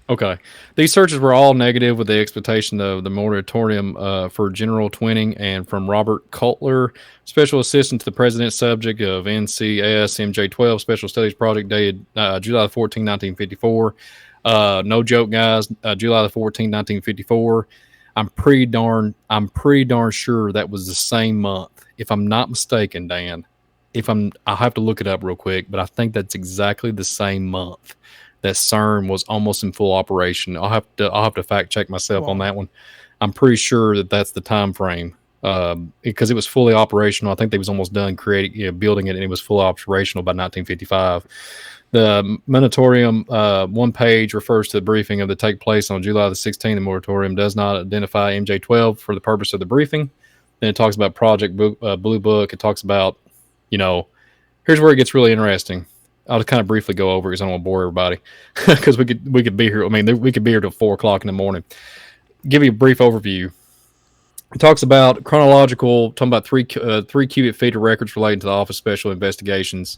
Okay. These searches were all negative with the expectation of the moratorium for general twinning, and from Robert Cutler, Special Assistant to the President's subject of NCS MJ-12 Special Studies Project dated July 14, 1954. No joke, guys. July 14, 1954. I'm pretty darn sure that was the same month. If I'm not mistaken, Dan. I'll have to look it up real quick, but I think that's exactly the same month that CERN was almost in full operation. I'll have to fact check myself on that one. I'm pretty sure that that's the time frame because it was fully operational. I think they was almost done building it, and it was fully operational by 1955. The moratorium, one page, refers to the briefing of the take place on July the 16th. The moratorium does not identify MJ-12 for the purpose of the briefing. Then it talks about Project Blue Book. It talks about, here's where it gets really interesting. I'll just kind of briefly go over because I don't want to bore everybody because we could be here. I mean, we could be here till 4:00 in the morning. Give you a brief overview. It talks about talking about 3 cubic feet of records relating to the Office of Special Investigations.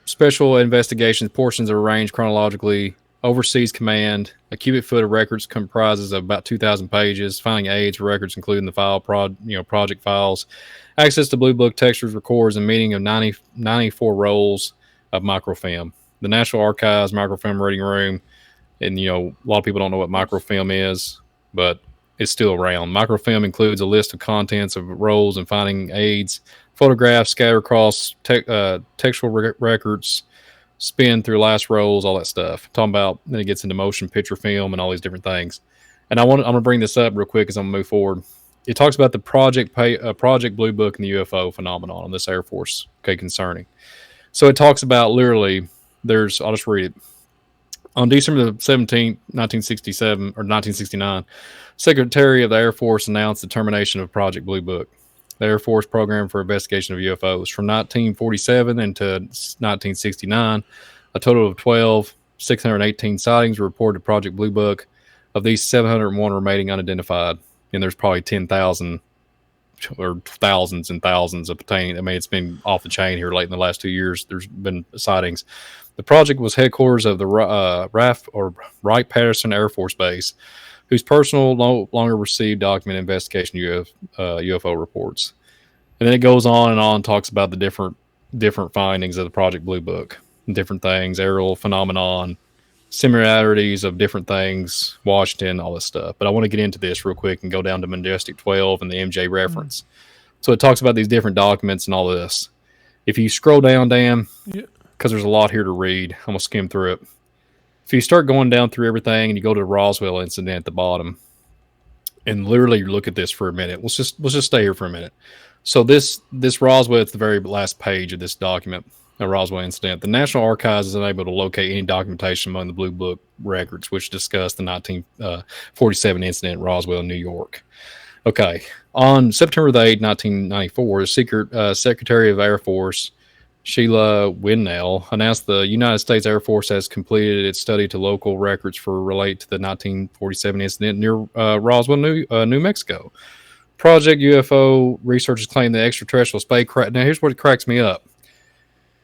Special Investigations portions are arranged chronologically. Overseas Command, a cubic foot of records comprises of about 2,000 pages. Finding aids for records, including the project files. Access to Blue Book textures, records, and meaning of 94 rolls of microfilm. The National Archives microfilm reading room, and a lot of people don't know what microfilm is, but it's still around. Microfilm includes a list of contents of rolls and finding aids, photographs scattered across textual records, spin through last rolls, all that stuff. Talking about, then it gets into motion picture film and all these different things. And I'm going to bring this up real quick as I'm going to move forward. It talks about the Project Blue Book and the UFO phenomenon on this Air Force, concerning. So it talks about literally, I'll just read it. On December 17, 1967, or 1969, Secretary of the Air Force announced the termination of Project Blue Book, the Air Force program for investigation of UFOs. From 1947 into 1969, a total of 618 sightings were reported to Project Blue Book. Of these, 701 remaining unidentified, and there's probably 10,000 or thousands and thousands of pertaining. I mean, it's been off the chain here late in the last 2 years. There's been sightings. The project was headquarters of the RAF, or Wright-Patterson Air Force Base, whose personnel no longer received document investigation UFO reports. And then it goes on and on, talks about the different findings of the Project Blue Book, different things, aerial phenomenon, similarities of different things, Washington, all this stuff. But I want to get into this real quick and go down to Majestic 12 and the MJ reference. So it talks about these different documents and all this. If you scroll down, Dan, because there's a lot here to read, I'm going to skim through it. If you start going down through everything and you go to the Roswell incident at the bottom and literally look at this for a minute, let's just stay here for a minute. So this Roswell, it's the very last page of this document, the Roswell incident. The National Archives is unable to locate any documentation among the Blue Book records, which discuss the 1947 incident in Roswell, New York. Okay. On September the 8th, 1994, the Secretary of Air Force, Sheila Winnell, announced the United States Air Force has completed its study to local records relate to the 1947 incident near Roswell, New Mexico. Project UFO researchers claim the extraterrestrial spacecraft. Now, here's what cracks me up.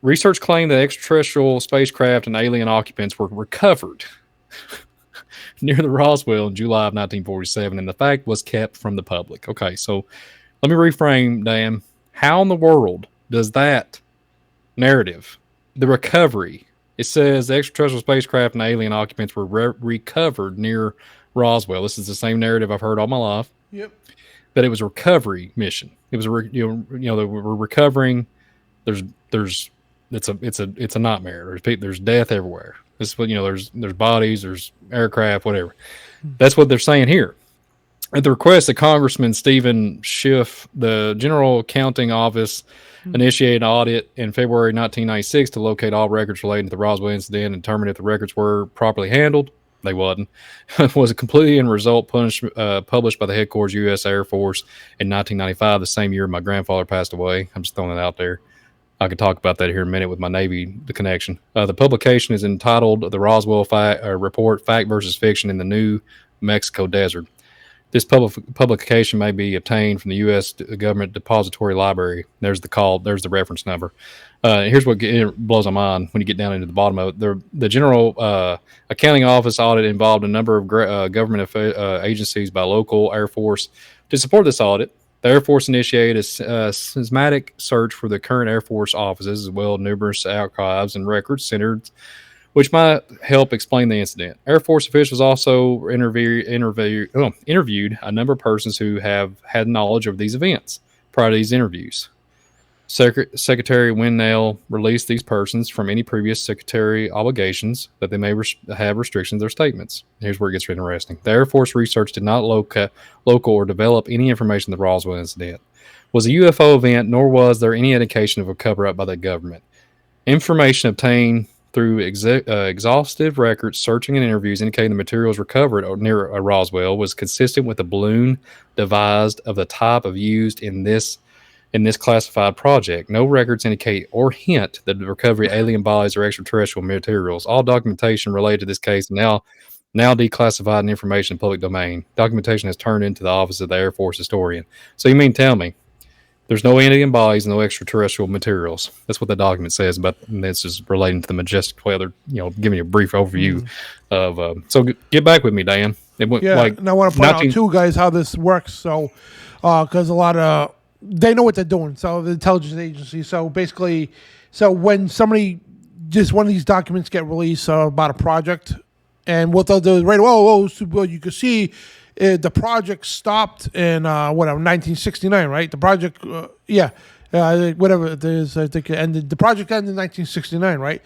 Research claimed that extraterrestrial spacecraft and alien occupants were recovered near the Roswell in July of 1947, and the fact was kept from the public. Okay, so let me reframe, Dan. How in the world does that narrative, the recovery It says the extraterrestrial spacecraft and alien occupants were recovered near Roswell. This is the same narrative I've heard all my life. Yep. But it was a recovery mission. It was they were recovering. It's a nightmare. There's death everywhere. This is what there's bodies, there's aircraft, whatever. That's what they're saying here. At the request of Congressman Stephen Schiff, the General Accounting Office initiated an audit in February 1996 to locate all records relating to the Roswell incident and determine if the records were properly handled. They wasn't. It was a completely end result published by the headquarters U.S. Air Force in 1995, the same year my grandfather passed away. I'm just throwing it out there. I could talk about that here in a minute with my Navy, the connection. The publication is entitled The Roswell Report, Fact versus Fiction in the New Mexico Desert. This publication may be obtained from the U.S. Government Depository Library. There's the reference number. Here's what blows my mind when you get down into the bottom of it. The General Accounting Office audit involved a number of government agencies by local Air Force. To support this audit, the Air Force initiated a systematic search for the current Air Force offices, as well as numerous archives and records centered, which might help explain the incident. Air Force officials also interviewed a number of persons who have had knowledge of these events prior to these interviews. Secretary Winnell released these persons from any previous secretary obligations that they may have restrictions or statements. Here's where it gets interesting. The Air Force research did not local or develop any information on the Roswell incident. Was a UFO event, nor was there any indication of a cover-up by the government. Information obtained through exhaustive records, searching, and interviews indicating the materials recovered near Roswell was consistent with the balloon devised of the type of used in this classified project. No records indicate or hint that the recovery of alien bodies or extraterrestrial materials. All documentation related to this case now declassified and information in public domain. Documentation has turned into the office of the Air Force historian. So you mean tell me there's no alien bodies and no extraterrestrial materials? That's what the document says. But this is relating to the majestic weather. Giving you a brief overview of. So get back with me, Dan. And I want to point out too, guys, how this works. So, because a lot of they know what they're doing. So the intelligence agency. So basically, when somebody one of these documents get released about a project, and what they'll do is well, you can see. The project stopped in 1969, right? The project, whatever it is, I think it ended. The project ended in 1969, right?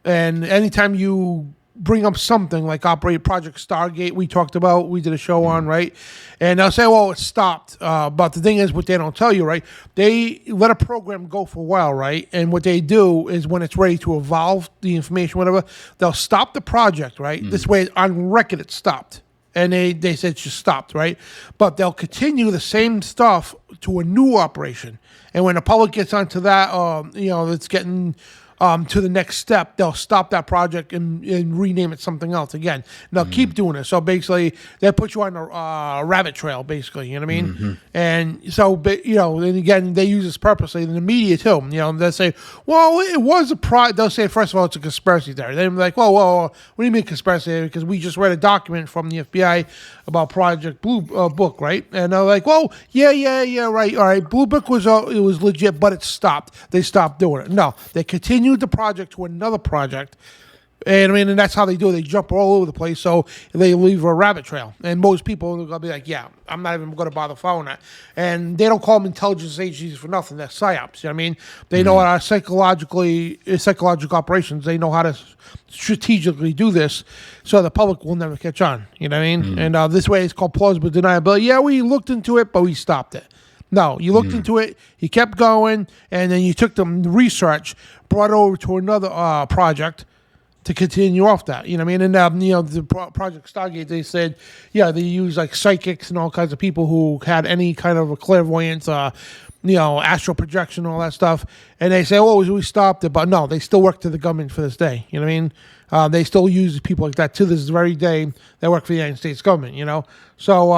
And anytime you bring up something like Operate Project Stargate, we did a show on, right? And they'll say, well, it stopped. But the thing is, what they don't tell you, right? They let a program go for a while, right? And what they do is when it's ready to evolve the information, whatever, they'll stop the project, right? This way, on record, it stopped. And they said it just stopped, right? But they'll continue the same stuff to a new operation. And when the public gets onto that, it's getting to the next step, they'll stop that project and rename it something else again. And they'll keep doing it. So basically, they'll put you on a rabbit trail, basically, you know what I mean? And so, and again, they use this purposely in the media too. They'll say, well, it was they'll say, first of all, it's a conspiracy theory. They'll be like, whoa, what do you mean conspiracy theory? Because we just read a document from the FBI about Project Blue Book, right? And they're like, well, yeah, right, all right. Blue Book was legit, but it stopped. They stopped doing it. No, they continued the project to another project. And and that's how they do it. They jump all over the place, so they leave a rabbit trail. And most people are going to be like, yeah, I'm not even going to bother following that. And they don't call them intelligence agencies for nothing. They're psyops. You know what I mean? They know how psychological operations. They know how to strategically do this so the public will never catch on. You know what I mean? And this way it's called plausible deniability. Yeah, we looked into it, but we stopped it. No, you looked into it, you kept going, and then you took the research, brought it over to another project to continue off that. You know what I mean? And, the Project Stargate, they said, they use like psychics and all kinds of people who had any kind of a clairvoyance, astral projection, all that stuff. And they say, oh, we stopped it. But no, they still work to the government for this day. You know what I mean? They still use people like that to this very day. They work for the United States government, So,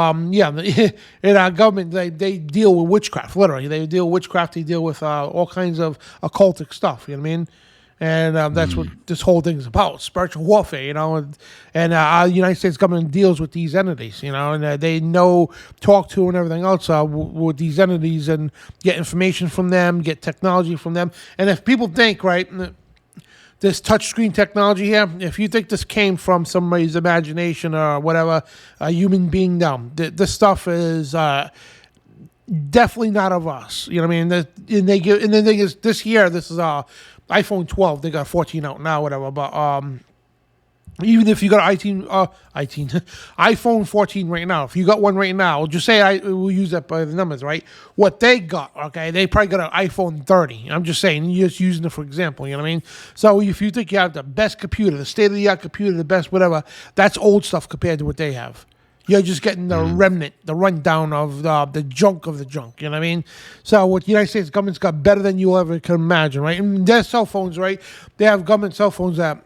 in our government, they deal with witchcraft, literally. They deal with witchcraft. They deal with all kinds of occultic stuff, you know what I mean? And that's what this whole thing is about, spiritual warfare, and our United States government deals with these entities, and they talk to and everything else with these entities and get information from them, get technology from them. And if people think, right, this touchscreen technology here, if you think this came from somebody's imagination or whatever, a human being, no. This stuff is definitely not of us. You know what I mean? And the thing is, this year, this is iPhone 12. They got 14 out now, whatever. But even if you got iPhone 14 right now, if you got one right now, just say we'll use that by the numbers, right? What they got, okay, they probably got an iPhone 30. I'm just saying, you're just using it for example, you know what I mean? So if you think you have the best computer, the state-of-the-art computer, the best whatever, that's old stuff compared to what they have. You're just getting the remnant, the rundown of the junk of the junk, you know what I mean? So what the United States government's got better than you ever can imagine, right? And their cell phones, right? They have government cell phones that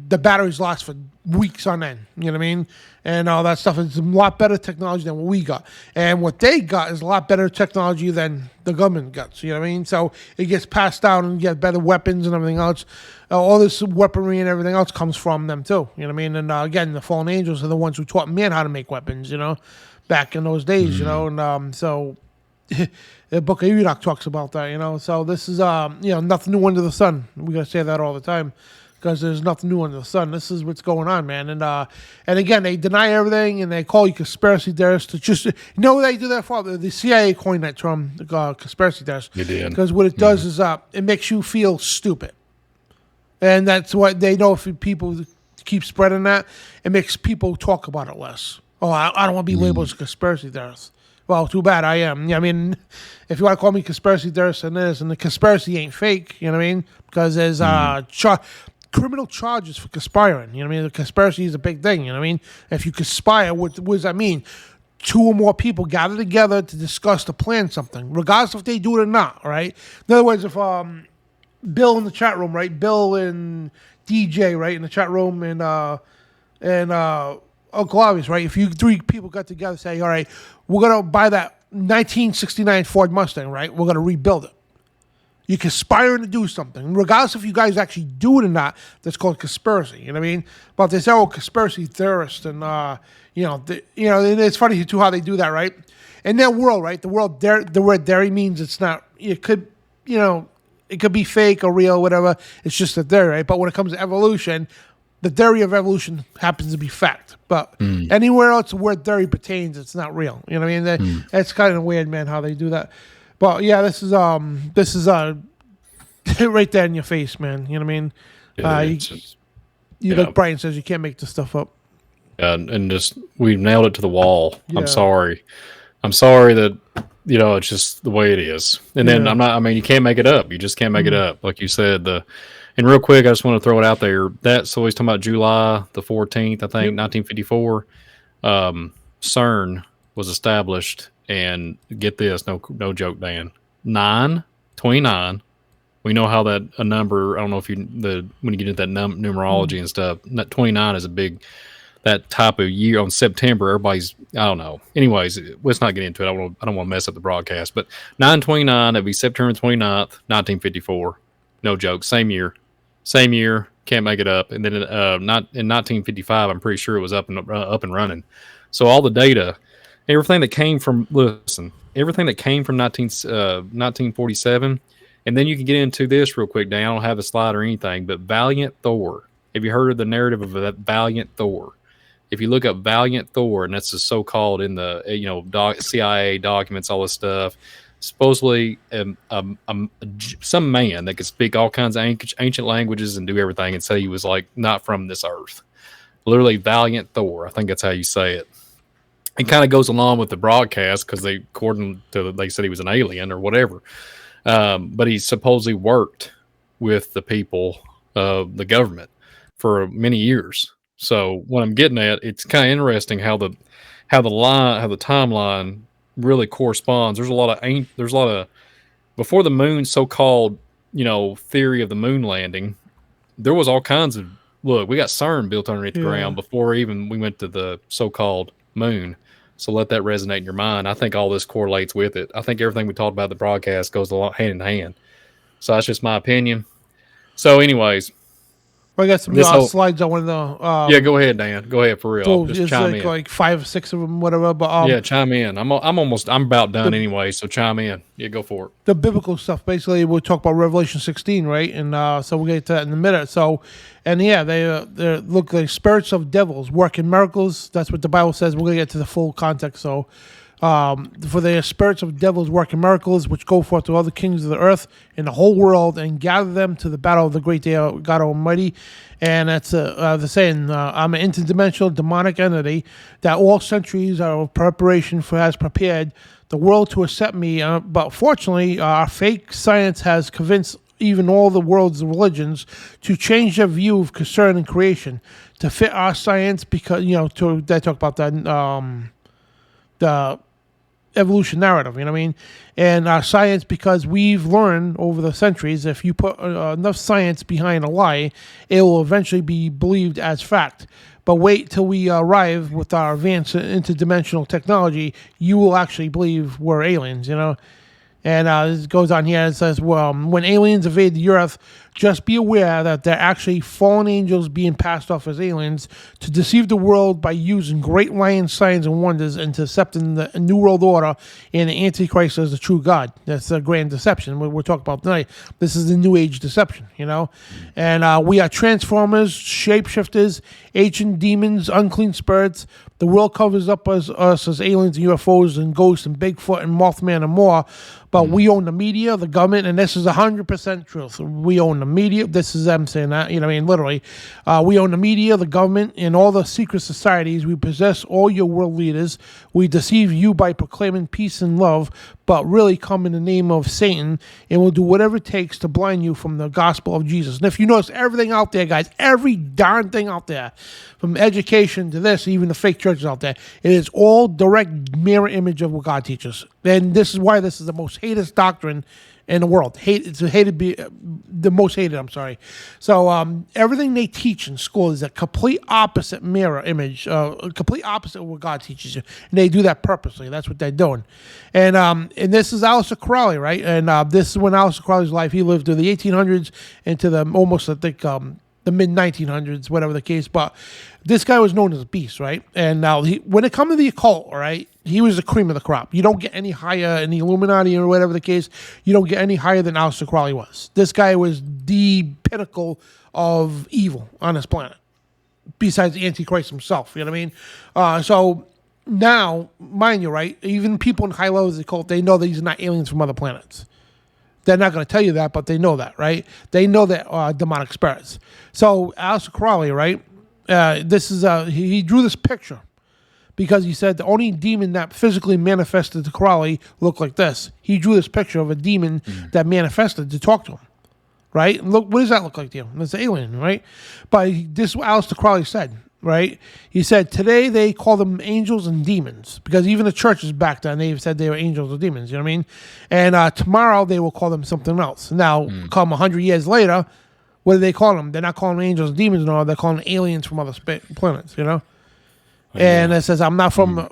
the batteries last for weeks on end, you know what I mean? And all that stuff is a lot better technology than what we got. And what they got is a lot better technology than the government got, you know what I mean? So it gets passed down and you get better weapons and everything else. All this weaponry and everything else comes from them too, you know what I mean? And again, the fallen angels are the ones who taught man how to make weapons, you know, back in those days, you know? And so the book of Enoch talks about that, you know? So this is, nothing new under the sun. We got to say that all the time, because there's nothing new under the sun. This is what's going on, man. And again, they deny everything, and they call you conspiracy theorists. To just, what they do that for? The CIA coined that term, conspiracy theorists. They did. Because what it does is it makes you feel stupid. And that's what they know. If people keep spreading that, it makes people talk about it less. Oh, I don't want to be labeled as a conspiracy theorist. Well, too bad I am. I mean, if you want to call me conspiracy theorist and the conspiracy ain't fake, you know what I mean? Because there's criminal charges for conspiring. You know what I mean? The conspiracy is a big thing. You know what I mean? If you conspire, what does that mean? 2 or more people gather together to discuss to plan something, regardless if they do it or not, right? In other words, if Bill in the chat room, right? Bill and DJ, right, in the chat room, and Uncle Obvious, right? If you 3 people got together and say, all right, we're going to buy that 1969 Ford Mustang, right? We're going to rebuild it. You're conspiring to do something. Regardless if you guys actually do it or not, that's called conspiracy. You know what I mean? But they say, conspiracy theorists, and, and it's funny, too, how they do that, right? In their world, right, the word dairy means it's not, it could be fake or real, whatever. It's just a theory, right? But when it comes to evolution, the theory of evolution happens to be fact. But anywhere else where theory pertains, it's not real. You know what I mean? That's kind of weird, man, how they do that. But yeah, this is right there in your face, man. You know what I mean? Like Brian says, you can't make this stuff up. And just we nailed it to the wall. Yeah. I'm sorry that it's just the way it is. And then you can't make it up. You just can't make it up, like you said. And real quick, I just want to throw it out there. So he's talking about July the 14th, I think, 1954. CERN was established. And get this, no joke, Dan. 9/29. We know how that a number. I don't know if when you get into that numerology and stuff. That 29 is a big that type of year on September. Everybody's I don't know. Anyways, let's not get into it. I don't want to mess up the broadcast. But 9/29, that'd be September 29th, 1954. No joke. Same year. Can't make it up. And then not in 1955, I'm pretty sure it was up and running. So all the data. Everything that came from 1947, and then you can get into this real quick, Dan. I don't have a slide or anything, but Valiant Thor. Have you heard of the narrative of that Valiant Thor? If you look up Valiant Thor, and that's the so-called in the CIA documents, all this stuff, supposedly some man that could speak all kinds of ancient languages and do everything and say he was like not from this earth. Literally Valiant Thor. I think that's how you say it. It kind of goes along with the broadcast because they said he was an alien or whatever. But he supposedly worked with the people of the government for many years. So what I'm getting at, it's kind of interesting how the timeline really corresponds. There's a lot of before the moon so-called theory of the moon landing. There was all kinds of we got CERN built underneath the ground before even we went to the so-called moon. So let that resonate in your mind. I think all this correlates with it. I think everything we talked about in the broadcast goes a lot hand in hand. So that's just my opinion. So anyways, I got some This whole- slides I wanted to. Yeah, go ahead, Dan. Go ahead for real. So Just it's chime in. like 5 or 6 of them, whatever. But Yeah, chime in. I'm about done anyway, so chime in. Yeah, go for it. the biblical stuff. Basically, we'll talk about Revelation 16, right? And so we'll get to that in a minute. So, and yeah, they look like spirits of devils working miracles. That's what the Bible says. We're gonna get to the full context. So, for the spirits of devils working miracles, which go forth to all the kings of the earth in the whole world and gather them to the battle of the great day of God Almighty. And that's the saying, I'm an interdimensional demonic entity that all centuries of preparation for has prepared the world to accept me. But fortunately, our fake science has convinced even all the world's religions to change their view of concerning creation to fit our science, because they talk about that the evolution narrative, you know what I mean? And our science, because we've learned over the centuries, if you put enough science behind a lie, it will eventually be believed as fact. But wait till we arrive with our advanced interdimensional technology, you will actually believe we're aliens, And it goes on here, it says, well, when aliens invade the earth, just be aware that they're actually fallen angels being passed off as aliens to deceive the world by using great lying signs and wonders and accepting the New World Order and the Antichrist as the true God. That's a grand deception we're talking about tonight. This is the New Age deception, And we are transformers, shapeshifters, ancient demons, unclean spirits. The world covers up us as aliens and UFOs and ghosts and Bigfoot and Mothman and more. But we own the media, the government, and this is 100% truth. We own the media. This is them saying that, literally. We own the media, the government, and all the secret societies. We possess all your world leaders. We deceive you by proclaiming peace and love, but really come in the name of Satan, and we'll do whatever it takes to blind you from the gospel of Jesus. And if you notice, everything out there, guys, every darn thing out there, from education to this, even the fake churches out there, it is all direct mirror image of what God teaches. And this is why this is the most hated doctrine in the world. It's the most hated, I'm sorry. So everything they teach in school is a complete opposite mirror image, a complete opposite of what God teaches you. And they do that purposely. That's what they're doing. And this is Aleister Crowley, right? And this is when Aleister Crowley's life, he lived through the 1800s into the almost, I think, the mid-1900s, whatever the case. But this guy was known as a beast, right? And now when it comes to the occult, all right, he was the cream of the crop. You don't get any higher in the Illuminati or whatever the case. You don't get any higher than Aleister Crowley was. This guy was the pinnacle of evil on this planet, besides the Antichrist himself. You know what I mean? So now, mind you, right, even people in high levels of the occult, they know that these are not aliens from other planets. They're not going to tell you that, but they know that, right? They know that demonic spirits. So Aleister Crowley, right? This is he drew this picture because he said the only demon that physically manifested to Crowley looked like this. He drew this picture of a demon that manifested to talk to him, right? And look, what does that look like to you? It's an alien, right? But this is what Aleister Crowley said, right? He said, today they call them angels and demons, because even the churches back then, they said they were angels or demons, you know what I mean? And tomorrow they will call them something else. Now, come 100 years later, what do they call them? They're not calling them angels and demons no, they're calling them aliens from other planets, And it says, I'm not from...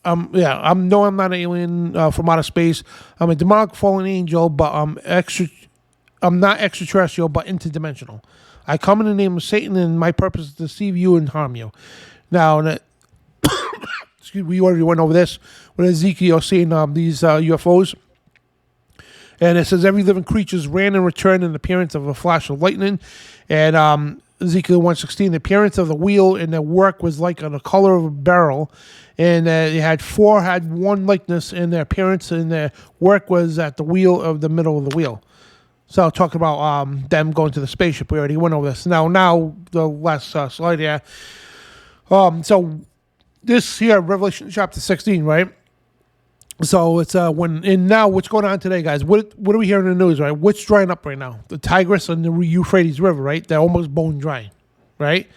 I'm not an alien from outer space. I'm a demonic fallen angel, but I'm not extraterrestrial, but interdimensional. I come in the name of Satan, and my purpose is to deceive you and harm you. Now, we already went over this with Ezekiel seeing these UFOs. And it says, every living creature ran and returned in the appearance of a flash of lightning. And Ezekiel 1:16, the appearance of the wheel and their work was like the color of a beryl. And they had one likeness in their appearance, and their work was at the wheel of the middle of the wheel. So talking about them going to the spaceship, we already went over this. Now the last slide here. So this here, Revelation chapter 16, right? So it's now what's going on today, guys? What are we hearing in the news, right? What's drying up right now? The Tigris and the Euphrates River, right? They're almost bone dry, right?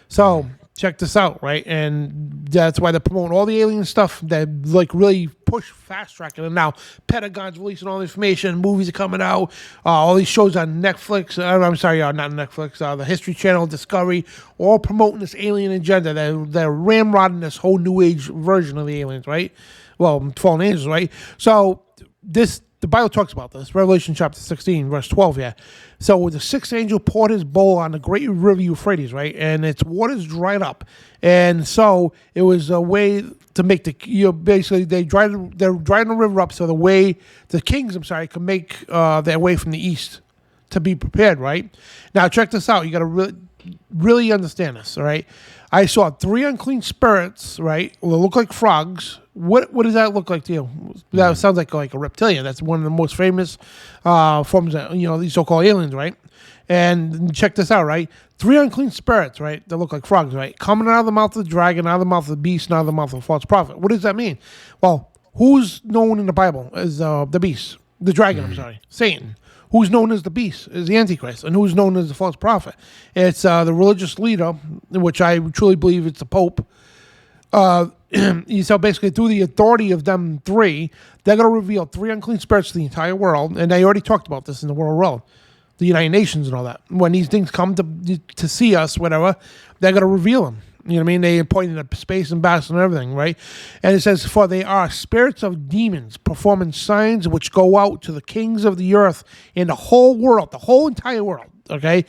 So check this out, right? And that's why they're promoting all the alien stuff. They really push fast tracking. And now Pentagon's releasing all the information. Movies are coming out. All these shows on Netflix. I'm sorry, not Netflix. The History Channel, Discovery, all promoting this alien agenda. They're ramrodding this whole new age version of the aliens, right? Well, fallen angels, right? So this the Bible talks about this. Revelation chapter 16, verse 12. Yeah. So the sixth angel poured his bowl on the great river Euphrates, right, and its waters dried up, and so it was a way to make basically they're drying the river up so the kings could make their way from the east to be prepared, right? Now check this out. You got to really understand this, all right? I saw 3 unclean spirits, right? Well, they look like frogs. What does that look like to you? That sounds like a reptilian. That's one of the most famous forms of, these so-called aliens, right? And check this out, right? 3 unclean spirits, right? That look like frogs, right? Coming out of the mouth of the dragon, out of the mouth of the beast, and out of the mouth of the false prophet. What does that mean? Well, who's known in the Bible as the beast? The dragon, Satan. Who's known as the beast is the Antichrist, and who's known as the false prophet. It's the religious leader, which I truly believe it's the Pope. So basically, through the authority of them 3, they're going to reveal 3 unclean spirits to the entire world, and they already talked about this in the world, the United Nations and all that. When these things come to see us, whatever, they're going to reveal them. You know what I mean? They point at space and bass and everything, right? And it says, for they are spirits of demons performing signs which go out to the kings of the earth in the whole world, the whole entire world, okay?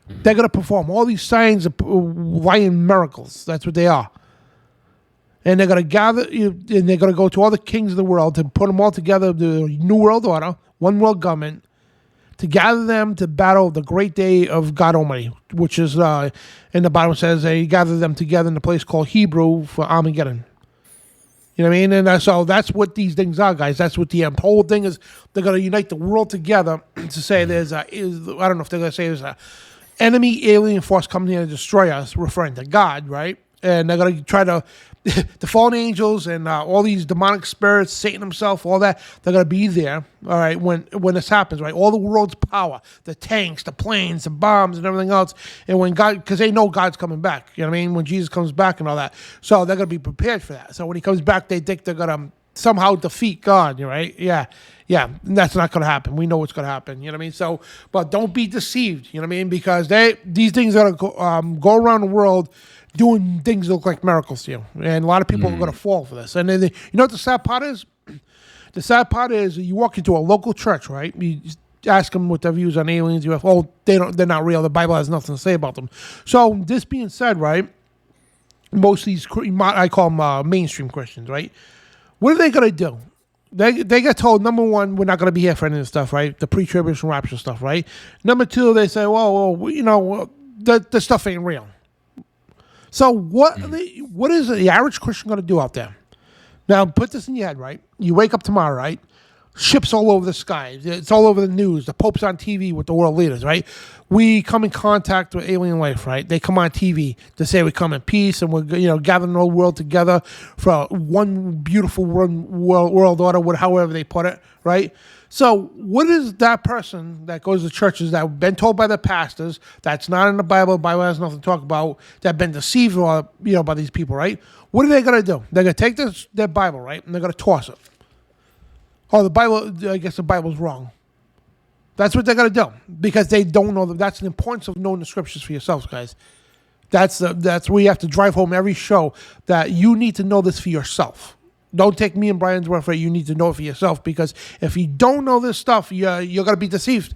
They're going to perform all these signs of lying miracles. That's what they are. And they're going to gather, and they're going to go to all the kings of the world to put them all together, the New World Order, one world government, to gather them to battle the great day of God Almighty, which is, in the Bible says, they gather them together in a place called Hebrew for Armageddon. You know what I mean? And so that's what these things are, guys. That's what the whole thing is. They're going to unite the world together to say I don't know if they're going to say there's a enemy alien force coming here to destroy us, referring to God, right? And they're going to try to, the fallen angels and all these demonic spirits, Satan himself, all that, they're going to be there, all right, when this happens, right? All the world's power, the tanks, the planes, the bombs, and everything else. And when God, because they know God's coming back, you know what I mean? When Jesus comes back and all that. So they're going to be prepared for that. So when he comes back, they think they're going to somehow defeat God, right? Yeah. That's not going to happen. We know what's going to happen, you know what I mean? So, but don't be deceived, you know what I mean? Because these things are going to go around the world doing things that look like miracles to you. And a lot of people are going to fall for this. And then you know what the sad part is? The sad part is you walk into a local church, right? You just ask them what their views on aliens, UFO. They're not real. The Bible has nothing to say about them. So this being said, right, most of these, I call them mainstream Christians, right? What are they going to do? They get told, number one, we're not going to be here for any of this stuff, right? The pre-tribulation rapture stuff, right? Number two, they say, well, the stuff ain't real. So what is the average Christian going to do out there? Now, put this in your head, right? You wake up tomorrow, right? Ships all over the sky. It's all over the news. The Pope's on TV with the world leaders, right? We come in contact with alien life, right? They come on TV to say we come in peace and we're gathering the whole world together for one beautiful world order, however they put it, right? So what is that person that goes to churches that have been told by the pastors that's not in the Bible has nothing to talk about, that have been deceived by these people, right? What are they going to do? They're going to take their Bible, right? And they're going to toss it. Oh, the Bible, I guess the Bible's wrong. That's what they're going to do because they don't know that. That's the importance of knowing the scriptures for yourselves, guys. That's where you have to drive home every show, that you need to know this for yourself. Don't take me and Brian's word for it. You need to know it for yourself, because if you don't know this stuff, you're going to be deceived.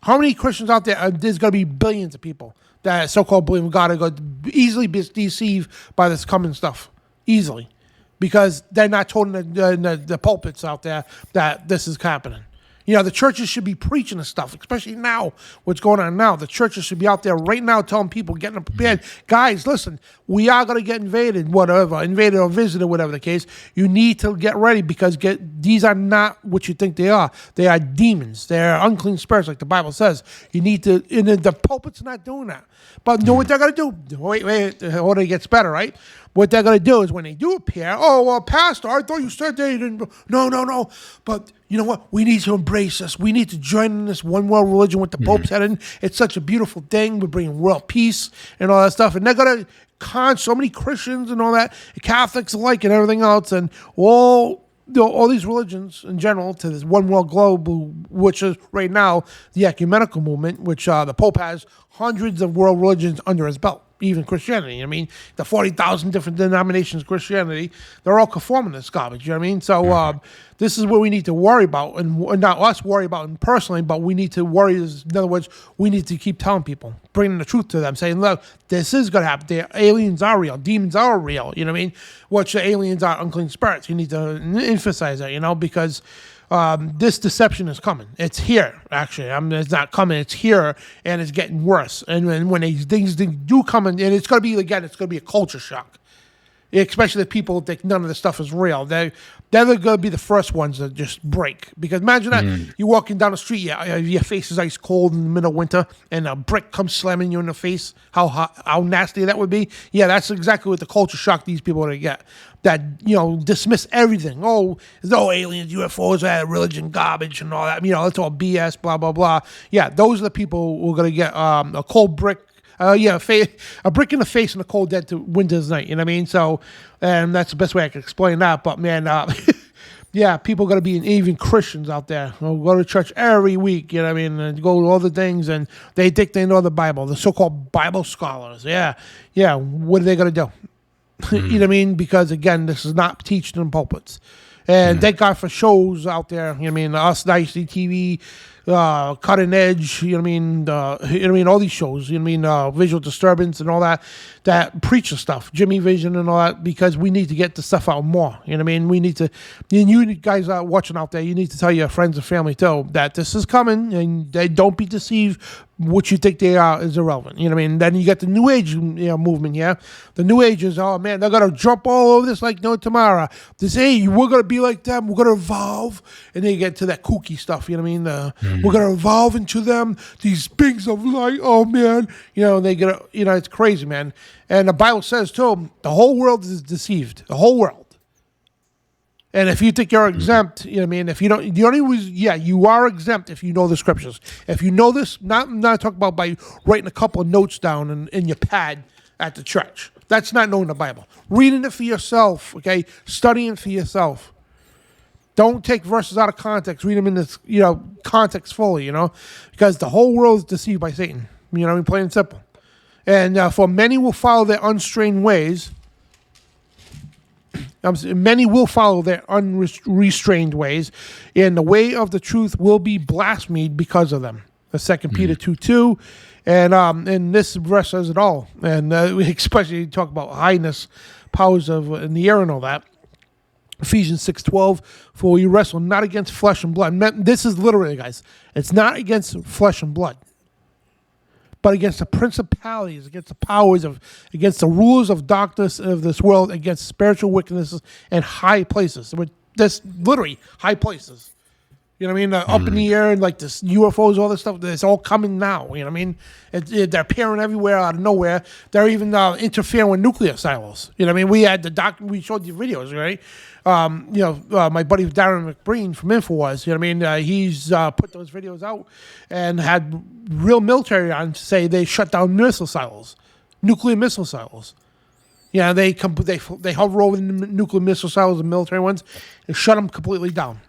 How many Christians out there? There's going to be billions of people that so-called believe in God are going to easily be deceived by this coming stuff. Easily. Because they're not told in the pulpits out there that this is happening. The churches should be preaching this stuff, especially now, what's going on now. The churches should be out there right now telling people, getting them prepared. Guys, listen, we are going to get invaded or visited, whatever the case. You need to get ready, because these are not what you think they are. They are demons. They're unclean spirits, like the Bible says. You need to, and the pulpit's not doing that. But know what they're going to do? Wait, hold it gets better, right? What they're going to do is when they do appear, oh, well, Pastor, I thought you said they didn't. No. But you know what? We need to embrace this. We need to join in this one world religion with the Pope's head in. It's such a beautiful thing. We're bringing world peace and all that stuff. And they're going to con so many Christians and all that, Catholics alike and everything else, and all these religions in general to this one world globe, which is right now the ecumenical movement, which the Pope has hundreds of world religions under his belt. even Christianity. I mean, the 40,000 different denominations of Christianity, they're all conforming to this garbage. You know what I mean? So this is what we need to worry about, and not us worry about personally, but we need to worry. In other words, we need to keep telling people, bringing the truth to them, saying, look, this is going to happen. The aliens are real. Demons are real. You know what I mean? Which the aliens are unclean spirits. You need to emphasize that, because this deception is coming. It's here, actually. It's not coming. It's here, and it's getting worse. And when these things do come in, and it's going to be, again, it's going to be a culture shock. Especially the people who think none of this stuff is real. They're going to be the first ones that just break. Because imagine that you're walking down the street, your face is ice cold in the middle of winter, and a brick comes slamming you in the face. How nasty that would be. Yeah, that's exactly what the culture shock these people are going to get. That, dismiss everything. Oh, there's no aliens, UFOs, religion, garbage, and all that. It's all BS, blah, blah, blah. Yeah, those are the people who are going to get a cold brick. A brick in the face and a cold dead to winter's night. You know what I mean? So, and that's the best way I can explain that. But man, yeah, people are going to be, even Christians out there who go to church every week. You know what I mean? And go to all the things, and they think they know the Bible. The so-called Bible scholars. Yeah. What are they going to do? You know what I mean? Because again, this is not teaching in pulpits. And thank God for shows out there. You know what I mean? Us, ICTV, Cutting Edge. You know what I mean? All these shows. You know what I mean? Visual Disturbance and all that preach the stuff. Jimmy Vision and all that, because we need to get the stuff out more. You know what I mean? We need to. And you guys are watching out there. You need to tell your friends and family too that this is coming, and they don't be deceived. What you think they are is irrelevant. You know what I mean? Then you get the New Age movement, yeah? The New Agers, oh man, they're going to jump all over this like no tomorrow. They say, hey, we're going to be like them. We're going to evolve. And they get to that kooky stuff, you know what I mean? We're going to evolve into them, these beings of light. Oh man. They get, it's crazy, man. And the Bible says, too, the whole world is deceived. The whole world. And if you think you're exempt, you know what I mean? If you don't, you are exempt if you know the scriptures. If you know this, not talking about by writing a couple of notes down in your pad at the church. That's not knowing the Bible. Reading it for yourself, okay? Studying for yourself. Don't take verses out of context. Read them in this, context fully, because the whole world is deceived by Satan. You know what I mean? Plain and simple. And for many will follow their unrestrained ways. Many will follow their unrestrained ways, and the way of the truth will be blasphemed because of them. 2 Peter 2:2, and this verse says it all. And we especially talk about highness, powers of in the air and all that. Ephesians 6:12, for we wrestle not against flesh and blood. This is literally, guys, it's not against flesh and blood, but against the principalities, against the powers against the rulers of darkness of this world, against spiritual wickednesses and high places. That's literally high places. You know what I mean? Up in the air, and like this UFOs, all this stuff, it's all coming now. You know what I mean? They're appearing everywhere out of nowhere. They're even interfering with nuclear silos. You know what I mean? We had we showed you videos, right? My buddy Darren McBreen from InfoWars, you know what I mean? He's put those videos out and had real military on to say they shut down missile silos, nuclear missile silos. Yeah, they hover over the nuclear missile silos, the military ones, and shut them completely down.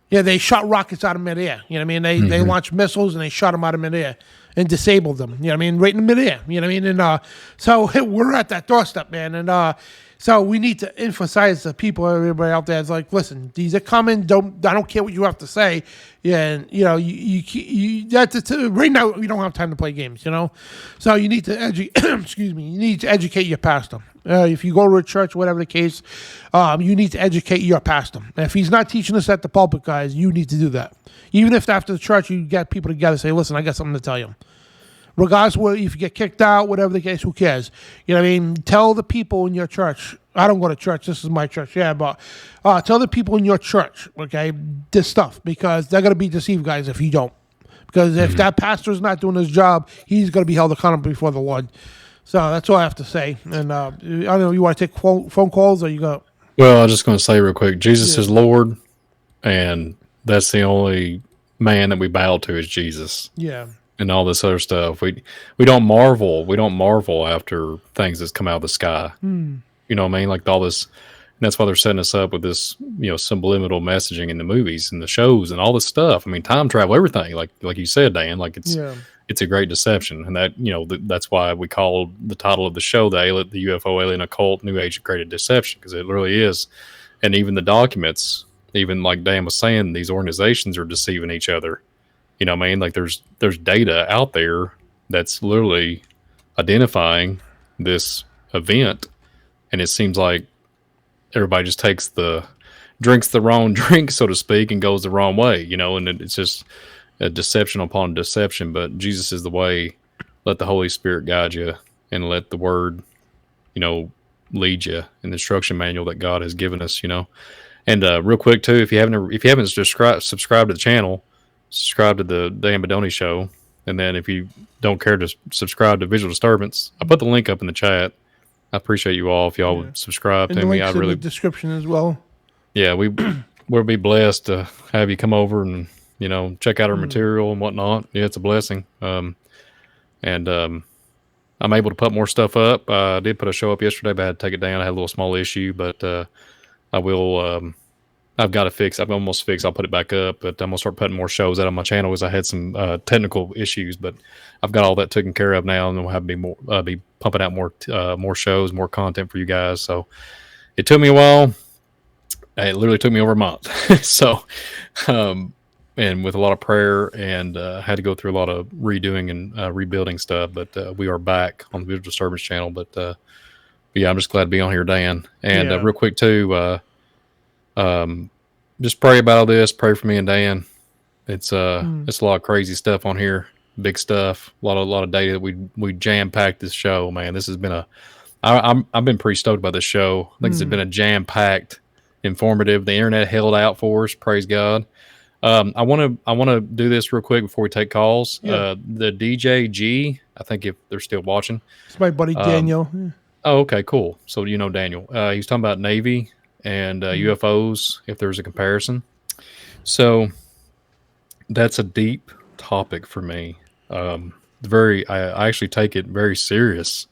Yeah, they shot rockets out of midair. You know what I mean? They launched missiles and they shot them out of midair and disabled them. You know what I mean? Right in midair. You know what I mean? And so we're at that doorstep, man. And so we need to emphasize to people, everybody out there, it's like, listen, these are coming. I don't care what you have to say. Yeah, and right now we don't have time to play games. So you need to excuse me. You need to educate your pastor. If you go to a church, whatever the case, you need to educate your pastor. And if he's not teaching us at the pulpit, guys, you need to do that. Even if after the church you get people together and say, listen, I got something to tell you. Regardless of if you get kicked out, whatever the case, who cares? You know what I mean? Tell the people in your church. I don't go to church. This is my church. Yeah, but tell the people in your church, okay, this stuff, because they're going to be deceived, guys, if you don't. Because if that pastor's not doing his job, he's going to be held accountable before the Lord. So that's all I have to say. And I don't know, you want to take phone calls or you go? Well, I was just going to say real quick, Jesus is Lord, and that's the only man that we bow to is Jesus. Yeah. And all this other stuff. We don't marvel. We don't marvel after things that's come out of the sky. You know what I mean? Like all this. And that's why they're setting us up with this, subliminal messaging in the movies and the shows and all this stuff. I mean, time travel, everything. Like you said, Dan. Like it's it's a great deception, and that that's why we called the title of the show the UFO-Alien Occult New Age Created Deception, because it really is. And even the documents, even like Dan was saying, these organizations are deceiving each other. You know what I mean? Like there's data out there that's literally identifying this event, and it seems like everybody just drinks the wrong drink, so to speak, and goes the wrong way, and it's just a deception upon deception. But Jesus is the way. Let the Holy Spirit guide you, and let the Word, lead you in the instruction manual that God has given us, And real quick too, if you haven't subscribed to the channel, subscribe to the Dan Bidondi Show. And then if you don't care to subscribe to Visual Disturbance, I put the link up in the chat. I appreciate you all if y'all would subscribe and to me. I really in the description as well. Yeah, we'll be blessed to have you come over and check out our material and whatnot. Yeah, it's a blessing. I'm able to put more stuff up. I did put a show up yesterday, but I had to take it down. I had a little small issue, but I will. I've got to fix. I've almost fixed. I'll put it back up, but I'm gonna start putting more shows out on my channel because I had some technical issues. But I've got all that taken care of now, and we'll have to be pumping out more shows, more content for you guys. So it took me a while. It literally took me over a month. So, and with a lot of prayer, and had to go through a lot of redoing and rebuilding stuff. But we are back on the Visual Disturbance channel. But yeah, I'm just glad to be on here, Dan. And real quick too. Just pray about all this. Pray for me and Dan. It's it's a lot of crazy stuff on here, big stuff, a lot of data. We jam packed this show, man. This has been I've been pretty stoked about this show. I think it's been a jam packed, informative. The internet held out for us. Praise God. I want to do this real quick before we take calls. The DJ G, I think if they're still watching, it's my buddy Daniel. Oh, okay, cool. So Daniel. He was talking about Navy and UFOs, if there's a comparison. So that's a deep topic for me. I actually take it very serious.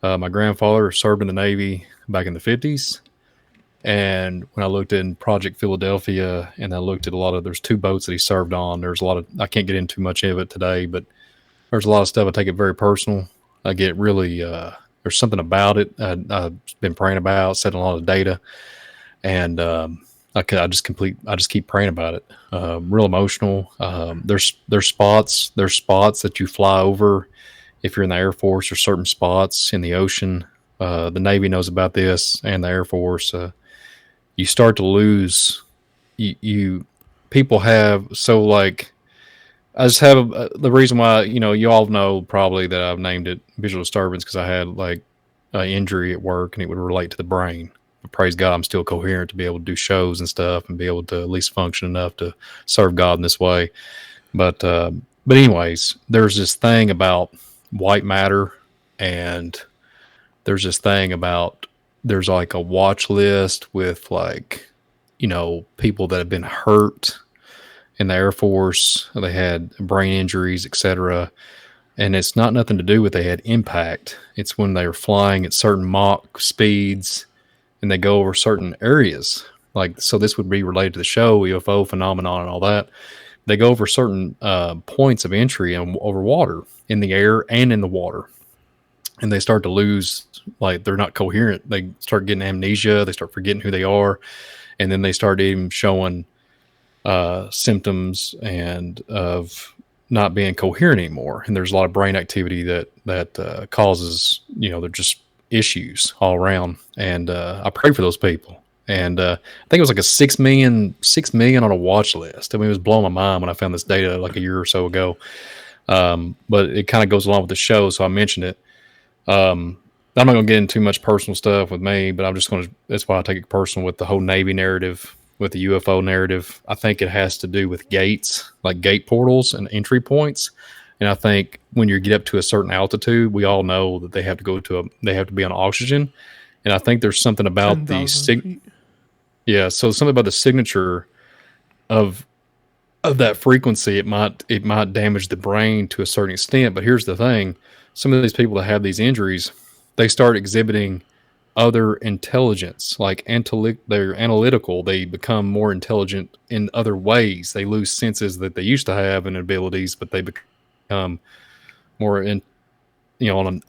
My grandfather served in the Navy back in the 50s. And when I looked in Project Philadelphia and I looked at there's 2 boats that he served on, there's a lot of, I can't get into much of it today, but there's a lot of stuff I take it very personal. I get really, there's something about it I've been praying about, setting a lot of data. And I just keep praying about it. Real emotional. There's spots that you fly over if you're in the Air Force, or certain spots in the ocean. The Navy knows about this, and the Air Force. You start to lose. People have so like. I just have the reason why you all know probably that I've named it Visual Disturbance because I had like an injury at work and it would relate to the brain. But praise God, I'm still coherent to be able to do shows and stuff and be able to at least function enough to serve God in this way. But anyways, there's this thing about white matter, and there's this thing about there's like a watch list with like people that have been hurt in the Air Force. They had brain injuries, etc. And it's not nothing to do with they had impact. It's when they were flying at certain Mach speeds and they go over certain areas. Like, so this would be related to the show, UFO phenomenon and all that. They go over certain points of entry and over water, in the air and in the water. And they start to lose, like they're not coherent. They start getting amnesia. They start forgetting who they are. And then they start even showing symptoms and of not being coherent anymore. And there's a lot of brain activity that causes, they're just issues all around. And I pray for those people. And I think it was like a 6 million on a watch list. I mean, it was blowing my mind when I found this data like a year or so ago. But it kind of goes along with the show, so I mentioned it. I'm not going to get into too much personal stuff with me, but I'm just going to, that's why I take it personal with the whole Navy narrative, with the UFO narrative. I think it has to do with gates, like gate portals and entry points. And I think when you get up to a certain altitude, we all know that they have to they have to be on oxygen. And I think there's something about the something about the signature of that frequency. It might damage the brain to a certain extent. But here's the thing: some of these people that have these injuries, they start exhibiting other intelligence, like they're analytical. They become more intelligent in other ways. They lose senses that they used to have and abilities, but they become become more on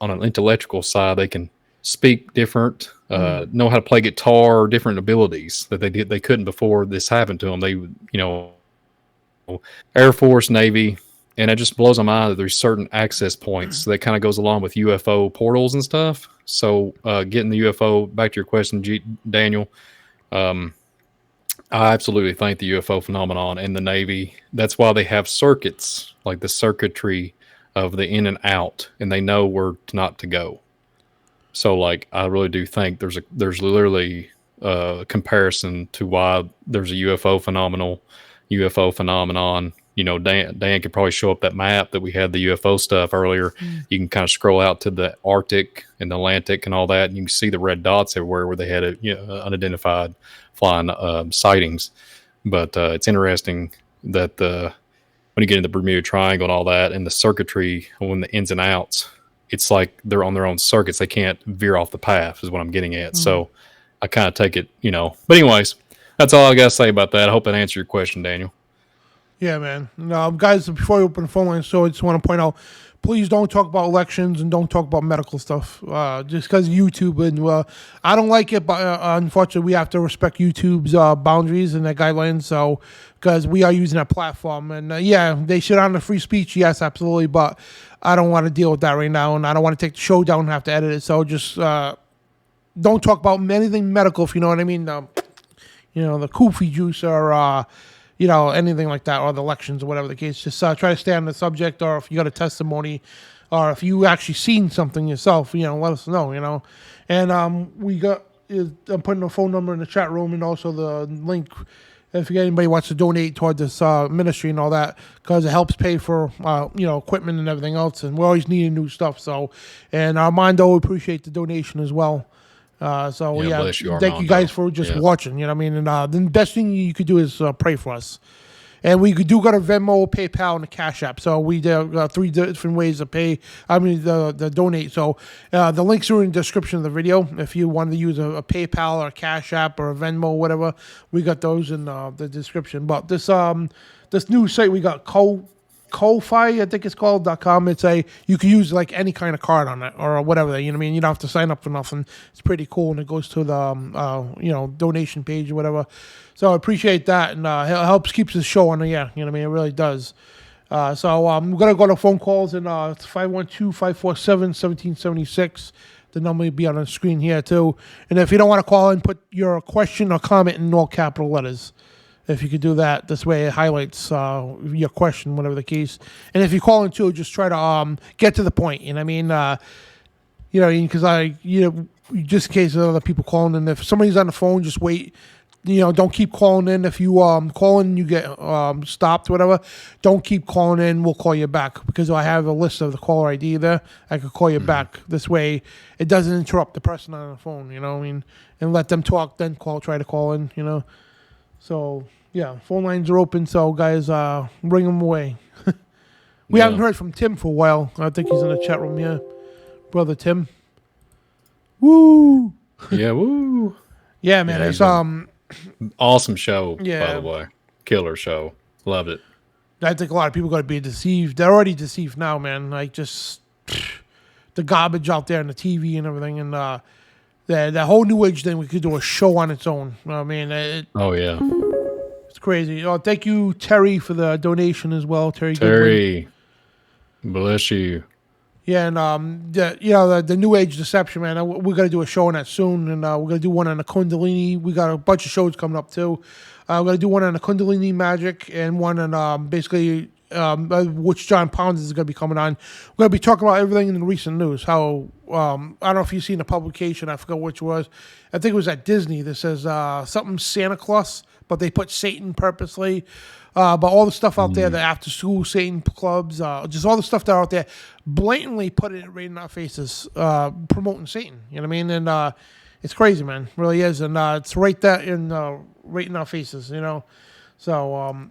an intellectual side. They can speak different, know how to play guitar, different abilities that they couldn't before this happened to them. They, Air Force, Navy, and it just blows my mind that there's certain access points that kind of goes along with UFO portals and stuff. So getting the UFO, back to your question, Daniel, I absolutely think the UFO phenomenon in the Navy, that's why they have circuits, like the circuitry of the in and out, and they know where not to go. So like, I really do think there's literally a comparison to why there's a UFO phenomenon. Dan could probably show up that map that we had the UFO stuff earlier. You can kind of scroll out to the Arctic and the Atlantic and all that, and you can see the red dots everywhere where they had unidentified flying sightings. But it's interesting that when you get into the Bermuda Triangle and all that, and the circuitry, when the ins and outs, it's like they're on their own circuits. They can't veer off the path, is what I'm getting at. So I kind of take it, But anyways, that's all I got to say about that. I hope that answered your question, Daniel. Yeah, man. Guys, before we open the phone line, so I just want to point out, please don't talk about elections and don't talk about medical stuff, just because YouTube. And I don't like it, but unfortunately, we have to respect YouTube's boundaries and their guidelines. So, because we are using that platform, and they should honor free speech. Yes, absolutely, but I don't want to deal with that right now, and I don't want to take the show down and have to edit it. So just don't talk about anything medical, if you know what I mean. The Koofy juice or anything like that, or the elections or whatever the case. Just try to stay on the subject, or if you got a testimony, or if you actually seen something yourself, let us know, And I'm putting the phone number in the chat room, and also the link if anybody wants to donate toward this ministry and all that, because it helps pay for equipment and everything else, and we're always needing new stuff. So, and Armando, we appreciate the donation as well. Thank you guys for just watching. You know what I mean? And the best thing you could do is pray for us. And we do got a Venmo, PayPal, and a CashApp. So we do 3 different ways to pay. The donate. So the links are in the description of the video. If you want to use a PayPal or a CashApp or a Venmo, or whatever, we got those in the description. But this new site we got, Ko-Fi, I think it's called .com. You can use like any kind of card on it or whatever. You know what I mean? You don't have to sign up for nothing. It's pretty cool, and it goes to the donation page or whatever. So I appreciate that, and it helps keeps the show on the air. You know what I mean? It really does. We're gonna go to phone calls, and it's 512-547-1776. The number will be on the screen here too. And if you don't want to call in, put your question or comment in all capital letters. If you could do that, this way it highlights your question, whatever the case. And if you call in too, just try to get to the point. You know what I mean? Because just in case of other people calling in, if somebody's on the phone, just wait. Don't keep calling in. If you call in, you get stopped, whatever. Don't keep calling in. We'll call you back, because I have a list of the caller ID there. I could call you back. This way, it doesn't interrupt the person on the phone. You know what I mean? And let them talk, then try to call in. So, phone lines are open. So, guys, bring them away. We haven't heard from Tim for a while. I think he's in the chat room here. Brother Tim. Woo! Yeah, woo! Yeah, man. It's awesome show, by the way. Killer show. Loved it. I think a lot of people got to be deceived. They're already deceived now, man. Like, just the garbage out there on the TV and everything. And the whole New Age thing, we could do a show on its own. I mean, it's crazy. Oh, thank you, Terry, for the donation as well. Terry, bless you. Yeah, and the New Age deception, man. We're gonna do a show on that soon, and we're gonna do one on the Kundalini. We got a bunch of shows coming up too. We're gonna do one on the Kundalini magic, and one on basically which John Pounds is gonna be coming on. We're gonna be talking about everything in the recent news. How I don't know if you've seen the publication. I forgot which was. I think it was at Disney. That says something Santa Claus, but they put Satan purposely. But all the stuff out there, the after school Satan clubs, just all the stuff that are out there, blatantly put it right in our faces, promoting Satan. You know what I mean? And it's crazy, man. It really is. And it's right in our faces, So,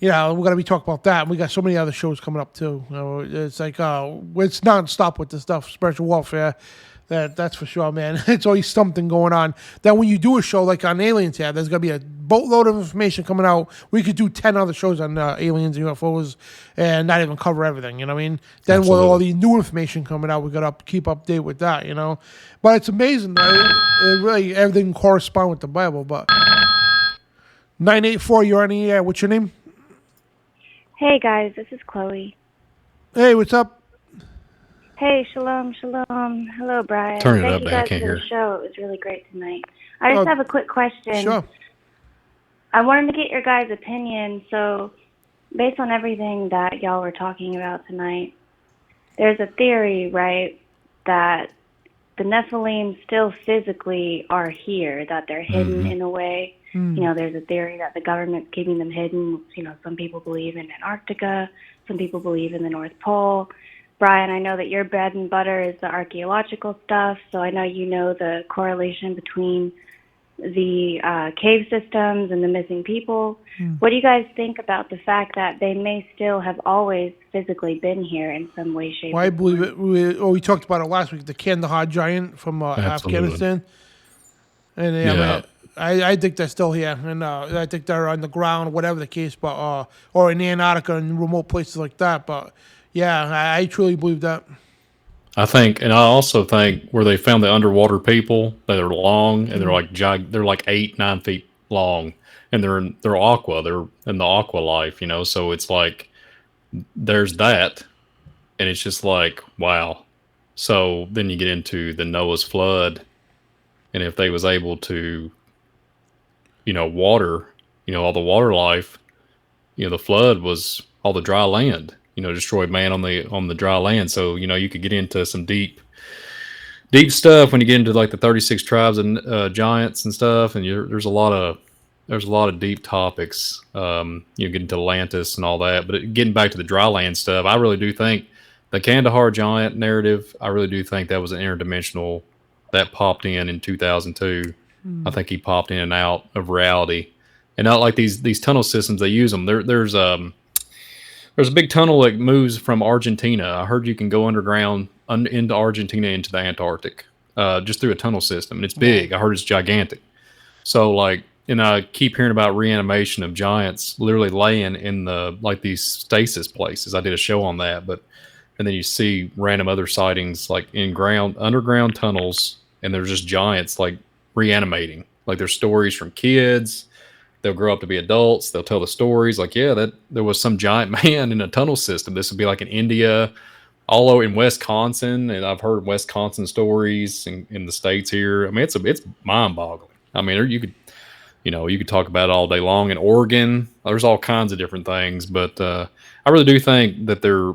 we're going to be talking about that. And we got so many other shows coming up too. It's like it's nonstop with this stuff, spiritual warfare. That's for sure, man. It's always something going on. Then when you do a show like on aliens here, there's going to be a boatload of information coming out. We could do 10 other shows on aliens and UFOs and not even cover everything, you know what I mean? Then with all the new information coming out, we got to keep update with that, you know? But it's amazing. It really, everything corresponds with the Bible. But 984, you're on the air. What's your name? Hey, guys. This is Chloe. Hey, what's up? Hey, shalom, shalom. Hello, Brian. Turn it Thank up, you man. I guys can't for hear. the show. It was really great tonight. I just have a quick question. Sure. I wanted to get your guys' opinion. So, based on everything that y'all were talking about tonight, there's a theory, right, that the Nephilim still physically are here, that they're hidden in a way. You know, there's a theory that the government's keeping them hidden. You know, some people believe in Antarctica. Some people believe in the North Pole. Brian, I know that your bread and butter is the archaeological stuff, so I know you know the correlation between the cave systems and the missing people. What do you guys think about the fact that they may still have always physically been here in some way, shape, Well, I or believe form? it. We talked about it last week, the Kandahar giant from Afghanistan. And I think they're still here, and I think they're on the ground, whatever the case, but or in Antarctica and remote places like that. But yeah, I truly believe that. I think, and I also think where they found the underwater people that are long and they're like 8-9 feet long, and they're aqua, they're in the aqua life, you know. So it's like there's that, and it's just like wow. So then you get into the Noah's flood, and if they was able to, you know, water, you know, all the water life, you know, the flood was all the dry land. You know, destroyed man on the dry land. So, you know, you could get into some deep stuff when you get into like the 36 tribes and giants and stuff. And there's a lot of deep topics. You get into Atlantis and all that. But getting back to the dry land stuff, I really do think the Kandahar giant narrative, I really do think that was an interdimensional that popped in 2002. I think he popped in and out of reality, and not like these tunnel systems. They use them. There's a big tunnel that moves from Argentina. I heard you can go underground into Argentina into the Antarctic just through a tunnel system. And it's big. I heard it's gigantic. So like, and I keep hearing about reanimation of giants literally laying in these stasis places. I did a show on that, and then you see random other sightings like underground tunnels, and there's just giants like reanimating. Like there's stories from kids. They'll grow up to be adults. They'll tell the stories like, yeah, that there was some giant man in a tunnel system. This would be like in India, all over in Wisconsin. And I've heard Wisconsin stories in the States here. I mean, it's mind boggling. I mean, you could talk about it all day long. In Oregon, there's all kinds of different things, but I really do think that they're,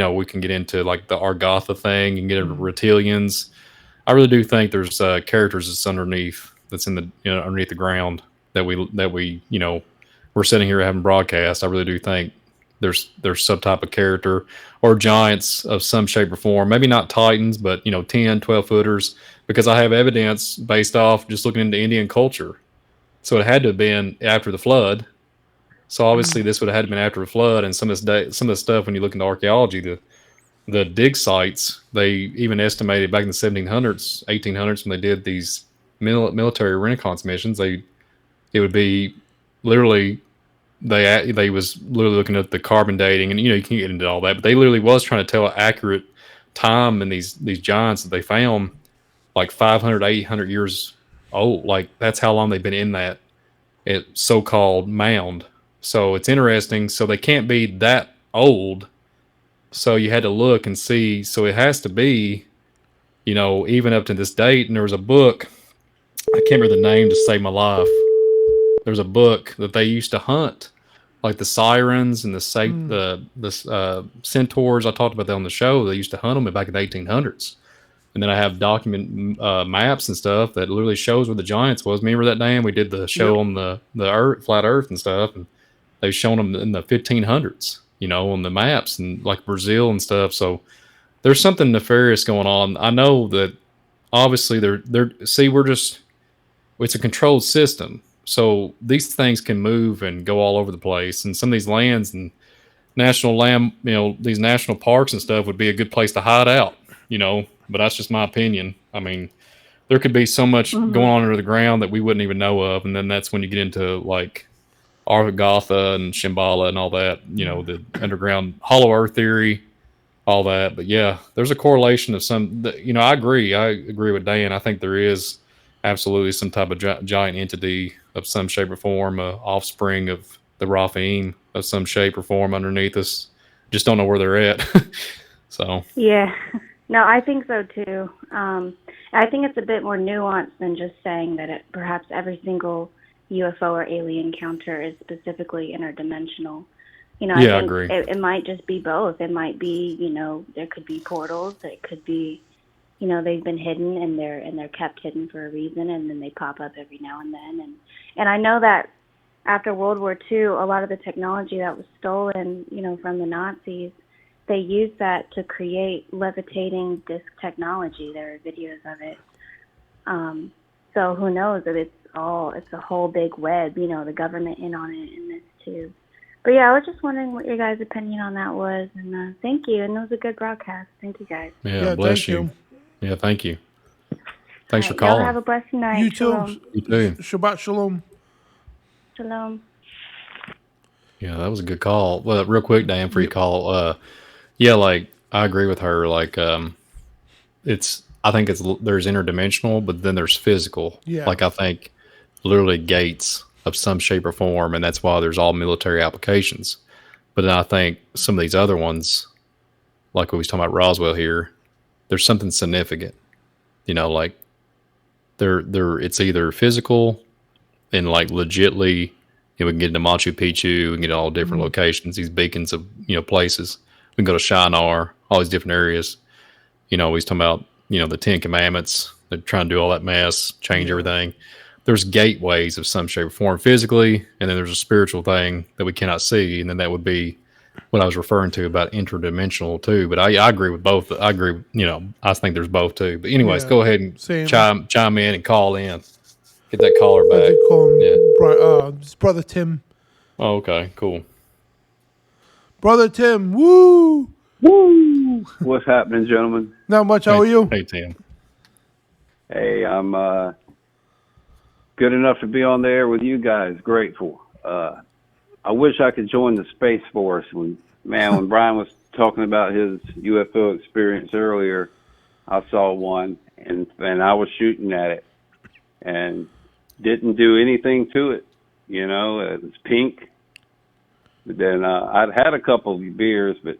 we can get into like the Argotha thing and get into reptilians. I really do think there's characters that's in the, underneath the ground that we we're sitting here having broadcast. I really do think there's some type of character or giants of some shape or form, maybe not titans, but 10, 12 footers, because I have evidence based off just looking into Indian culture. So it had to have been after the flood. So obviously this would have had to been after the flood. And some of the stuff, when you look into archaeology, the dig sites, they even estimated back in the 1700s, 1800s, when they did these military renaissance missions, it would be literally they was literally looking at the carbon dating, and you can get into all that, but they literally was trying to tell an accurate time, and these giants that they found like 500 800 years old, like that's how long they've been in that so-called mound. So it's interesting. So they can't be that old, so you had to look and see. So it has to be even up to this date. And there was a book, I can't remember the name to save my life. There's a book that they used to hunt, like the sirens and the centaurs. I talked about that on the show. They used to hunt them back in the 1800s. And then I have document maps and stuff that literally shows where the giants was. Remember that day? We did the show on the Earth, flat Earth and stuff, and they've shown them in the 1500s, on the maps and like Brazil and stuff. So there's something nefarious going on. I know that obviously it's a controlled system. So these things can move and go all over the place. And some of these lands and national land, these national parks and stuff would be a good place to hide out, but that's just my opinion. I mean, there could be so much going on under the ground that we wouldn't even know of. And then that's when you get into like Argotha and Shambhala and all that, the underground hollow earth theory, all that. But yeah, there's a correlation of I agree with Dan. I think there is absolutely some type of giant entity of some shape or form, offspring of the Raphaim of some shape or form underneath us. Just don't know where they're at. So yeah, no, I think so too. I think it's a bit more nuanced than just saying that perhaps every single UFO or alien encounter is specifically interdimensional. I think agree. It might just be both. It might be, there could be portals. It could be, they've been hidden and they're kept hidden for a reason, and then they pop up every now and then. And I know that after World War II, a lot of the technology that was stolen, from the Nazis, they used that to create levitating disc technology. There are videos of it. So who knows if it's a whole big web, the government in on it in this too. But yeah, I was just wondering what your guys' opinion on that was, and thank you. And it was a good broadcast. Thank you guys. Yeah, bless you. Yeah, thank you. Thanks for Y'all calling. have a blessed night. You too. Shalom. You too. Shabbat shalom. Shalom. Yeah, that was a good call. Well, real quick, Dan, for you call. I agree with her. Like, I think there's interdimensional, but then there's physical. Yeah. Like, I think literally gates of some shape or form, and that's why there's all military applications. But then I think some of these other ones, like we was talking about Roswell here, there's something significant. Like it's either physical and like legitly, we can get into Machu Picchu, we can get all different locations, these beacons of places. We can go to Shinar, all these different areas. We was talking about the 10 Commandments. They're trying to do all that mess, change everything. There's gateways of some shape or form physically, and then there's a spiritual thing that we cannot see, and then that would be what I was referring to about interdimensional too. But I agree with both. I agree, I think there's both too. But anyways, go ahead and chime in and call in. Get that caller back. I did call him. It's Brother Tim. Oh, okay, cool. Brother Tim, woo! Woo! What's happening, gentlemen? Not much. How are you? Hey, Tim. Hey, I'm good enough to be on the air with you guys. Grateful. I wish I could join the Space Force. When Brian was talking about his UFO experience earlier, I saw one, and I was shooting at it, and didn't do anything to it. It was pink. But then I'd had a couple of beers, but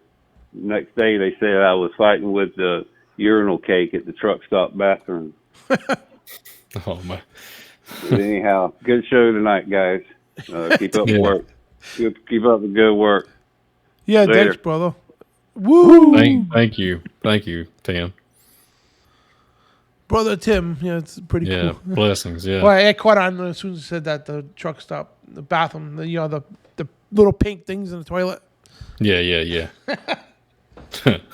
the next day they said I was fighting with the urinal cake at the truck stop bathroom. Oh, my. But anyhow, good show tonight, guys. Keep up the work. Keep up the good work. Yeah, Later. thanks, brother. Woo! Thank you, Tim. Brother Tim. Yeah, it's pretty cool. Yeah, blessings. Yeah. Well, I caught on as soon as you said that, the truck stop, the bathroom, the little pink things in the toilet. Yeah.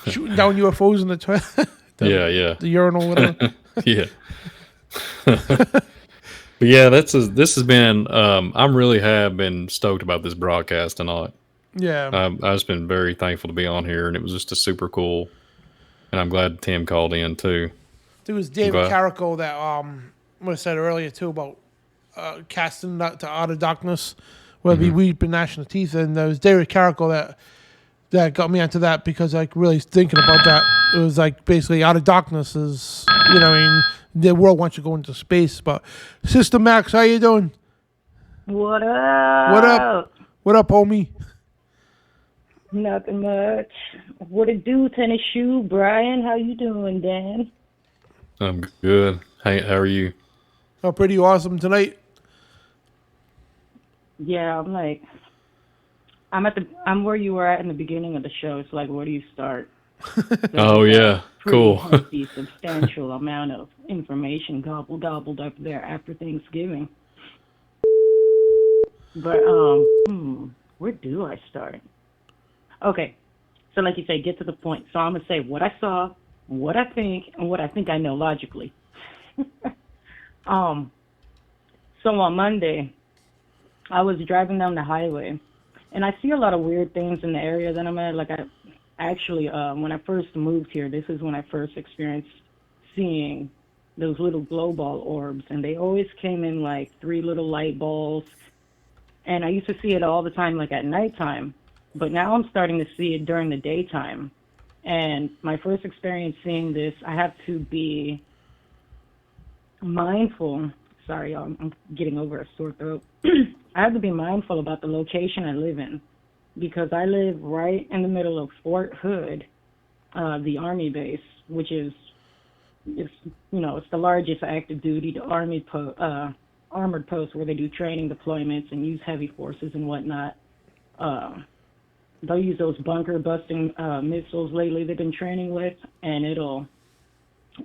Shooting down UFOs in the toilet. The urinal, whatever. Yeah. But yeah, this has been. I really have been stoked about this broadcast tonight. Yeah. I've just been very thankful to be on here, and it was just a super cool. And I'm glad Tim called in too. There was David Carrico that I said earlier too about casting to out of darkness, where we weep and gnashing teeth, and there was David Carrico that got me onto that because like really thinking about that. It was like basically out of darkness is the world wants you to go into space. But Sister Max, how you doing? What up? What up? What up, homie? Nothing much. What it do, tennis shoe? Brian, how you doing, Dan? I'm good. Hey, how are you? Oh, pretty awesome tonight. Yeah, I'm where you were at in the beginning of the show. It's like, where do you start? Oh yeah, cool. Pretty substantial amount of information gobbled up there after Thanksgiving. But where do I start? Okay, so like you say, get to the point. So I'm gonna say what I saw, what I think, and what I think I know logically. So on Monday, I was driving down the highway, and I see a lot of weird things in the area that I'm at. Like I actually, when I first moved here, this is when I first experienced seeing those little glow ball orbs, and they always came in like 3 little light balls. And I used to see it all the time, like at nighttime, but now I'm starting to see it during the daytime. And my first experience seeing this, I have to be mindful. Sorry, I'm getting over a sore throat. I have to be mindful about the location I live in, because I live right in the middle of Fort Hood, the Army base, which is, it's the largest active duty Army armored post where they do training deployments and use heavy forces and whatnot. They'll use those bunker busting missiles lately they've been training with, and it'll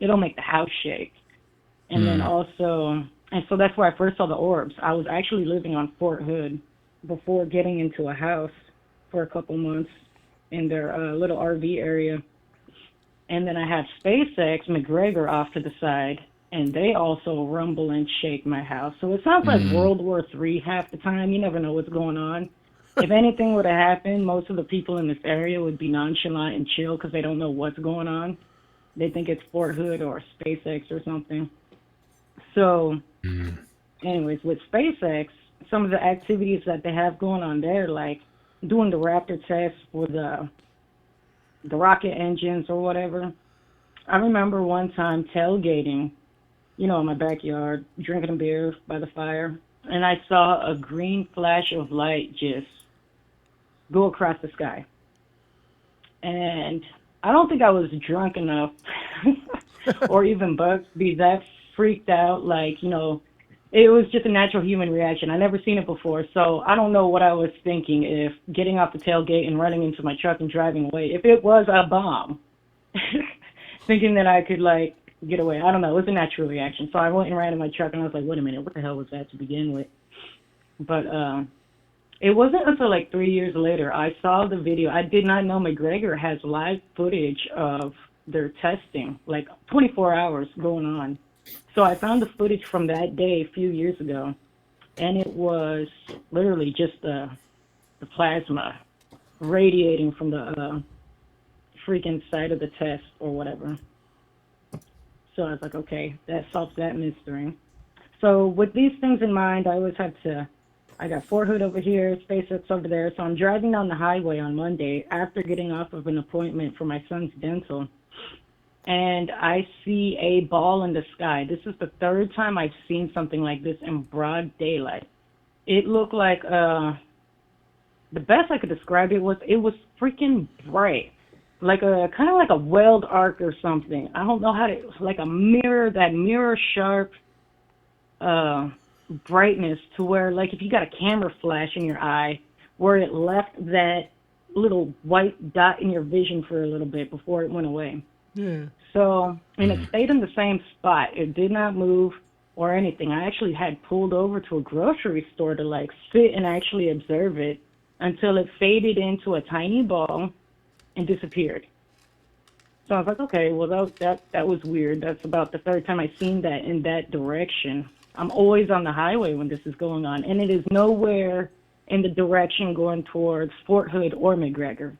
make the house shake. And then also, and so that's where I first saw the orbs. I was actually living on Fort Hood before getting into a house for a couple months in their little RV area. And then I had SpaceX, McGregor off to the side, and they also rumble and shake my house. So it sounds like World War III half the time. You never know what's going on. If anything would have happened, most of the people in this area would be nonchalant and chill because they don't know what's going on. They think it's Fort Hood or SpaceX or something. So, anyways, with SpaceX, some of the activities that they have going on there, like doing the Raptor tests for the rocket engines or whatever. I remember one time tailgating, in my backyard, drinking a beer by the fire, and I saw a green flash of light just go across the sky. And I don't think I was drunk enough or even buzzed to be that freaked out. Like, it was just a natural human reaction. I never seen it before, so I don't know what I was thinking if getting off the tailgate and running into my truck and driving away. If it was a bomb, thinking that I could, like, get away. I don't know. It was a natural reaction. So I went and ran in my truck, and I was like, wait a minute, what the hell was that to begin with? But it wasn't until, like, 3 years later I saw the video. I did not know McGregor has live footage of their testing, like 24 hours going on. So I found the footage from that day a few years ago, and it was literally just the plasma radiating from the freaking side of the test or whatever. So I was like, okay, that solves that mystery. So with these things in mind, I always have to, I got Fort Hood over here, SpaceX over there. So I'm driving down the highway on Monday after getting off of an appointment for my son's dental, and I see a ball in the sky. This is the third time I've seen something like this in broad daylight. It looked like, the best I could describe it was freaking bright. Like kind of like a weld arc or something. I don't know how to, like a mirror, that mirror sharp brightness to where, like, if you got a camera flash in your eye, where it left that little white dot in your vision for a little bit before it went away. Yeah. So, and it stayed in the same spot. It did not move or anything. I actually had pulled over to a grocery store to, like, sit and actually observe it until it faded into a tiny ball and disappeared. So I was like, okay, well, that was weird. That's about the third time I've seen that in that direction. I'm always on the highway when this is going on, and it is nowhere in the direction going towards Fort Hood or McGregor.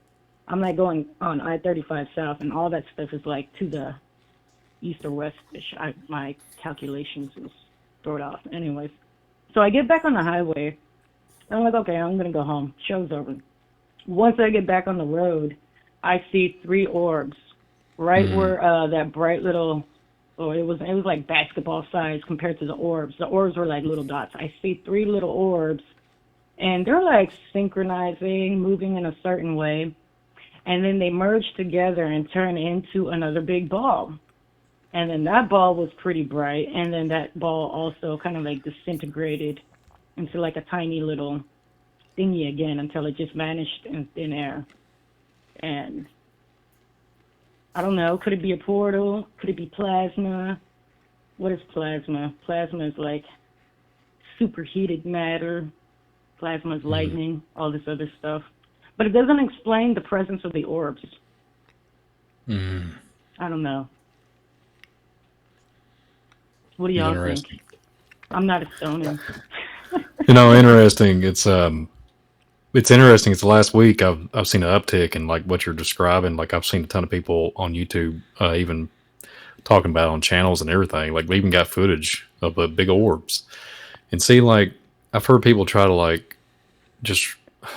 I'm not going on I-35 South, and all that stuff is like to the east or west-ish. My calculations is thrown off. Anyways, so I get back on the highway, and I'm like, okay, I'm going to go home. Show's over. Once I get back on the road, I see 3 orbs right where that bright little, it was like basketball size compared to the orbs. The orbs were like little dots. I see 3 little orbs, and they're like synchronizing, moving in a certain way. And then they merge together and turn into another big ball. And then that ball was pretty bright. And then that ball also kind of like disintegrated into like a tiny little thingy again until it just vanished in thin air. And I don't know, could it be a portal? Could it be plasma? What is plasma? Plasma is like superheated matter. Plasma is lightning, all this other stuff. But it doesn't explain the presence of the orbs. I don't know. What do y'all think? I'm not a stoner. Interesting. It's interesting. It's the last week I've seen an uptick in like what you're describing. Like I've seen a ton of people on YouTube, even talking about it on channels and everything. Like we even got footage of big orbs, and see, like I've heard people try to like just, I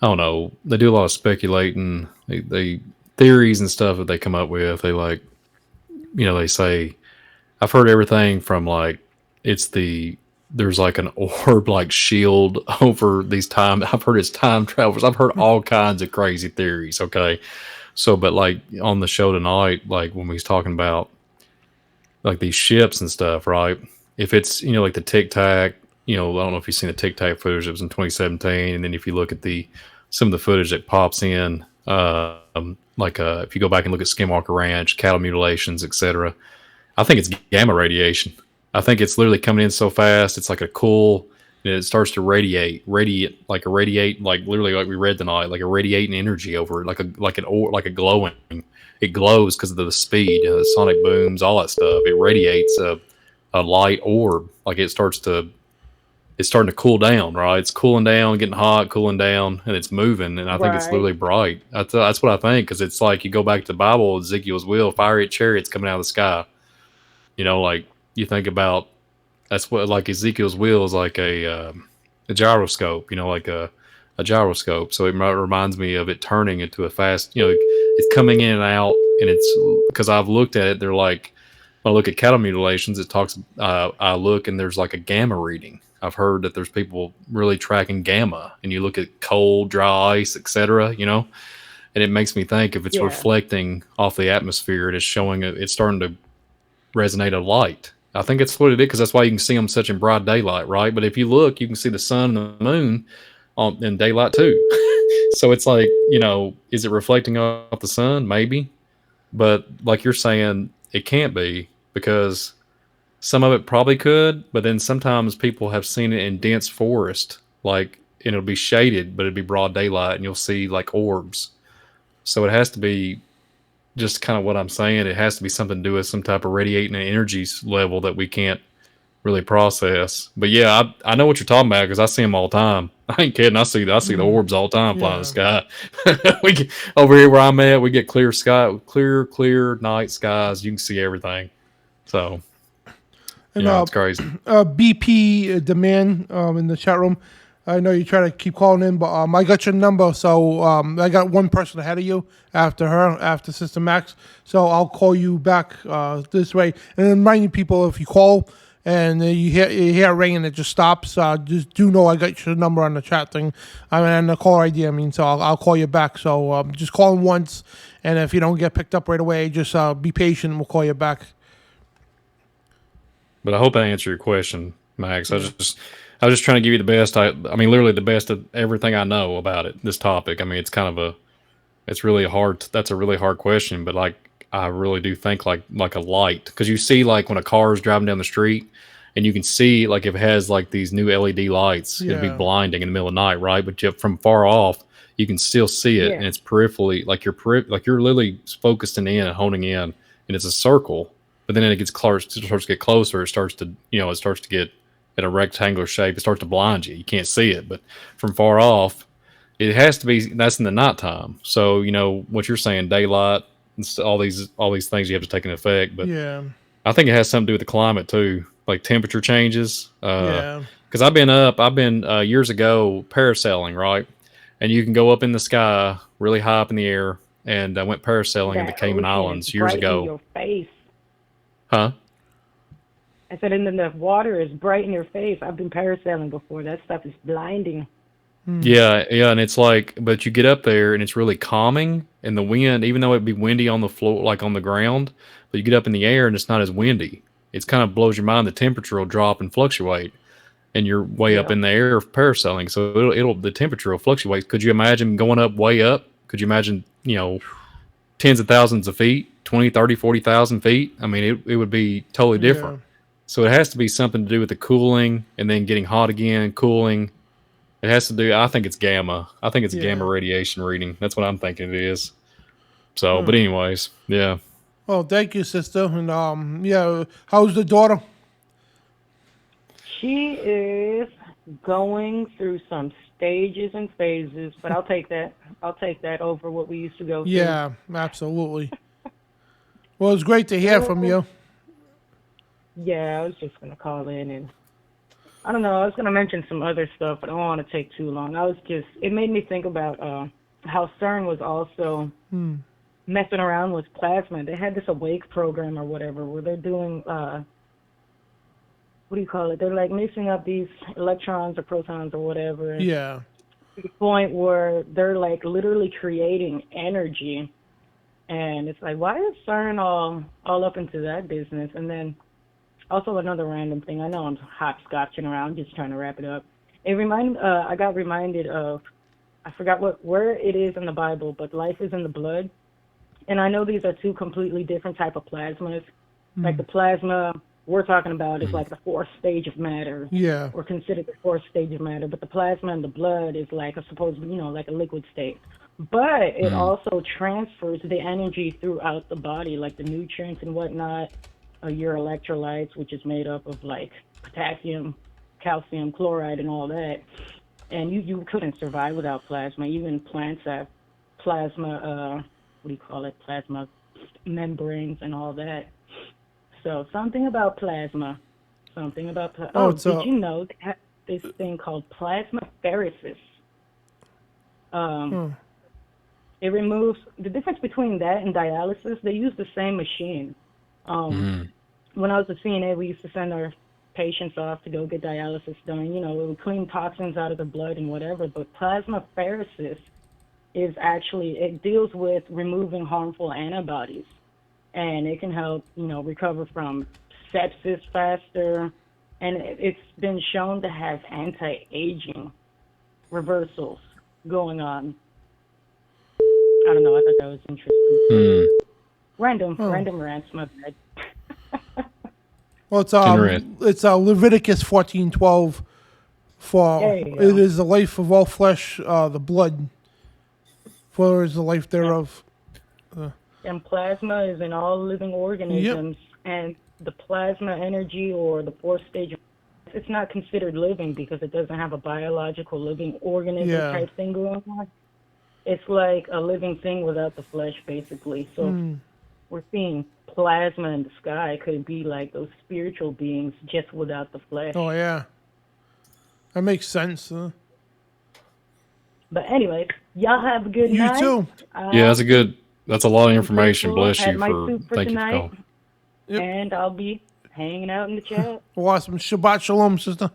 don't know. They do a lot of speculating. They theories and stuff that they come up with. They like, they say, I've heard everything from like there's like an orb like shield over these time. I've heard it's time travelers. I've heard all kinds of crazy theories. Okay. So, but like on the show tonight, like when we was talking about like these ships and stuff, right? If it's, like the Tic Tac, I don't know if you've seen the Tic Tac footage. It was in 2017. And then if you look at some of the footage that pops in, if you go back and look at Skinwalker Ranch, cattle mutilations, etc., I think it's gamma radiation. I think it's literally coming in so fast. It's like a cool, it starts to radiate, like literally like we read tonight, like a radiating energy over it, like a glowing. It glows because of the speed, the sonic booms, all that stuff. It radiates a light orb, like it's starting to cool down, right? It's cooling down, getting hot, cooling down, and it's moving. And I think it's literally bright. That's what I think, because it's like you go back to the Bible, Ezekiel's wheel, fiery chariots coming out of the sky. Like you think about, that's what like Ezekiel's wheel is like a gyroscope, like a gyroscope. So it reminds me of it turning into a fast, it's coming in and out. And it's because I've looked at it, they're like, when I look at cattle mutilations, it talks, I look and there's like a gamma reading. I've heard that there's people really tracking gamma, and you look at cold, dry ice, etc., and it makes me think if it's reflecting off the atmosphere, it's showing it's starting to resonate a light. I think it's what it is, because that's why you can see them such in broad daylight, right? But if you look, you can see the sun and the moon in daylight too. So it's like, is it reflecting off the sun? Maybe. But like you're saying, it can't be, because some of it probably could, but then sometimes people have seen it in dense forest, like, and it'll be shaded, but it'd be broad daylight, and you'll see like orbs. So it has to be just kind of what I'm saying. It has to be something to do with some type of radiating energy level that we can't really process. But yeah, I know what you're talking about, because I see them all the time. I ain't kidding. I see the orbs all the time flying in the sky. We get, over here where I'm at, we get clear sky, clear night skies. You can see everything. So. And, it's crazy. BP Demand in the chat room. I know you try to keep calling in, but I got your number, so I got one person ahead of you after Sister Max. So I'll call you back this way. And reminding people, if you call and you hear a ring and it just stops, just do know I got your number on the chat thing. And the caller ID, so I'll call you back. So just call in once, and if you don't get picked up right away, just be patient. We'll call you back. But I hope I answered your question, Max. I was just trying to give you the best. Literally the best of everything I know about it. This topic. It's kind of it's really hard. That's a really hard question. But like, I really do think like a light, because you see like when a car is driving down the street, and you can see like if it has like these new LED lights, it'd be blinding in the middle of the night, right? But from far off, you can still see it, and it's peripherally, like you're literally focusing in and honing in, and it's a circle. But then it starts to get closer. It starts to get in a rectangular shape. It starts to blind you. You can't see it. But from far off, it has to be. That's in the nighttime. So what you're saying, daylight, and all these things you have to take into effect. But I think it has something to do with the climate too, like temperature changes. Because I've been years ago parasailing, right? And you can go up in the sky, really high up in the air, and I went parasailing in the Cayman Islands years ago. Your face. Huh? I said, and then the water is bright in your face. I've been parasailing before. That stuff is blinding. Yeah, and it's like, but you get up there and it's really calming, and the wind, even though it'd be windy on the floor, like on the ground, but you get up in the air and it's not as windy. It's kind of blows your mind. The temperature will drop and fluctuate, and you're way up in the air parasailing, so the temperature will fluctuate. Could you imagine going up way up? Could you imagine, tens of thousands of feet, 20, 30, 40,000 feet? It would be totally different. So it has to be something to do with the cooling and then getting hot again, cooling. It has to do, I think it's gamma. I think it's gamma radiation reading. That's what I'm thinking it is. So, but anyways, yeah. Well, thank you, sister. And how's the daughter? She is going through some stages and phases, but I'll take that. I'll take that over what we used to go through. Yeah, absolutely. Well, it's great to hear from you. Yeah, I was just going to call in and I don't know, I was going to mention some other stuff, but I don't want to take too long. It made me think about how CERN was also messing around with plasma. They had this Awake program or whatever where they're doing, what do you call it? They're like mixing up these electrons or protons or whatever. Yeah. To the point where they're like literally creating energy. And it's like, why is CERN all up into that business? And then also another random thing. I know I'm hopscotching around, just trying to wrap it up. I got reminded of, I forgot where it is in the Bible, but life is in the blood. And I know these are two completely different type of plasmas. Like the plasma we're talking about is like the fourth stage of matter. Yeah. Or considered the fourth stage of matter. But the plasma in the blood is like like a liquid state. But it also transfers the energy throughout the body, like the nutrients and whatnot, your electrolytes, which is made up of like potassium, calcium, chloride, and all that. And you couldn't survive without plasma. Even plants have plasma, plasma membranes and all that. So something about plasma. Did you know they have this thing called plasmapheresis? It removes the difference between that and dialysis. They use the same machine. When I was at CNA, we used to send our patients off to go get dialysis done. It would clean toxins out of the blood and whatever. But plasmapheresis is it deals with removing harmful antibodies, and it can help recover from sepsis faster. And it's been shown to have anti-aging reversals going on. I don't know. I thought that was interesting. Random rants, my bad. Well, it's Leviticus 14:12. It is the life of all flesh, the blood. For is the life thereof. And plasma is in all living organisms, and the plasma energy or the fourth stage, it's not considered living because it doesn't have a biological living organism type thing going on. It's like a living thing without the flesh, basically. So we're seeing plasma in the sky. Could be like those spiritual beings just without the flesh. Oh, yeah. That makes sense. But anyways, y'all have a good night. You too. Yeah, that's a lot of information. Bless you for thank tonight, you for calling. Yep. And I'll be hanging out in the chat. Awesome. Shabbat shalom, sister.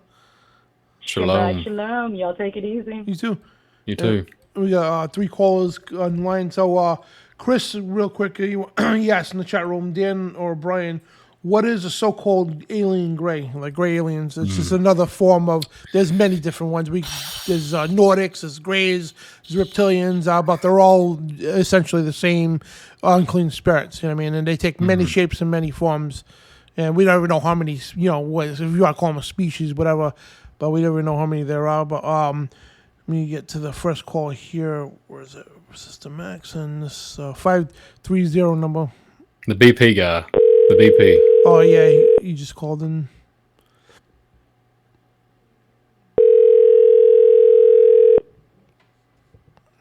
Shalom. Shabbat shalom. Y'all take it easy. You too. You too. We got 3 callers online. So, Chris, real quick, he asked in the chat room, Dan or Brian, what is a so-called alien gray, like gray aliens? It's just another form of, there's many different ones. There's Nordics, there's grays, there's reptilians, but they're all essentially the same unclean spirits, you know what I mean? And they take many shapes and many forms. And we don't even know how many, if you want to call them a species, whatever, but we don't even know how many there are. But let me get to the first call here. Where is it? Sister Max and this 530 number. The BP guy. The BP. Oh, yeah, he just called in.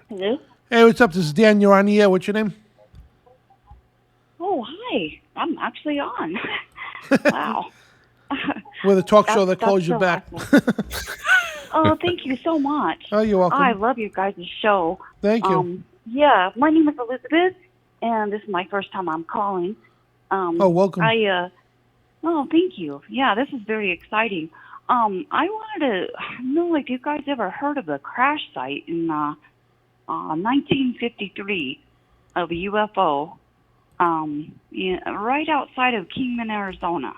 Hello? Hey, what's up? This is Dan. You're on the air. What's your name? Oh, hi. I'm actually on. Wow. We're the talk show that calls you back. Oh, thank you so much. Oh, you're welcome. I love your guys' show. Thank you. Yeah, my name is Elizabeth, and this is my first time I'm calling. Welcome. Oh, thank you. Yeah, this is very exciting. I wanted to know if you guys ever heard of the crash site in 1953 of a UFO right outside of Kingman, Arizona.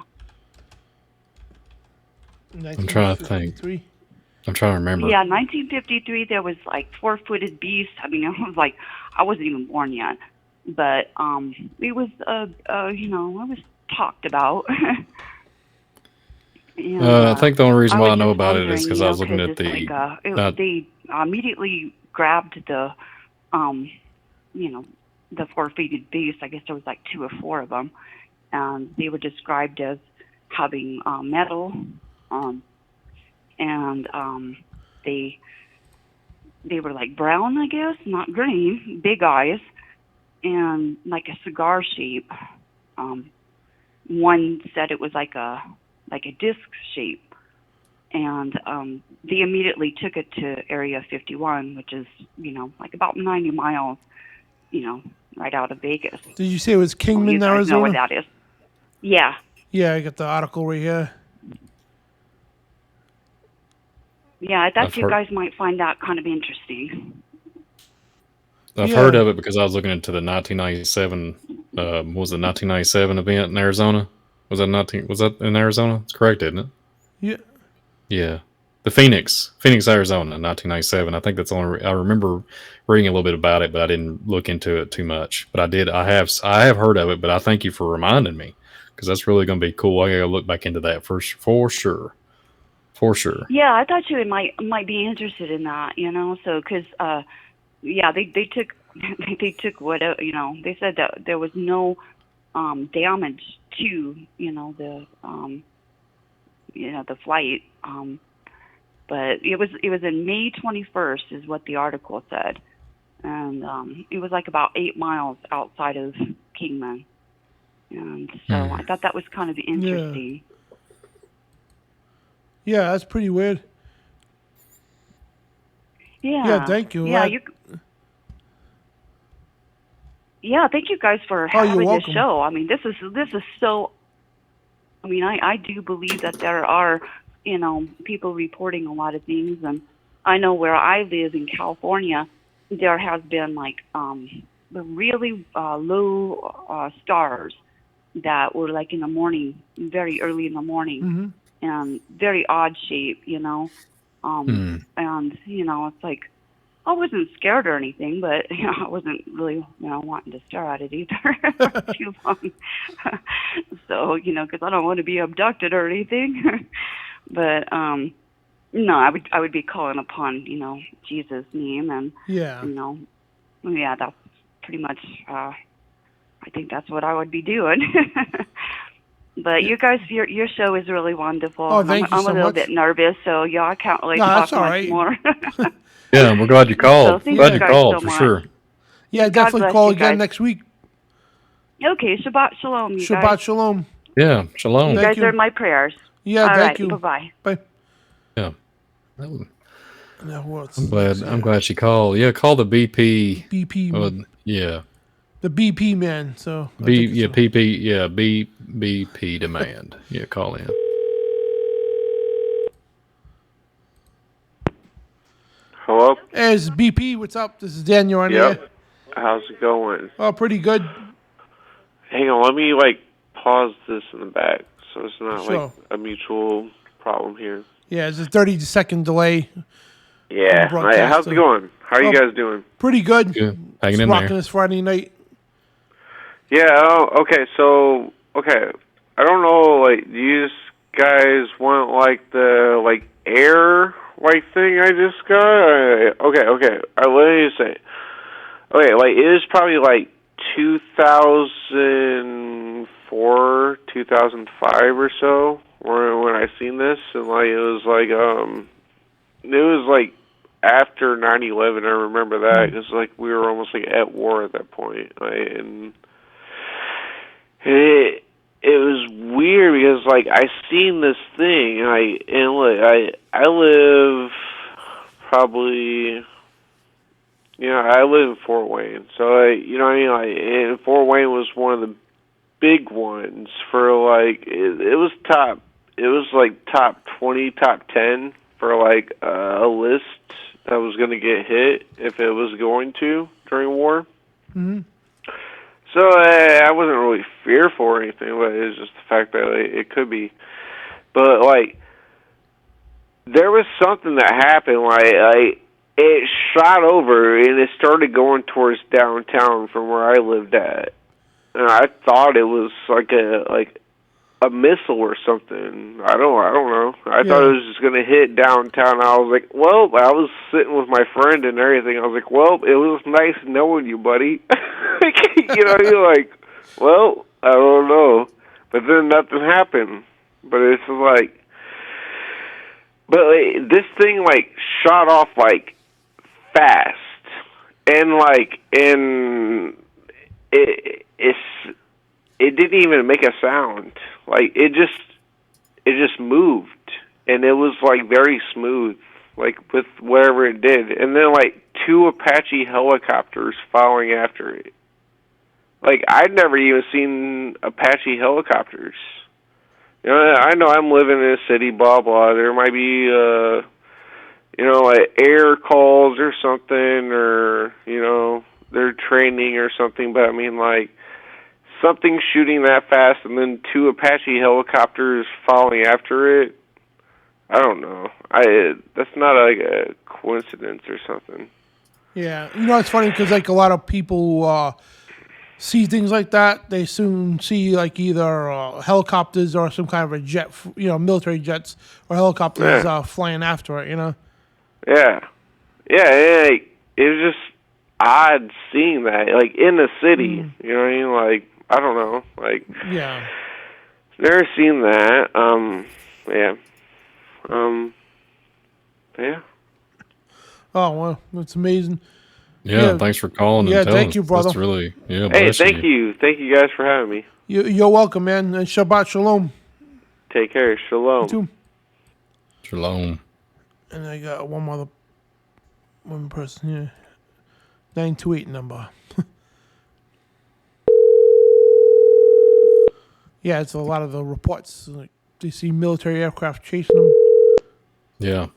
I'm trying to think. I'm trying to remember. Yeah, 1953, there was like 4-footed beasts. I mean, it was like, I wasn't even born yet. But it was, it was talked about. And, I think the only reason why I know about it is because I was looking at the... they immediately grabbed the 4-footed beasts. I guess there was like 2 or 4 of them. And they were described as having metal, and they were like brown, I guess, not green, big eyes, and like a cigar shape. One said it was like a disc shape, and they immediately took it to Area 51, which is like about 90 miles, right out of Vegas. Did you say it was Kingman, you guys Arizona? know where that is? Yeah. Yeah, I got the article right here. Yeah, I thought you guys might find that kind of interesting. I've heard of it because I was looking into the 1997. What was the 1997 event in Arizona? Was that in Arizona? That's correct, isn't it? Yeah. Yeah. The Phoenix, Arizona, 1997. I think that's only. I remember reading a little bit about it, but I didn't look into it too much. But I did. I have heard of it. But I thank you for reminding me, because that's really going to be cool. I got to look back into that for sure. For sure. Yeah, I thought you might be interested in that. So because they took what they said that there was no damage to the flight. But it was in May 21st is what the article said, and it was like about 8 miles outside of Kingman, and so I thought that was kind of interesting. Yeah, that's pretty weird. Yeah. Yeah, thank you. Yeah, thank you guys for having this show. I mean, this is so. I mean, I do believe that there are, people reporting a lot of things, and I know where I live in California, there has been like the really low stars that were like in the morning, very early in the morning, and very odd shape, and it's like I wasn't scared or anything, but I wasn't really wanting to stare at it either for too long. So because I don't want to be abducted or anything. But no, I would be calling upon Jesus' name, and that's pretty much. I think that's what I would be doing. But you guys, your show is really wonderful. Oh, thank you so I'm a little much. bit nervous, so I can't really talk much more. Yeah, we're glad you called. So thank Glad you you guys called so for much. sure. Yeah, God definitely bless call you again guys. next week. Okay, Shabbat Shalom, you Shabbat guys. Shalom. Yeah, shalom. You Thank guys are in my prayers. Yeah, All thank right, you. Bye-bye. Bye. Yeah. Now what's I'm glad she called. Yeah, call the BP. BP. Yeah. The BP man. So I think it's PP. Yeah, BP demand. Yeah, call in. Hello? Hey, it's BP. What's up? This is Daniel on Yep. here. How's it going? Oh, pretty good. Hang on, let me pause this in the back so it's not Sure. a mutual problem here. Yeah, it's a 30-second delay. Yeah. broadcast, Hey, how's so- it going? How are you Oh, guys doing? Pretty good. Good. Hanging Just in rocking there. this Friday night. Yeah, okay, so I don't know, do you guys want the air thing I just got? Okay. Let me say. Okay, it was probably 2004, 2005 or so when I seen this, and it was after 9/11. I remember that because we were almost at war at that point, and it was weird because I seen this thing, and I live probably. I live in Fort Wayne, so and Fort Wayne was one of the big ones for it was top 20, top 10 for a list that was going to get hit if it was going to during war. Mm-hmm. So I wasn't really fearful or anything, but it was just the fact that it could be. But there was something that happened, it shot over and it started going towards downtown from where I lived at, and I thought it was a missile or something. I don't know. I thought it was just gonna hit downtown. I was like, well, I was sitting with my friend and everything. I was like, well, it was nice knowing you, buddy. You're like, well, I don't know, but then nothing happened. But it's but like, this thing like shot off like fast, and it didn't even make a sound. Like it just moved, and it was like very smooth, like with whatever it did. And then like 2 Apache helicopters following after it. Like I'd never even seen Apache helicopters. You know, I know I'm living in a city, blah blah. There might be like air calls or something, or they're training or something. But I mean, like something shooting that fast, and then 2 Apache helicopters following after it. I don't know. That's not like a coincidence or something. Yeah, it's funny because like a lot of people see things like that. They soon see like either helicopters or some kind of a jet, military jets or helicopters flying after it. Yeah. It was just odd seeing that, like in the city. You know what I mean? Like I don't know, like never seen that. Yeah. Oh well, that's amazing. Yeah, thanks for calling. Yeah, and telling thank you, us. brother. That's really Hey, thank you guys for having me. You're welcome, man. And Shabbat Shalom. Take care. Shalom. You too. Shalom. And I got one person here. 928 number. Yeah, it's a lot of the reports. Like they see military aircraft chasing them. Yeah.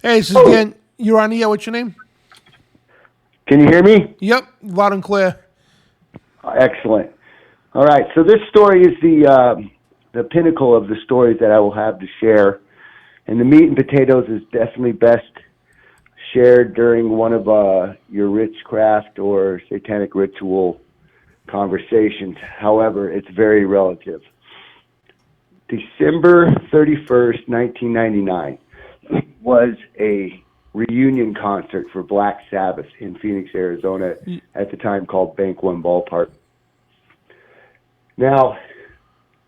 Hey, this is Dan. You're on the air. What's your name? Can you hear me? Yep, loud and clear. Excellent. All right, so this story is the pinnacle of the stories that I will have to share, and the meat and potatoes is definitely best shared during one of your witchcraft or satanic ritual conversations. However, it's very relative. December 31st, 1999 was a reunion concert for Black Sabbath in Phoenix, Arizona, at the time called Bank One Ballpark. Now,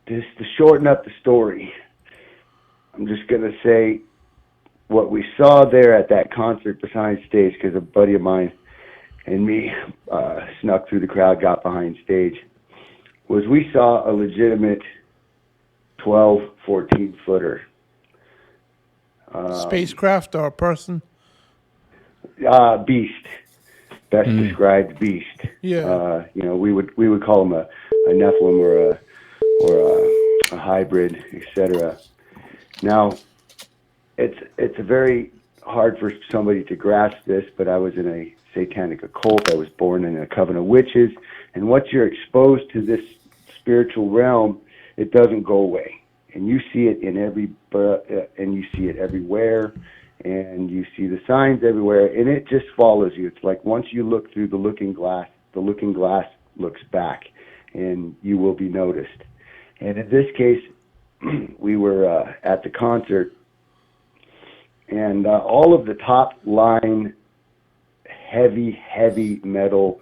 just to shorten up the story, I'm just going to say what we saw there at that concert behind stage, because a buddy of mine and me snuck through the crowd, got behind stage, was we saw a legitimate 12, 14-footer. Spacecraft or a person? Beast. Best described beast. Yeah. We would call him a Nephilim or a hybrid, etc. Now, it's a very hard for somebody to grasp this, but I was in a satanic occult. I was born in a coven of witches, and once you're exposed to this spiritual realm, it doesn't go away, and you see it and you see it everywhere, and you see the signs everywhere, and it just follows you. It's like once you look through the looking glass looks back, and you will be noticed. And in this case, we were at the concert, and all of the top line heavy metal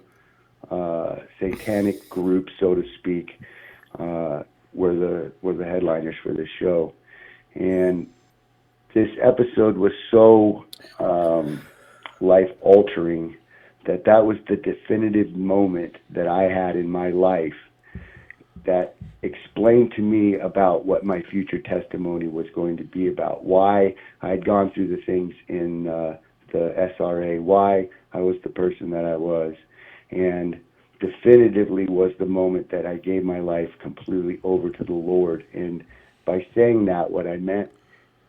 satanic groups, so to speak, were the headliners for this show. And this episode was so life altering that was the definitive moment that I had in my life that explained to me about what my future testimony was going to be about, why I had gone through the things in the SRA, why I was the person that I was, and definitively was the moment that I gave my life completely over to the Lord. And by saying that, what I meant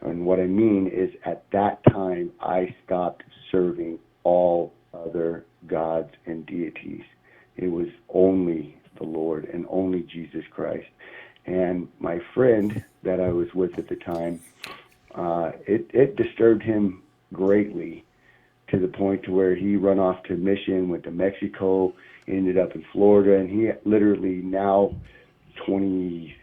and what I mean is at that time I stopped serving all other gods and deities. It was only the Lord and only Jesus Christ. And my friend that I was with at the time, it disturbed him greatly, to the point to where he run off to mission, went to Mexico, ended up in Florida, and he literally now 30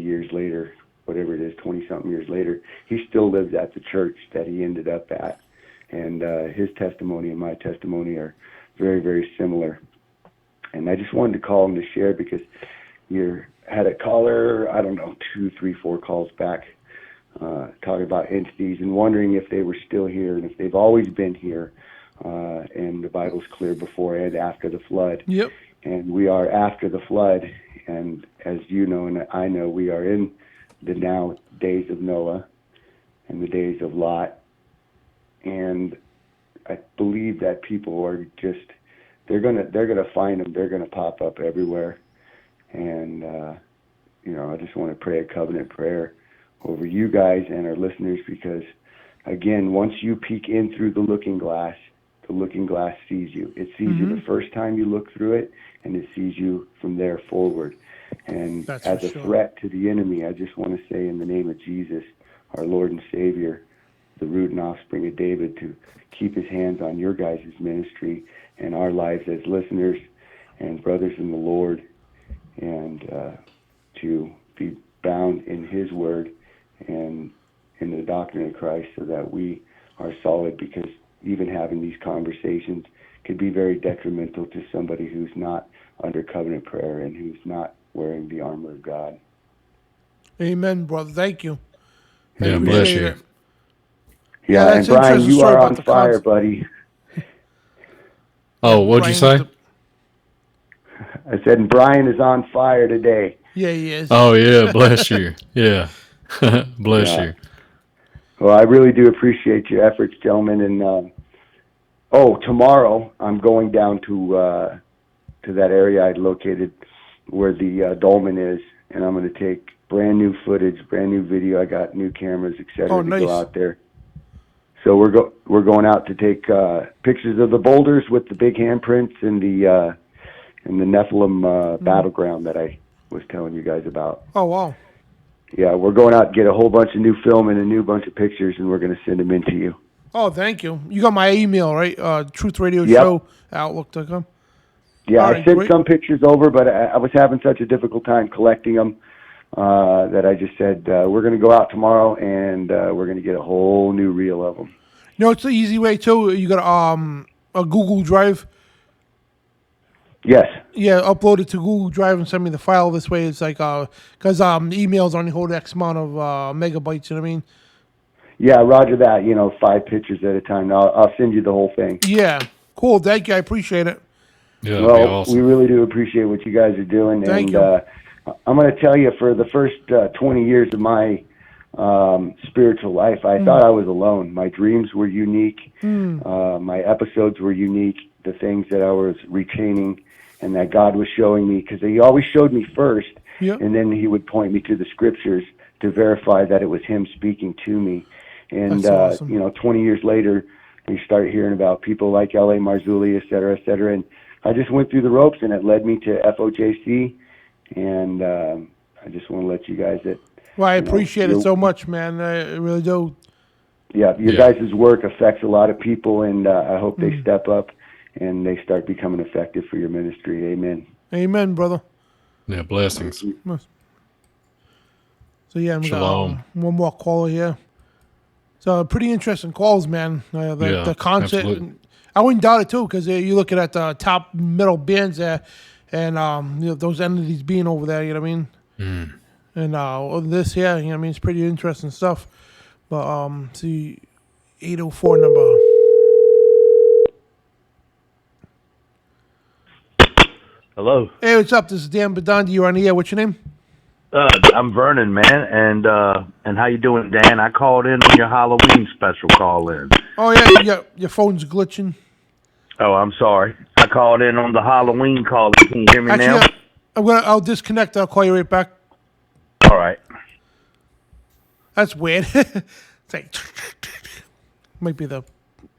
years later, whatever it is, 20-something years later, he still lives at the church that he ended up at. And his testimony and my testimony are very, very similar. And I just wanted to call him to share, because you had a caller, I don't know, 2, 3, 4 calls back talking about entities and wondering if they were still here and if they've always been here. And the Bible's clear before and after the flood. Yep. And we are after the flood. And as you know and I know, we are in the now days of Noah and the days of Lot. And I believe that people are just, they're gonna find them. They're gonna pop up everywhere. And I just want to pray a covenant prayer over you guys and our listeners, because again, once you peek in through the looking glass sees you. It sees you the first time you look through it, and it sees you from there forward. And That's as a threat to the enemy, I just want to say, in the name of Jesus, our Lord and Savior, the root and offspring of David, to keep his hands on your guys' ministry and our lives as listeners and brothers in the Lord, and to be bound in his word and in the doctrine of Christ, so that we are solid, because even having these conversations could be very detrimental to somebody who's not under covenant prayer and who's not wearing the armor of God. Amen, brother. Thank you. Yeah, bless you. It. Yeah, and Brian, you are on fire, buddy. Oh, what'd you say? I said, Brian is on fire today. Yeah, he is. Oh, yeah, bless you. Yeah, bless you. Well, I really do appreciate your efforts, gentlemen. And tomorrow I'm going down to that area I'd located where the dolmen is, and I'm going to take brand new footage, brand new video. I got new cameras, etc. to go out there. So we're going out to take pictures of the boulders with the big handprints and the Nephilim battleground that I was telling you guys about. Oh, wow. Yeah, we're going out to get a whole bunch of new film and a new bunch of pictures, and we're going to send them in to you. Oh, thank you. You got my email, right? Truth Radio Show, Outlook.com. Yeah, All I sent some pictures over, but I was having such a difficult time collecting them that I just said, we're going to go out tomorrow, and we're going to get a whole new reel of them. It's the easy way, too. You got a Google Drive. Yes. Yeah, upload it to Google Drive and send me the file. This way, it's like, because emails only hold X amount of megabytes, you know what I mean? Yeah, roger that, 5 pictures at a time. I'll send you the whole thing. Yeah, cool. Thank you. I appreciate it. Yeah, well, that'd be awesome. We really do appreciate what you guys are doing. Thank and you. I'm going to tell you, for the first 20 years of my spiritual life, I thought I was alone. My dreams were unique. My episodes were unique. The things that I was retaining and that God was showing me, because he always showed me first, and then he would point me to the scriptures to verify that it was him speaking to me. And, That's awesome. 20 years later, we start hearing about people like L.A. Marzulli, et cetera, and I just went through the ropes, and it led me to FOJC, and I just want to let you guys that. Well, I appreciate it so much, man. I really do. Yeah, your guys' work affects a lot of people, and I hope they step up and they start becoming effective for your ministry. Amen. Amen, brother. Yeah, blessings. So, yeah, I'm Shalom. got one more caller here. So, pretty interesting calls, man. The concept. absolutely. I wouldn't doubt it, too, because you're looking at the top middle bands there, and those entities being over there, you know what I mean? And this here, you know what I mean? It's pretty interesting stuff. But, see, 804 number. Hello. Hey, what's up? This is Dan Bidondi. You're on the air. What's your name? I'm Vernon, man, and how you doing, Dan? I called in on your Halloween special call-in. Oh, yeah, your phone's glitching. Oh, I'm sorry. I called in on the Halloween call. Can you hear me now? I'll disconnect. I'll call you right back. All right. That's weird. It's like might be the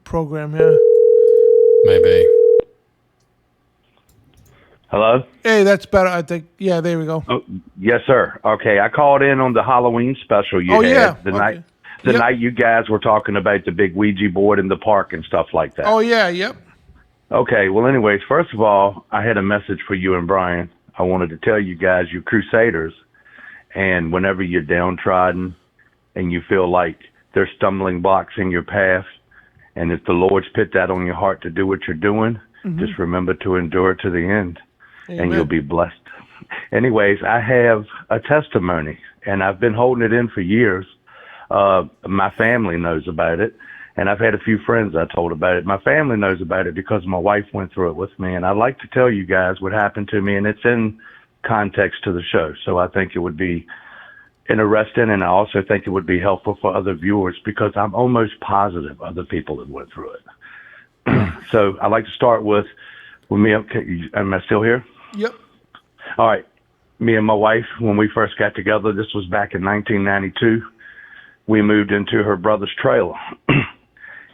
program here. Maybe. Hello? Hey, that's better, I think. Yeah, there we go. Oh, yes, sir. Okay, I called in on the Halloween special you had night night you guys were talking about the big Ouija board in the park and stuff like that. Oh, yeah, yep. Okay, well, anyways, first of all, I had a message for you and Brian. I wanted to tell you guys, you're crusaders, and whenever you're downtrodden and you feel like there's stumbling blocks in your path, and if the Lord's put that on your heart to do what you're doing, just remember to endure to the end. Amen. And you'll be blessed. Anyways, I have a testimony, and I've been holding it in for years. My family knows about it, and I've had a few friends I told about it. My family knows about it because my wife went through it with me, and I'd like to tell you guys what happened to me, and it's in context to the show, so I think it would be interesting, and I also think it would be helpful for other viewers because I'm almost positive other people have went through it. So I'd like to start with me. Okay, am I still here? Yep. All right. Me and my wife, when we first got together, this was back in 1992, we moved into her brother's trailer.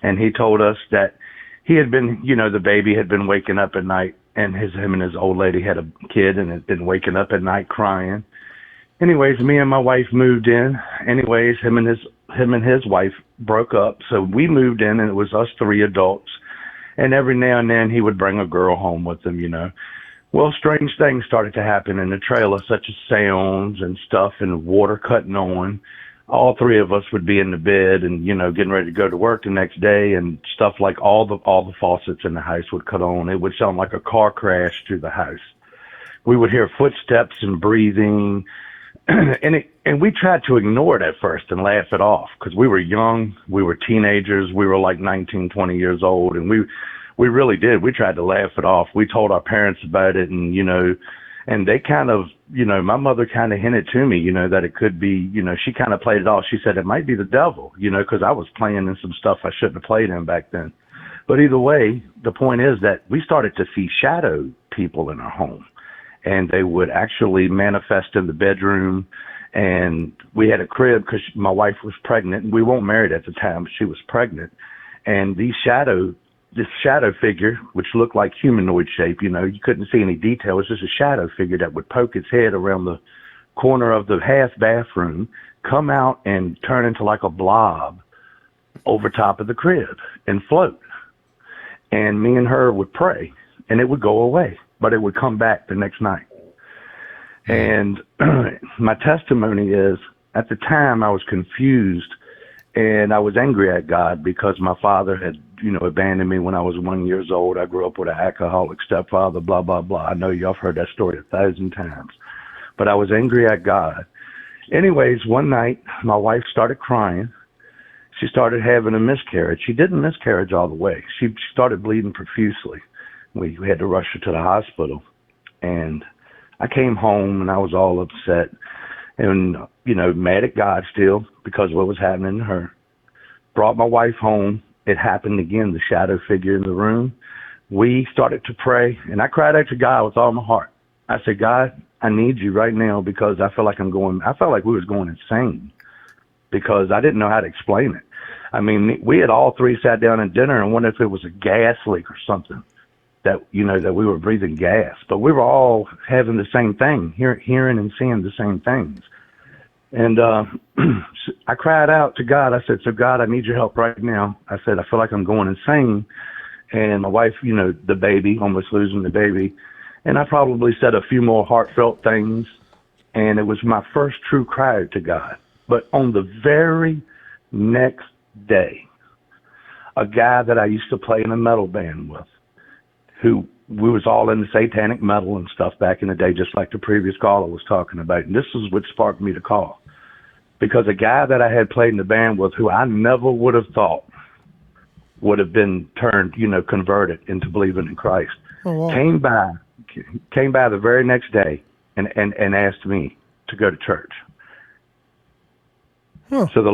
And he told us that he had been, the baby had been waking up at night, and him and his old lady had a kid and had been waking up at night crying. Anyways, me and my wife moved in. Anyways, him and his wife broke up. So we moved in, and it was us 3 adults. And every now and then he would bring a girl home with him, Well, strange things started to happen in the trailer, such as sounds and stuff and water cutting on. All 3 of us would be in the bed and, getting ready to go to work the next day, and stuff like all the faucets in the house would cut on. It would sound like a car crash through the house. We would hear footsteps and breathing. And we tried to ignore it at first and laugh it off because we were young, we were teenagers, we were like 19, 20 years old, and we really did. We tried to laugh it off. We told our parents about it, and and they kind of, my mother kind of hinted to me, that it could be, she kind of played it off. She said it might be the devil, because I was playing in some stuff I shouldn't have played in back then. But either way, the point is that we started to see shadow people in our home. And they would actually manifest in the bedroom. And we had a crib because my wife was pregnant, and we weren't married at the time, but she was pregnant. And this shadow figure, which looked like humanoid shape, you couldn't see any detail. It was just a shadow figure that would poke its head around the corner of the half bathroom, come out and turn into like a blob over top of the crib and float. And me and her would pray, and it would go away, but it would come back the next night. And my testimony is, at the time I was confused, and I was angry at God because my father had, abandoned me when I was 1 year old. I grew up with an alcoholic stepfather, blah, blah, blah. I know y'all have heard that story 1,000 times. But I was angry at God. Anyways, one night, my wife started crying. She started having a miscarriage. She didn't miscarriage all the way. She started bleeding profusely. We had to rush her to the hospital. And I came home, and I was all upset and, mad at God still because of what was happening to her. Brought my wife home. It happened again, the shadow figure in the room. We started to pray, and I cried out to God with all my heart. I said, God, I need you right now because I felt like we was going insane because I didn't know how to explain it. I mean, we had all 3 sat down at dinner and wondered if it was a gas leak or something, that we were breathing gas. But we were all having the same thing, hearing and seeing the same things. And I cried out to God. I said, so God, I need your help right now. I said, I feel like I'm going insane. And my wife, the baby, almost losing the baby. And I probably said a few more heartfelt things. And it was my first true cry to God. But on the very next day, a guy that I used to play in a metal band with, who we was all in the satanic metal and stuff back in the day, just like the previous caller was talking about. And this is what sparked me to call. Because a guy that I had played in the band with, who I never would have thought would have been turned, converted into believing in Christ, came by the very next day and asked me to go to church. Huh. So the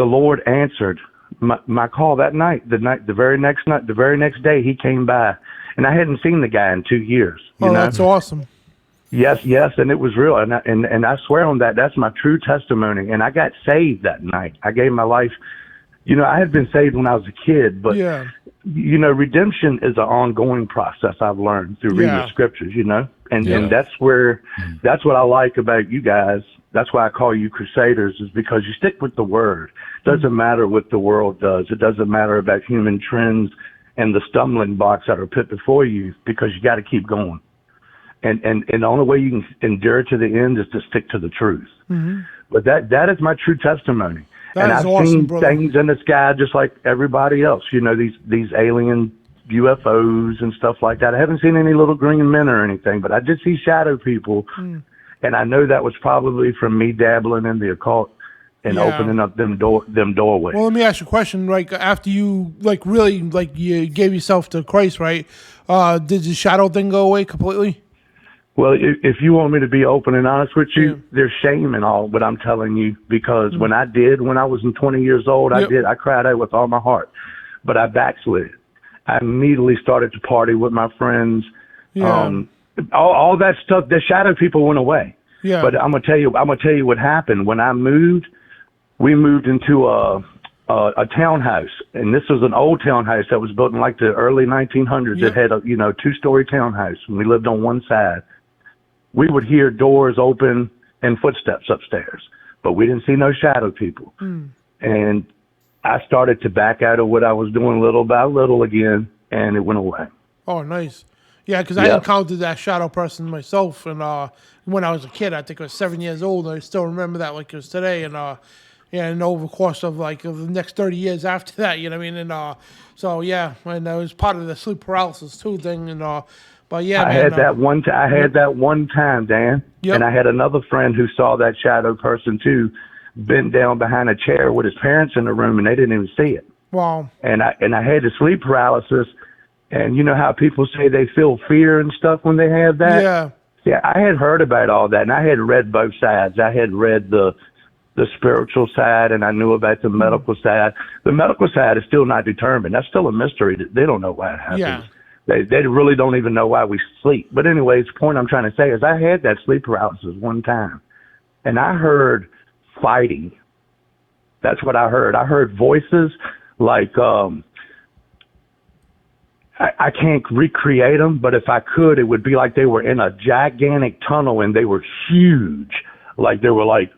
Lord answered my call that night. The very next day he came by. And I hadn't seen the guy in 2 years. That's awesome. Yes, and it was real. And I swear on that, that's my true testimony. And I got saved that night. I gave my life. I had been saved when I was a kid, but, redemption is an ongoing process I've learned through reading the scriptures, And that's what I like about you guys. That's why I call you crusaders, is because you stick with the word. It doesn't matter what the world does. It doesn't matter about human trends and the stumbling blocks that are put before you, because you got to keep going. And the only way you can endure to the end is to stick to the truth. Mm-hmm. But that is my true testimony. And I've seen things in the sky just like everybody else, these alien UFOs and stuff like that. I haven't seen any little green men or anything, but I did see shadow people. And I know that was probably from me dabbling in the occult and Yeah. opening up them doorways. Well, let me ask you a question. Like after you really you gave yourself to Christ, right? Did the shadow thing go away completely? Well, if you want me to be open and honest with you, there's shame in all what I'm telling you, because when I was 20 years old, I cried out with all my heart, but I backslid. I immediately started to party with my friends. Yeah. All that stuff, the shadow people went away. Yeah. But I'm gonna tell you what happened. When I moved, we moved into a townhouse, and this was an old townhouse that was built in like the early 1900s. It had a 2-story townhouse, and we lived on one side. We would hear doors open and footsteps upstairs, but we didn't see no shadow people. And I started to back out of what I was doing little by little again, and it went away. Oh, nice. Yeah, because I encountered that shadow person myself, and when I was a kid, I think I was 7 years old. And I still remember that like it was today, and and over the course of of the next 30 years after that, you know what I mean? And so yeah, and I was part of the sleep paralysis too thing, and but yeah, I had that one time, Dan, and I had another friend who saw that shadow person too, bent down behind a chair with his parents in the room, and they didn't even see it. Wow. And I had the sleep paralysis, and you know how people say they feel fear and stuff when they have that? Yeah. Yeah, I had heard about all that, and I had read both sides. I had read the spiritual side, and I knew about the medical side. The medical side is still not determined. That's still a mystery. They don't know why it happens. Yeah. They really don't even know why we sleep. But anyways, the point I'm trying to say is I had that sleep paralysis one time, and I heard fighting. That's what I heard. I heard voices like I can't recreate them, but if I could, it would be like they were in a gigantic tunnel and they were huge. Like they were like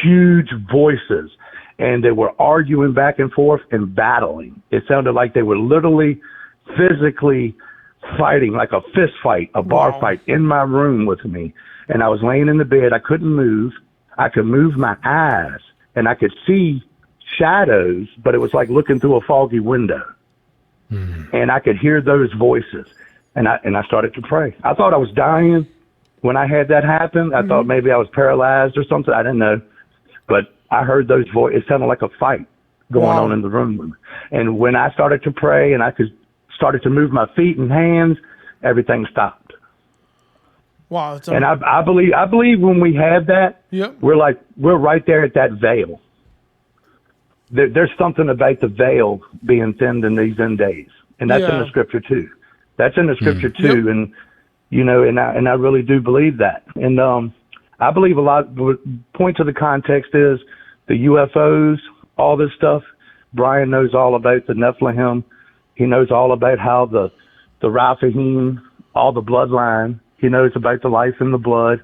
huge voices, and they were arguing back and forth and battling. It sounded like they were literally physically fighting, like a fist fight, a bar fight in my room with me. And I was laying in the bed. I couldn't move. I could move my eyes, and I could see shadows, but it was like looking through a foggy window. And I could hear those voices, and I started to pray. I thought I was dying when I had that happen. I thought maybe I was paralyzed or something. I didn't know, but I heard those voices. It sounded like a fight going on in the room. And when I started to pray and I started to move my feet and hands, everything stopped. Wow. And I believe when we have that, we're right there at that veil. There's something about the veil being thinned in these end days, and that's in the scripture too. That's in the scripture too, and and I really do believe that. And I believe a lot. Point to the context is the UFOs, all this stuff. Brian knows all about the Nephilim. He knows all about how the Raphaim, all the bloodline. He knows about the life in the blood.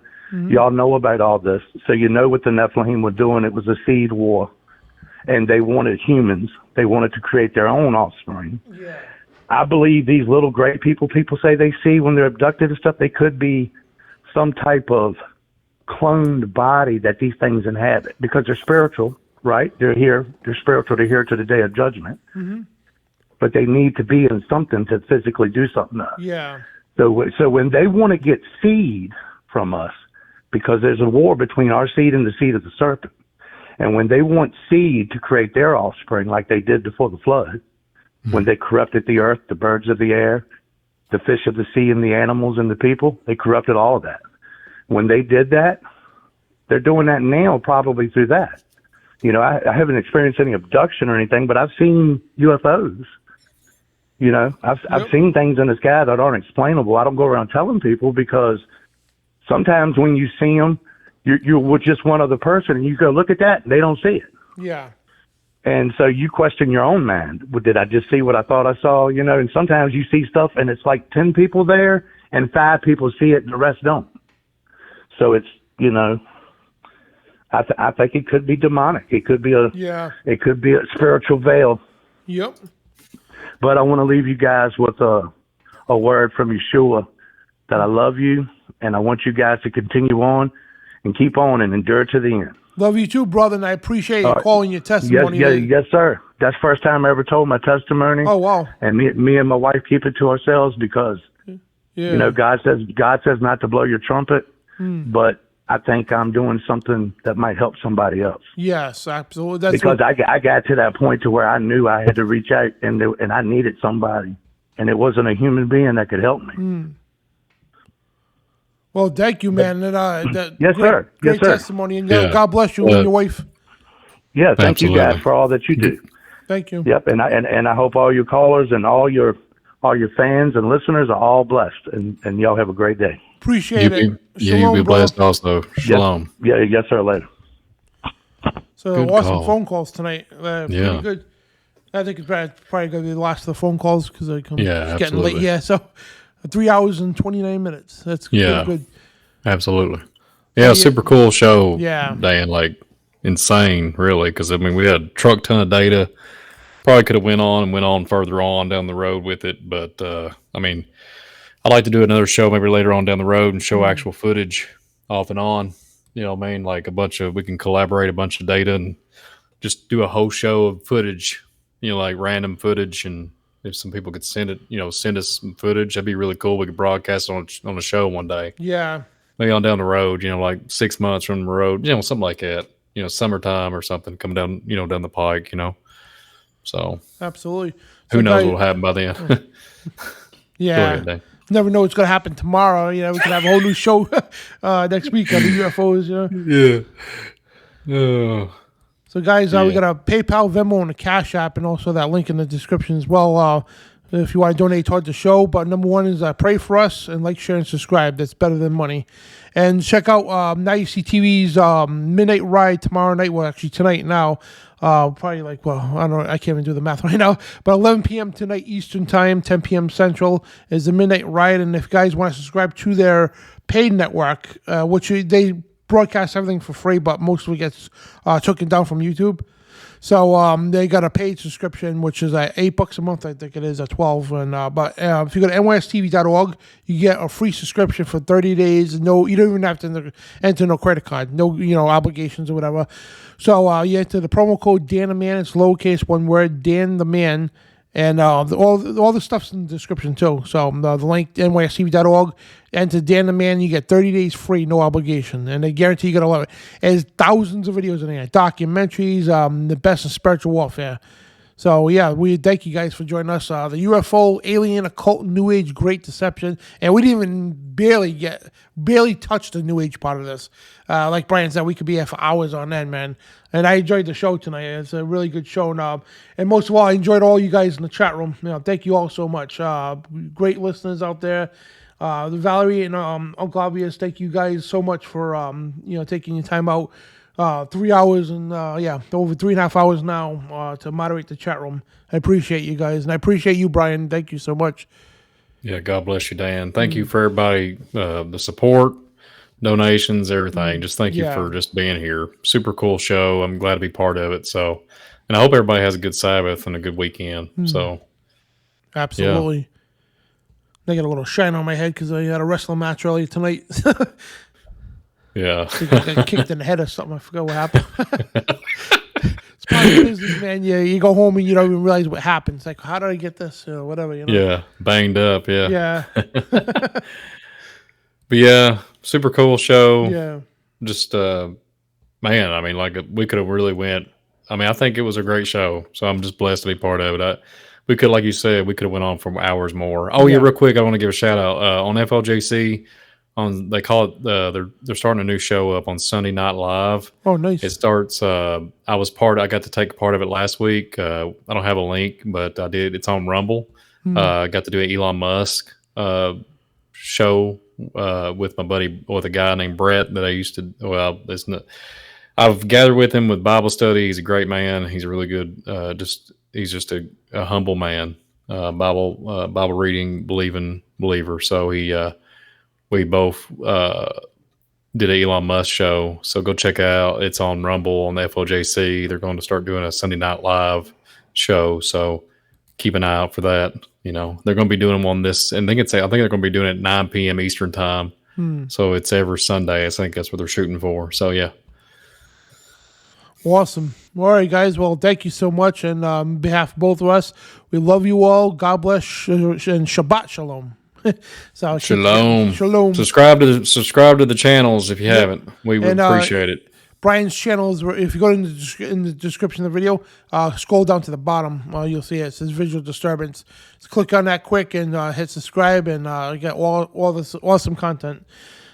Y'all know about all this, so you know what the Nephilim were doing. It was a seed war. And they wanted humans. They wanted to create their own offspring. Yeah. I believe these little gray people say they see when they're abducted and stuff, they could be some type of cloned body that these things inhabit, because they're spiritual, right? They're here. They're spiritual. They're here to the day of judgment. But they need to be in something to physically do something else. Yeah. So when they want to get seed from us, because there's a war between our seed and the seed of the serpent, and when they want seed to create their offspring, like they did before the flood, when they corrupted the earth, the birds of the air, the fish of the sea, and the animals and the people, they corrupted all of that. When they did that, they're doing that now probably through that. You know, I haven't experienced any abduction or anything, but I've seen UFOs. You know, I've seen things in the sky that aren't explainable. I don't go around telling people, because sometimes when you see them, you're with just one other person, and you go, look at that, and they don't see it. Yeah. And so you question your own mind. Well, did I just see what I thought I saw? You know, and sometimes you see stuff, and it's like 10 people there, and 5 people see it, and the rest don't. So it's, you know, I think it could be demonic. It could be it could be a spiritual veil. Yep. But I want to leave you guys with a word from Yeshua, that I love you, and I want you guys to continue on and keep on and endure to the end. Love you too, brother, and I appreciate you calling your testimony. Yes, sir. That's the first time I ever told my testimony. Oh, wow. And me and my wife keep it to ourselves, because you know, God says not to blow your trumpet, but I think I'm doing something that might help somebody else. Yes, absolutely. That's because I got to that point to where I knew I had to reach out and I needed somebody, and it wasn't a human being that could help me. Well, thank you, man. Yes, sir. Great Yes, sir. testimony, and God bless you and your wife. Yeah, thank you guys for all that you do. Thank you. Yep, and I hope all your callers and all your fans and listeners are all blessed, and y'all have a great day. Appreciate it. You be blessed also. Shalom. Yes, sir. Later. So Good awesome call. phone calls tonight. Pretty good. I think it's probably going to be the last of the phone calls because it's getting absolutely. late. Yeah, so 3 hours and 29 minutes. That's good. Absolutely. Yeah, super cool show. Yeah. Dan, like insane, really, because I mean we had a truck ton of data. Probably could have went on further on down the road with it, but I mean, I'd like to do another show maybe later on down the road and show actual footage off and on. You know what I mean? Like we can collaborate a bunch of data and just do a whole show of footage, like random footage. And if some people could send us some footage, that'd be really cool. We could broadcast on a show one day. Yeah. Maybe on down the road, like 6 months from the road, something like that. Summertime or something coming down, down the pike, So absolutely. Who knows what will happen by then? Yeah. Go ahead, Dave. Never know what's going to happen tomorrow. We could have a whole new show next week on the UFOs. Yeah. So, guys, we got a PayPal, Venmo, and a Cash App, and also that link in the description as well. If you want to donate towards the show, but number one is pray for us and like, share, and subscribe. That's better than money. And check out Now You See TV's Midnight Ride tomorrow night. Well, actually tonight now. Probably I don't know. I can't even do the math right now. But 11 p.m. tonight Eastern Time, 10 p.m. Central is the Midnight Ride. And if you guys want to subscribe to their paid network, which they broadcast everything for free, but mostly gets taken down from YouTube. So they got a paid subscription, which is $8 a month. I think it is at 12. And but if you go to nystv.org, you get a free subscription for 30 days. No, you don't even have to enter no credit card, no obligations or whatever. So you enter the promo code Dan the Man. It's lowercase, one word, Dan the Man. And all the stuff's in the description too. So the link, nystv.org, enter Dan the Man, you get 30 days free, no obligation. And they guarantee you're going to love it. There's thousands of videos in there, documentaries, the best in spiritual warfare. So, yeah, we thank you guys for joining us. The UFO, Alien, Occult, New Age, Great Deception. And we didn't even barely touch the New Age part of this. Like Brian said, we could be here for hours on end, man. And I enjoyed the show tonight. It's a really good show. And most of all, I enjoyed all you guys in the chat room. Thank you all so much. Great listeners out there. Valerie and Uncle Obvious, thank you guys so much for taking your time out. 3 hours and over 3.5 hours now to moderate the chat room. I appreciate you guys, and I appreciate you, Brian. Thank you so much. Yeah, God bless you, Dan. Thank you for everybody, the support, donations, everything. Just thank you for just being here. Super cool show. I'm glad to be part of it. So, and I hope everybody has a good Sabbath and a good weekend. So, absolutely. I got a little shine on my head because I had a wrestling match earlier tonight. Yeah. I got kicked in the head or something. I forgot what happened. It's part of the business, man. You go home and you don't even realize what happened. It's like, how did I get this? Or whatever, Yeah, banged up, Yeah. But yeah, super cool show. Yeah. Just, man, I mean, we could have really went. I mean, I think it was a great show. So I'm just blessed to be part of it. We could, like you said, we could have went on for hours more. Oh, yeah, real quick, I want to give a shout out on FOJC. They call it they're starting a new show up on Sunday Night Live. Oh, nice! It starts. I got to take part of it last week. I don't have a link, but I did. It's on Rumble. I got to do an Elon Musk show with a guy named Brett that I used to. Well, I've gathered with him with Bible study. He's a great man. He's a really good. He's just a humble man. Bible reading, believing believer. So we both did an Elon Musk show. So go check it out. It's on Rumble on the FOJC. They're going to start doing a Sunday Night Live show. So keep an eye out for that. They're going to be doing them on this. And I think they're going to be doing it at 9 p.m. Eastern time. So it's every Sunday. I think that's what they're shooting for. So, yeah. Awesome. All right, guys. Well, thank you so much. And on behalf of both of us, we love you all. God bless and Shabbat Shalom. So Shalom. Shalom. Subscribe to the channels if you haven't. We would appreciate it. Brian's channel is, if you go in the description of the video, scroll down to the bottom, you'll see it says Visual Disturbance. Just click on that quick and hit subscribe, and get all this awesome content.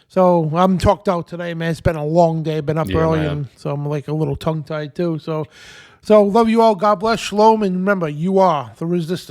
So I'm talked out today, man. It's been a long day. Been up early, man. And so I'm like a little tongue tied too. So love you all. God bless. Shalom, and remember, you are the resistance.